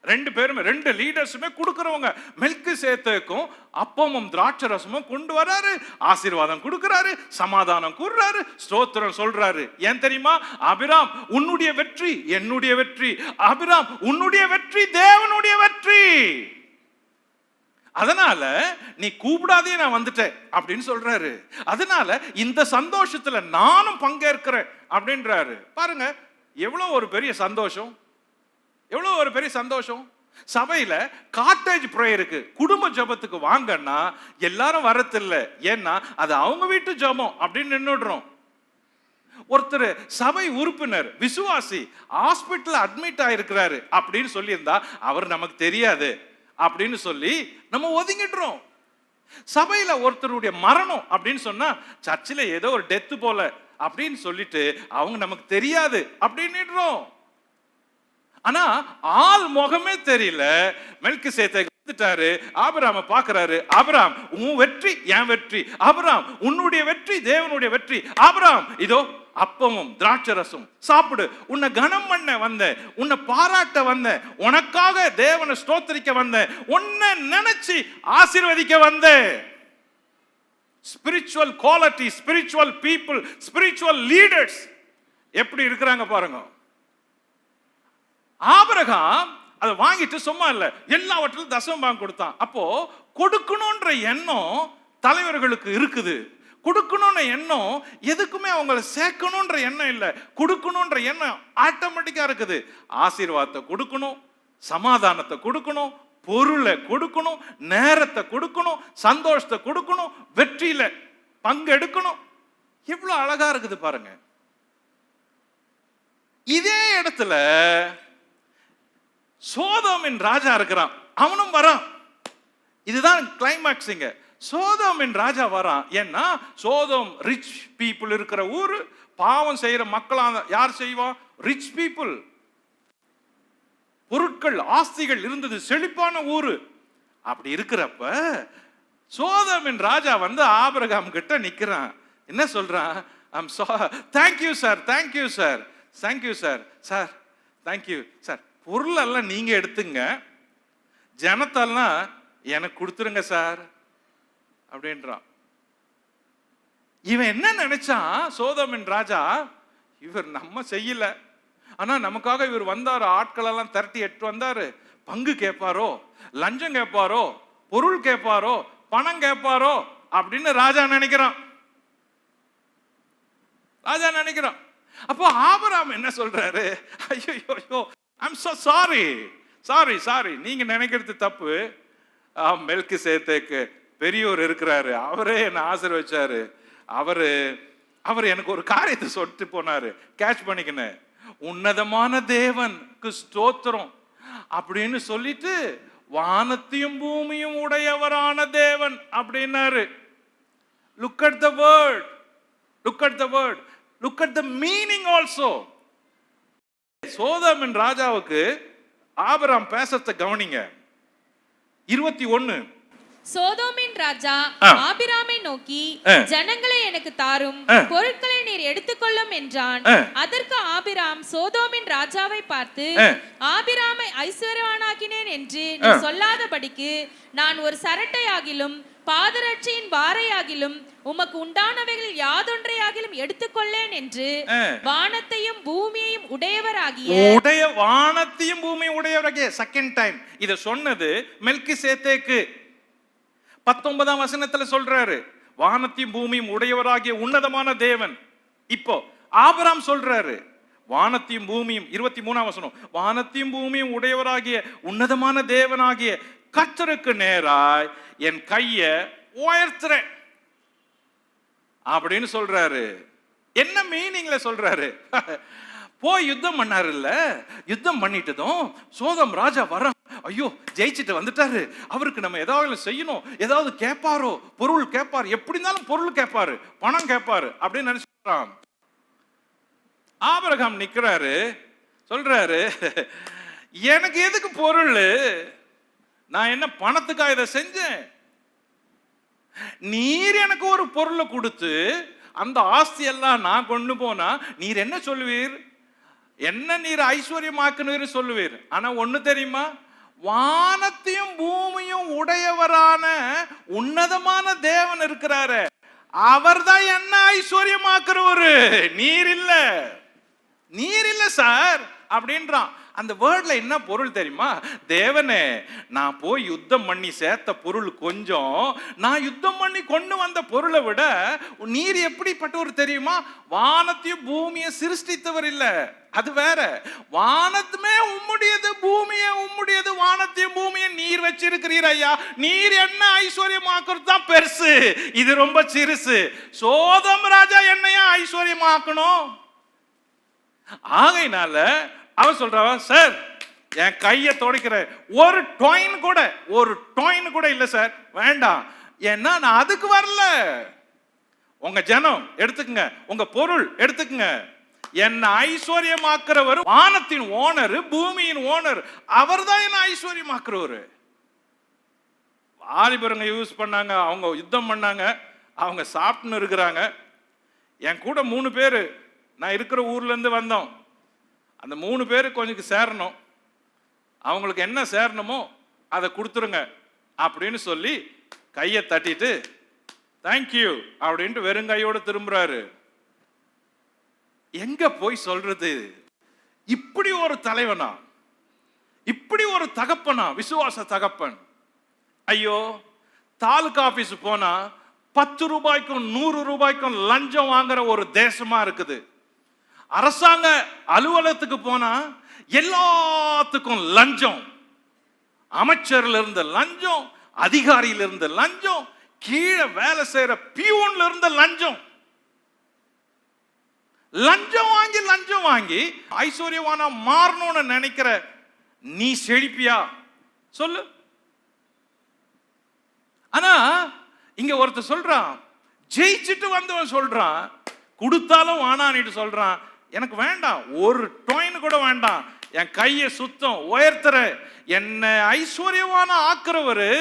ரெண்டு பேருமே, ரெண்டு லீடர்ஸுமே கொடுக்கிறவங்க. மெல்கிசேதேக்கும் அப்பமும் திராட்சரசமும் கொண்டு வராரு, ஆசீர்வாதம் கொடுக்கிறாரு, சமாதானம் கூறுறாரு, ஸ்தோத்திரம் சொல்றாரு. ஏன் தெரியுமா? ஆபிராம் உன்னுடைய வெற்றி என்னுடைய வெற்றி, ஆபிராம் உன்னுடைய வெற்றி தேவனுடைய வெற்றி, அதனால நீ கூப்பிடாதே நான் வந்துட்டேன் அப்படின்னு சொல்றாரு. அதனால இந்த சந்தோஷத்துல நானும் பங்கேற்கிறேன் அப்படின்றாரு. பாருங்க எவ்வளவு ஒரு பெரிய சந்தோஷம், எவ்வளவு ஒரு பெரிய சந்தோஷம். சபையில காட்டேஜ் பிரேயருக்கு, குடும்ப ஜபத்துக்கு வாங்கன்னா எல்லாரும் வரதில்ல. ஏன்னா அது அவங்க வீட்டு ஜபம் அப்படின்னு நின்னுடுறோம். ஒருத்தர் சபை உறுப்பினர் விசுவாசி ஹாஸ்பிட்டல் அட்மிட் ஆயிருக்கிறாரு அப்படின்னு சொல்லி இருந்தா அவர் நமக்கு தெரியாது அப்படின்னு சொல்லி நம்ம ஒதுங்கிடுறோம். சபையில ஒருத்தருடைய மரணம் அப்படின்னு சொன்னா சர்ச்சில் ஏதோ ஒரு டெத்து போல அப்படின்னு சொல்லிட்டு அவங்க நமக்கு தெரியாது அப்படின்னுடுறோம். ஆனா ஆள் முகமே தெரியல, மெல்கிசேதேக்கு வந்துட்டாரு, ஆபிராம பாக்குறாரு. ஆபிராம் உன் வெற்றி என் வெற்றி, ஆபிராம் உன்னுடைய வெற்றி தேவனுடைய வெற்றி, ஆபிராம் இதோ அப்பமும் திராட்சரசம் சாப்பிடு, உன்னை கனம் பண்ண வந்த, உன்னை பாராட்ட வந்த, உனக்காக தேவனை ஸ்தோத்திரிக்க வந்த, உன்னை நினைச்சு ஆசீர்வதிக்க வந்த. Spiritual quality, spiritual people, spiritual leaders எப்படி இருக்கிறாங்க பாருங்க. ஆபிரகாம் அதை வாங்கிட்டு சும்மா இல்ல, எல்லாவற்றிலும் தசமபாகம் கொடுத்தான். அப்போ கொடுக்கணும்ன்ற எண்ணம் தலைவர்களுக்கு இருக்குது. கொடுக்கணும்ன்ற எண்ணம் எதுக்குமே அவங்கள சேர்க்கணும்ன்ற எண்ணம் இல்லை, கொடுக்கணும்ன்ற எண்ணம் ஆட்டோமேட்டிக்கா இருக்குது. ஆசீர்வாதத்தை கொடுக்கணும், சமாதானத்தை கொடுக்கணும், பொருளை கொடுக்கணும், நேரத்தை கொடுக்கணும், சந்தோஷத்தை கொடுக்கணும், வெற்றியில பங்கெடுக்கணும். எவ்வளவு அழகா இருக்குது பாருங்க. இதே இடத்துல சோதோமின் ராஜா இருக்கிறான், அவனும் வரான். இதுதான் கிளைமாக்ஸிங்க. சோதோமின் ராஜா வரான். ஏன்னா சோதோம் ரிச் பீப்புள் இருக்கிற ஊரு, பாவம் செய்யற மக்களா யார் செய்வா? Rich people. பொருட்கள் ஆஸ்திகள் இருந்தது, செழிப்பான ஊரு. அப்படி இருக்கிறப்ப சோதோமின் ராஜா வந்து ஆபிரகாம் கிட்ட நிக்கிறான். என்ன சொல்றான்? Thank you sir, thank you sir, thank you sir, sir thank you sir, பொருளெல்லாம் நீங்க எடுத்துங்க, ஜனத்தெல்லாம் எனக்கு கொடுத்துருங்க சார் அப்படின்றான். இவன் என்ன நினைச்சான்? சோதோமின் ராஜா, இவர் நம்ம செய்யல, ஆனா நமக்காக இவர் வந்தாரு, ஆட்கள் எல்லாம் திரட்டி எட்டு வந்தாரு, பங்கு கேட்பாரோ, லஞ்சம் கேட்பாரோ, பொருள் கேட்பாரோ, பணம் கேட்பாரோ அப்படின்னு ராஜா நினைக்கிறான். ராஜா நினைக்கிறான். அப்போ ஆபிரகாம் என்ன சொல்றாரு? ஐயோ, I'm so sorry, sorry, sorry, நீங்க நினைக்கிறது தப்பு. மெல்கிசேதேக்கு பெரியோர் இருக்கிறாரு, அவரே என்ன ஆசீர்வதிச்சாரு, அவர் எனக்கு ஒரு காரியத்தை சொல்லிட்டு போனாரு, கேட்ச் பண்ணிக்கினேன். உன்னதமான தேவனுக்கு ஸ்தோத்திரம் அப்படின்னு சொல்லிட்டு வானத்தையும் பூமியும் உடையவரான தேவன் அப்படின்னாரு. Look at the word, look at the word, look at the meaning also. சோதோமின் ராஜாவுக்கு ஆபிரகாம் பேசத்தை கவனிங்க. 21 சோதோமின் ராஜா ஆபிராமை நோக்கி, ஜனங்களை எனக்கு தாரும், பொருட்களை நீர் எடுத்துக்கொள்ளும் என்றான். அதற்கு ஆபிராம் சோதோமின் ராஜாவை பார்த்து, ஆபிராமை ஐஸ்வர்யவானாக்கினேன் என்று நீ சொல்லாதபடிக்கு நான் ஒரு சரட்டையாகிலும் பாதரட்சியின் வாரையாகிலும் உமக்கு உண்டானவைகளில் யாதொன்றையாகிலும் எடுத்துக்கொள்ளேன் என்று வானத்தையும் பூமியையும் வானத்தையும் பூமியும் உடையவராகிய செகண்ட் டைம் இத சொன்னது மெல்கிசேதேக்கு 19ஆம் வசனத்துல சொல்றாரு, வானத்தையும் பூமியும் உடையவராகிய உன்னதமான தேவன். இப்போ ஆபிரகாம் சொல்றாரு, வானத்தையும் பூமியும் 23ஆம் வசனம், வானத்தையும் பூமியும் உடையவராகிய உன்னதமான தேவனாகிய கர்த்தருக்கு நேராய் என் கைய உயர்த்துறேன் அப்படின்னு சொல்றாரு. என்ன மீனிங்ல சொல்றாரு? போய் யுத்தம் பண்ணாரு இல்ல, யுத்தம் பண்ணிட்டதும் சோதம் ராஜா வர, ஐயோ ஜெயிச்சுட்டு வந்துட்டாரு, அவருக்கு நம்ம ஏதாவது செய்யணும், ஏதாவது கேட்பாரோ, பொருள் கேட்பாரு, எப்படி இருந்தாலும் பொருள் கேட்பாரு, பணம் கேட்பாரு அப்படின்னு நினைச்சான். ஆபிரகாம் நிக்கிறாரு, சொல்றாரு, எனக்கு எதுக்கு பொருள், நான் என்ன பணத்துக்காக இதை செஞ்சேன், நீர் எனக்கு ஒரு பொருளை கொடுத்து அந்த ஆஸ்தி எல்லாம் நான் கொண்டு போனா நீர் என்ன சொல்லுவீர், என்ன நீர் ஐஸ்வர்யமாக்குனீர் சொல்லுவீர். ஆனா ஒண்ணு தெரியுமா, வானத்தையும் பூமியும் உடையவரான உன்னதமான தேவன் இருக்கிறாரு, அவர்தான் என்ன ஐஸ்வர்யமாக்குறவரு, நீர் இல்ல, நீர் இல்ல சார் அப்படின்றான். அந்த வேர்ட்ல என்ன பொருள் தெரியுமா, தேவனே நான் போய் யுத்தம் பண்ணி சேர்த்த பொருள் கொஞ்சம், நான் யுத்தம் பண்ணி கொண்டு வந்த பொருளை விட நீர் எப்படிப்பட்டவர் தெரியுமா, வானத்தையும் பூமியை சிருஷ்டித்தவர் இல்ல, அது வேற, வானத்துமே உம்முடையது, பூமியே உம்முடையது, வானத்தையும் பூமியை நீர் வச்சிருக்கிறீர் ஐயா, நீர் என்ன ஐஸ்வர்யமாக்குறது தான் பெருசு, இது ரொம்ப சிறுசு, சோதம் ராஜா என்னையா ஐஸ்வர்யமாக்கணும். ஆகையினால அவன் சொல்றான், சார் என் கையை துடைக்கிற ஒரு டாயின் கூட இல்ல சார், வேண்டாம், ஏன்னா நான் அதுக்கு வரல, உங்க ஜனம் எடுத்துக்கங்க, உங்க பொருள் எடுத்துக்கங்க, என்ன ஐஸ்வர்யமாக்குறவர் வானத்தின் ஓனர், பூமியின் ஓனர், அவர் தான் என்ன ஐஸ்வர்யமாக்குறவர். வாலிபருங்க யூஸ் பண்ணாங்க, அவங்க யுத்தம் பண்ணாங்க, அவங்க சாப்பிட்டுன்னு இருக்கிறாங்க. என் கூட 3 பேரு நான் இருக்கிற ஊர்ல இருந்து வந்தோம், அந்த 3 பேரு கொஞ்சம் சேரணும், அவங்களுக்கு என்ன சேரணுமோ அதை கொடுத்துருங்க அப்படின்னு சொல்லி கையை தட்டிட்டு தேங்க்யூ அப்படின்ட்டு வெறுங்கையோடு திரும்புறாரு. எங்க போய் சொல்றது, இப்படி ஒரு தலைவனா, இப்படி ஒரு தகப்பனா, விசுவாச தகப்பன். ஐயோ, தாலுகா ஆபீஸ் போனா 10 ரூபாய்க்கும் 100 ரூபாய்க்கும் லஞ்சம் வாங்குற ஒரு தேசமா இருக்குது. அரசாங்க அலுவலகத்துக்கு போனா எல்லாத்துக்கும் லஞ்சம், அமைச்சர்ல இருந்து லஞ்சம், அதிகாரியில இருந்து லஞ்சம், கீழே வேலை செய்யற பியூன்ல இருந்து லஞ்சம், லஞ்சம் வாங்கி ஐஸ்வர்யவானா மாறணும்னு நினைக்கிற நீ செழிப்பியா சொல்லு. ஆனா இங்க ஒருத்தர் சொல்றான், ஜெயிச்சுட்டு வந்தவன் சொல்றான், கொடுத்தாலும் வானான்னு சொல்றான், எனக்கு வேண்டாம், ஒரு டாயின் கூட வேண்டாம், என் கையை சுத்தம் உயர்த்துற என்ன ஐஸ்வர்யவான ஆக்குறவரு,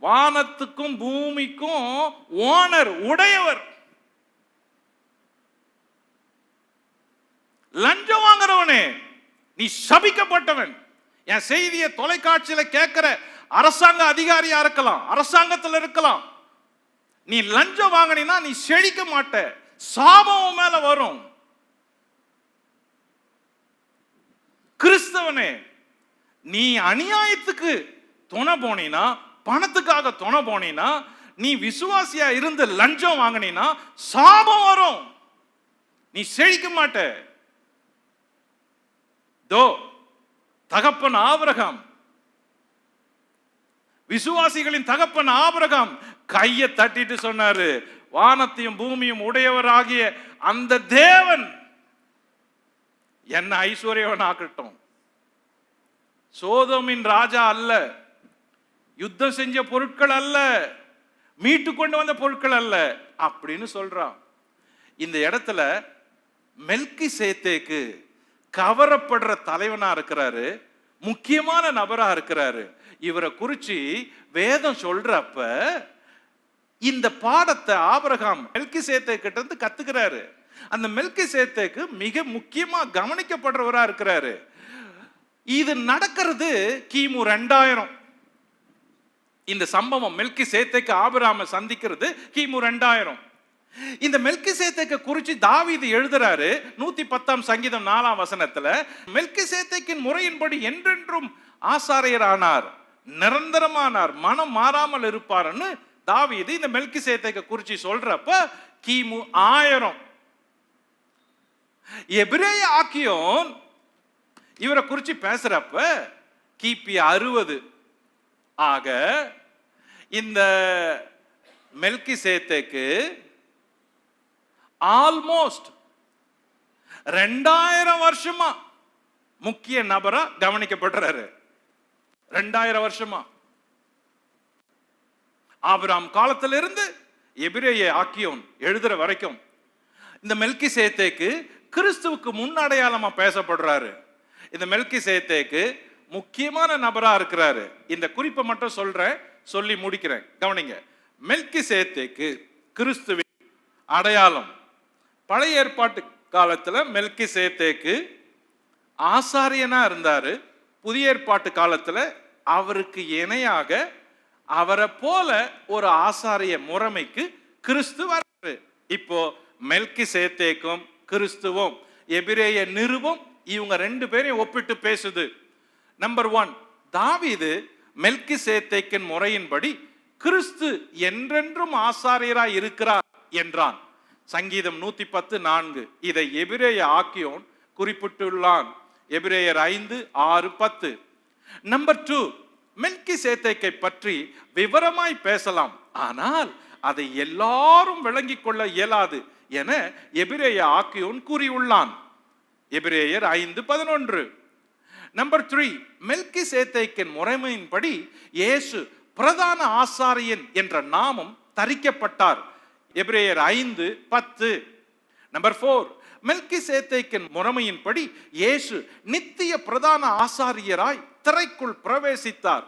வானத்துக்கும் பூமிக்கும் ஓனர், உடையவர். லஞ்சம் வாங்குறவனே நீ சபிக்கப்பட்டவன். என் செய்தியை தொலைக்காட்சியில கேட்கிற அரசாங்க அதிகாரியா இருக்கலாம், அரசாங்கத்தில் இருக்கலாம், நீ லஞ்சம் வாங்கினா நீ செழிக்க மாட்ட, சாபம் மேல வரும். கிறிஸ்தவனே, நீ அநியாயத்துக்கு துணை போனீனா, பணத்துக்காக துணை போனீனா, நீ விசுவாசியா இருந்து லஞ்சம் வாங்கினா சாபம் வரும், நீ செழிக்க மாட்ட. தோ தகப்பன் ஆபிரகாம், விசுவாசிகளின் தகப்பன் ஆபிரகாம் கையை தட்டிட்டு சொன்னாரு, வானத்தையும் பூமியும் உடையவராகிய அந்த தேவன் என்ன ஐஸ்வர்யவன் ஆக்கட்டும். சோதோமின் ராஜா அல்ல, யுத்தம் செஞ்ச பொருட்கள் அல்ல, மீட்டு கொண்டு வந்த பொருட்கள் அல்ல அப்படின்னு சொல்றான். இந்த இடத்துல மெல்கிசேதேக்கு கவரப்படுற தலைவனா இருக்கிறாரு, முக்கியமான நபரா இருக்கிறாரு. இவரை குறிச்சு வேதம் சொல்றப்ப இந்த பாடத்தை ஆபிரகாம் மெல்கிசேதேக்கு கிட்ட இருந்து கத்துக்கிறாரு. அந்த மெல்கிசேதேக்கு மிக முக்கியமா கவனிக்கப்படுறவரா இருக்கிறாரு. இது நடக்கிறது கிமு 2000. இந்த சம்பவம் மெல்கிசேதேக்கு ஆபிரகாமை சந்திக்கிறது கிமு 2000. இந்த மெல்கிசேதேக்கை குறித்து தாவீது எழுதுறாரு 110 சங்கீதம் 4 வசனத்துல, மெல்கிசேதேக்கின் முறையின்படி என்றென்றும் ஆசாரியரானார், நிரந்தரமானார், மனம் மாறாமல் இருப்பார்னு தாவீது இந்த மெல்கிசேதேக்கை குறித்து சொல்றப்ப கிமு 1000. எபிரேய ஆக்கியோன் இவரை குறித்து பேசுறப்ப கிபி 60. ஆக இந்த மெல்கிசேதேக்கு ஆல்மோஸ்ட் 2000 வருஷமா முக்கிய நபரா கவனிக்கப்படுறாரு. 2000 வருஷமா ஆபிரகாம் காலத்திலிருந்து எபிரேய ஆக்கியோன் எழுதுற வரைக்கும் இந்த மெல்கிசேதேக்கு கிறிஸ்துவுக்கு முன் அடையாளமா பேசப்படுறாரு. இந்த மெல்கிசேதேக்கு முக்கியமான நபரா இருக்கிறாரு. இந்த குறிப்பை மட்டும் சொல்றேன், சொல்லி முடிக்கிறேன், கவனிங்க. மெல்கிசேதேக்கு கிறிஸ்துவின் அடையாளம். பழைய ஏற்பாட்டு காலத்துல மெல்கிசேதேக்கு ஆசாரியனா இருந்தாரு. புதிய ஏற்பாட்டு காலத்துல அவருக்கு இணையாக அவரை போல ஒரு ஆசாரிய முறைமைக்கு கிறிஸ்து வர்றாரு. இப்போ மெல்கிசேதேக்கும் கிறிஸ்துவும் எபிரேய நிருபம் இவங்க 2 பேரையும் ஒப்பிட்டு பேசுது. நம்பர் 1, தாவீது மெல்கிசேதேக்கின் முறையின்படி கிறிஸ்து என்றென்றும் ஆசாரியராய் இருக்கிறார் என்றான். சங்கீதம் 110:4. இதை எபிரேய ஆக்கியோன் குறிப்பிட்டுள்ளான். எபிரேயர் 5:6-10. நம்பர் 2, மெல்கிசேதேக்கை பற்றி விவரமாய் பேசலாம், ஆனால் அதை எல்லாரும் விளங்கிக் கொள்ள இயலாது என எபிரேய ஆக்கியோன் கூறியுள்ளான். எபிரேயர் 5:11. நம்பர் 3, மெல்கிசேதேக்கின் முறைமையின்படி இயேசு பிரதான ஆசாரியன் என்ற நாமம் தரிக்கப்பட்டார். எபிரேயர் 5:10. நம்பர் 4, மெல்கிசேதேக்கின் முறைமையின்படி இயேசு நித்திய பிரதான ஆசாரியராய் திரைக்குள் பிரவேசித்தார்.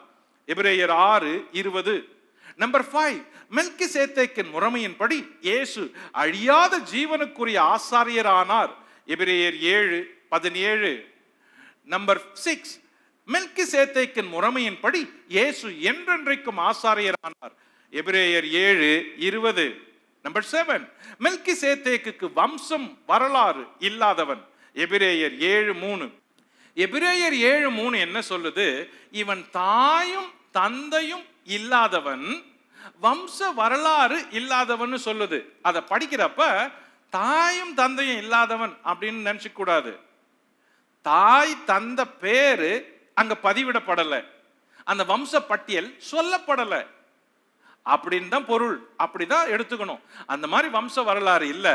எபிரேயர் 6:20. நம்பர் 5, மெல்கிசேதேக்கின் முறைமையின்படி இயேசு அழியாத ஜீவனுக்குரிய ஆசாரியரானார். எபிரேயர் 7:17. நம்பர் 6, மெல்கிசேதேக்கின் முறைமையின்படி இயேசு என்றென்றைக்கும் ஆசாரியரானார். எபிரேயர் 7:20. நம்பர் 7, மெல்கிசேதேக்குக்கு வம்சம் வரலாறு இல்லாதவன். எபிரேயர் 7:3. எபிரேயர் 7:3 என்ன சொல்லுது? இவன் தாயும் தந்தையும் இல்லாதவன், வம்ச வரலாறு இல்லாதவன் சொல்லுது. அதை படிக்கிறப்ப தாயும் தந்தையும் இல்லாதவன் அப்படின்னு நினைச்சுக்க கூடாது. தாய் தந்த பேரு அங்க பதிவிடப்படலை, அந்த வம்ச பட்டியல் சொல்லப்படலை அப்படின்னு தான் பொருள். அப்படிதான் எடுத்துக்கணும். அந்த மாதிரி வம்ச வரலாறு இல்ல.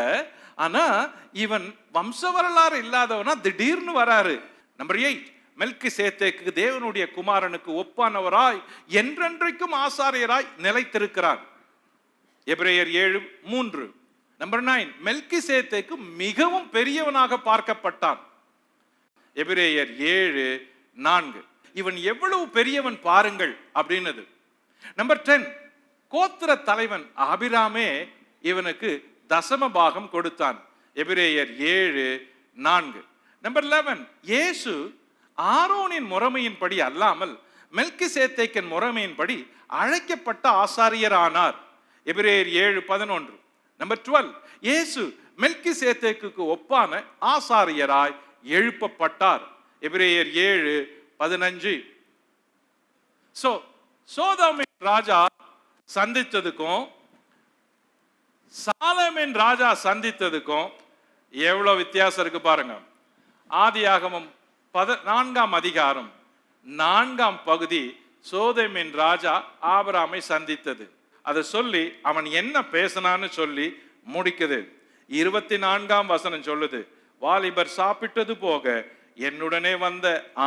ஆனா இவன் வம்ச வரலாறு இல்லாதவனா திடீர்னு வராரு. நம்பர் 8, மெல்கிசேதேக்கு தேவனுடைய குமாரனுக்கு ஒப்பானவராய் என்றென்றைக்கும் ஆசாரியராய் நிலைத்திருக்கிறார். எபிரேயர் 7:3. நம்பர் 9, மெல்கிசேதேக்கு மிகவும் பெரியவனாக பார்க்கப்பட்டான். எபிரேயர் 7:4. இவன் எவ்வளவு பெரியவன் பாருங்கள் அப்படின்னது. நம்பர் 10, கோத்திர தலைவன் ஆபிராமே இவனுக்கு தசம பாகம் கொடுத்தான். எபிரேயர் 7:4. நம்பர் 11, இயேசு ஆரோனின் முறைமையின்படி அல்லாமல் மெல்கிசேதேக்கின் முறைமையின்படி அழைக்கப்பட்ட ஆசாரியரானார். எபிரேயர் 7:11. நம்பர் 12, இயேசு மெல்கிசேதேக்குக்கு ஒப்பான ஆசாரியராய் எழுப்பப்பட்டார். எபிரேயர் 7:15. சோதோமின் ராஜா சந்தித்ததுக்கும் சாலமின் ராஜா சந்தித்ததுக்கும் எவ்வளவு வித்தியாசம் இருக்கு பாருங்க. ஆதியாகமம் 14ஆம் அதிகாரம் 4ஆம் பகுதி சோதோமின் ராஜா ஆபிரகாமை சந்தித்தது. அதை சொல்லி அவன் என்ன பேசினான்னு சொல்லி முடிக்குது. 24ஆம் வசனம் சொல்லுது, வாலிபர் சாப்பிட்டது போக என்னுடனே வந்த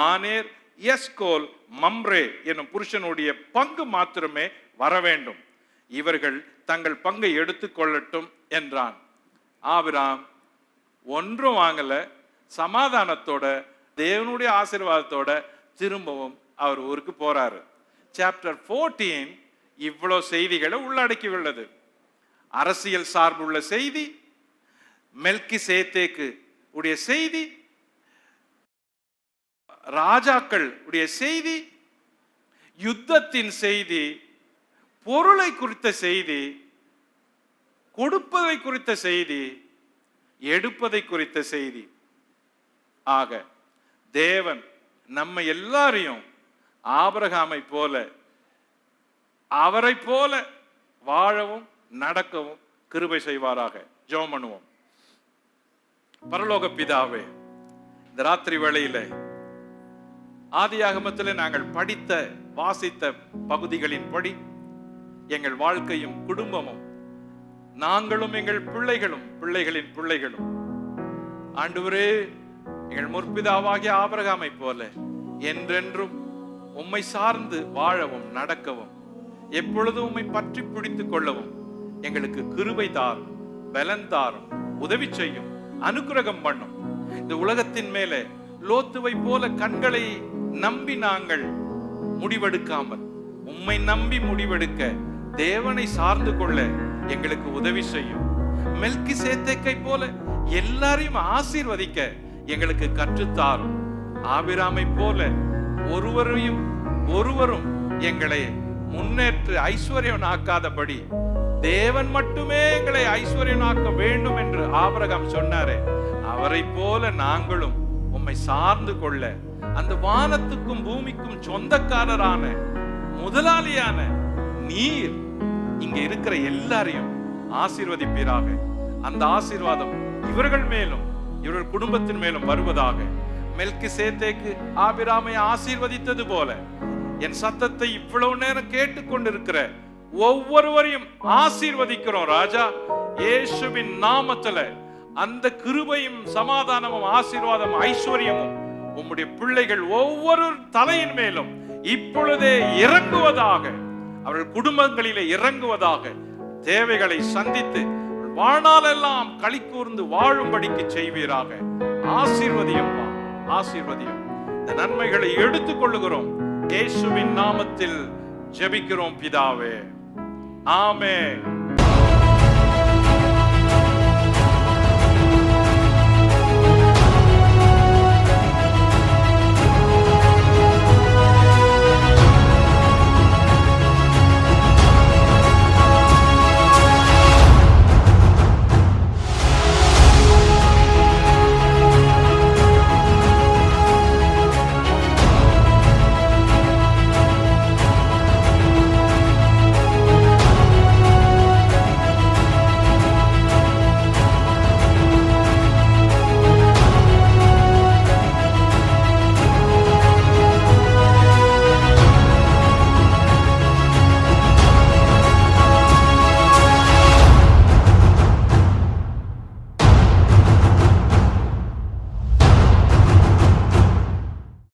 ஆனேர், எஸ்கோல், மம்ரே என்னும் புருஷனுடைய பங்கு மாத்திரமே வர வேண்டும், இவர்கள் தங்கள் பங்கை எடுத்துக்கொள்ளட்டும் என்றான். ஆபிரகாம் ஒன்றும் வாங்கல, சமாதானத்தோட தேவனுடைய ஆசீர்வாதத்தோட திரும்பவும் அவர் ஊருக்கு போறாரு. சாப்டர் 14 இவ்வளோ செய்திகளை உள்ளடக்கி உள்ளது. அரசியல் சார்புள்ள செய்தி, மெல்கிசேதேக்கு உடைய செய்தி, ராஜாக்கள் உடைய செய்தி, யுத்தத்தின் செய்தி, பொருளை குறித்த செய்தி, கொடுப்பதை குறித்த செய்தி, எடுப்பதை குறித்த செய்தி. ஆக தேவன் நம்ம எல்லாரையும் ஆபிரகாமை போல, அவரை போல வாழவும் நடக்கவும் கிருபை செய்வாராக. ஜெபம் பண்ணுவோம். பரலோக பிதாவே, இந்த ராத்திரி வேளையில ஆதியாகமத்தில் நாங்கள் படித்த வாசித்த பகுதிகளின்படி எங்கள் வாழ்க்கையும் குடும்பமும், நாங்களும் எங்கள் பிள்ளைகளும் பிள்ளைகளின் பிள்ளைகளும் ஆண்டவரே எங்கள் முற்பிதாவாகிய ஆபிரகாமை போல என்றென்றும் உம்மை சார்ந்து வாழவும் நடக்கவும், எப்பொழுதும் உம்மை பற்றி பிடித்துக் கொள்ளவும் எங்களுக்கு கிருபை தாரும், பலன் தாரும், உதவி செய்யும், அனுக்கிரகம் பண்ணும். இந்த உலகத்தின் மேலே லோத்துவை போல கண்களை நம்பி நாங்கள் முடிவெடுக்காமல் உம்மை நம்பி முடிவெடுக்க, தேவனை சார்ந்து கொள்ள எங்களுக்கு உதவி செய்யும். மெல்கிசேதேக்கை போல எல்லாரையும் ஆசீர்வதிக்க எங்களுக்கு கற்றுத்தாரும். ஆபிராமை போல ஒருவரும் எங்களை முன்னேற்று ஐஸ்வர்யனாக்காதபடி தேவன் மட்டுமே எங்களை ஐஸ்வர்யனாக்க வேண்டும் என்று ஆபிரகாம் சொன்னாரே, அவரை போல நாங்களும் உம்மை சார்ந்து கொள்ள, அந்த வானத்துக்கும் பூமிக்கும் சொந்தக்காரரான முதலாளியான நீர் இங்க இருக்கிற எல்லாரையும் ஆசீர்வதிப்பீராக. அந்த ஆசீர்வாதம் இவர்கள் மேலும் இவர்கள் குடும்பத்தின் மேலும் வருவதாக. மெல்கிசேதேக்கு ஆபிராமை ஆசீர்வதித்தது போல என் சத்தத்தை இவ்வளவு நேரம் கேட்டுக்கொண்டிருக்கிற ஒவ்வொருவரையும் ஆசீர்வதிக்கிறோம் ராஜா. இயேசுவின் நாமத்துல அந்த கிருபையும் சமாதானமும் ஆசீர்வாதம் ஐஸ்வர்யமும் உம்முடைய பிள்ளைகள் ஒவ்வொரு தலையின் மேலும் இப்பொழுதே இறங்குவதாக, அவர்கள் குடும்பங்களிலே இறங்குவதாக, தேவைகளை சந்தித்து வாழ்நாளெல்லாம் களி கூர்ந்து வாழும்படிக்கு செய்வீராக. ஆசீர்வதியும் ஆசீர்வதியும். இந்த நன்மைகளை எடுத்துக் கொள்ளுகிறோம். இயேசுவின் நாமத்தில் ஜெபிக்கிறோம் பிதாவே. ஆமென்.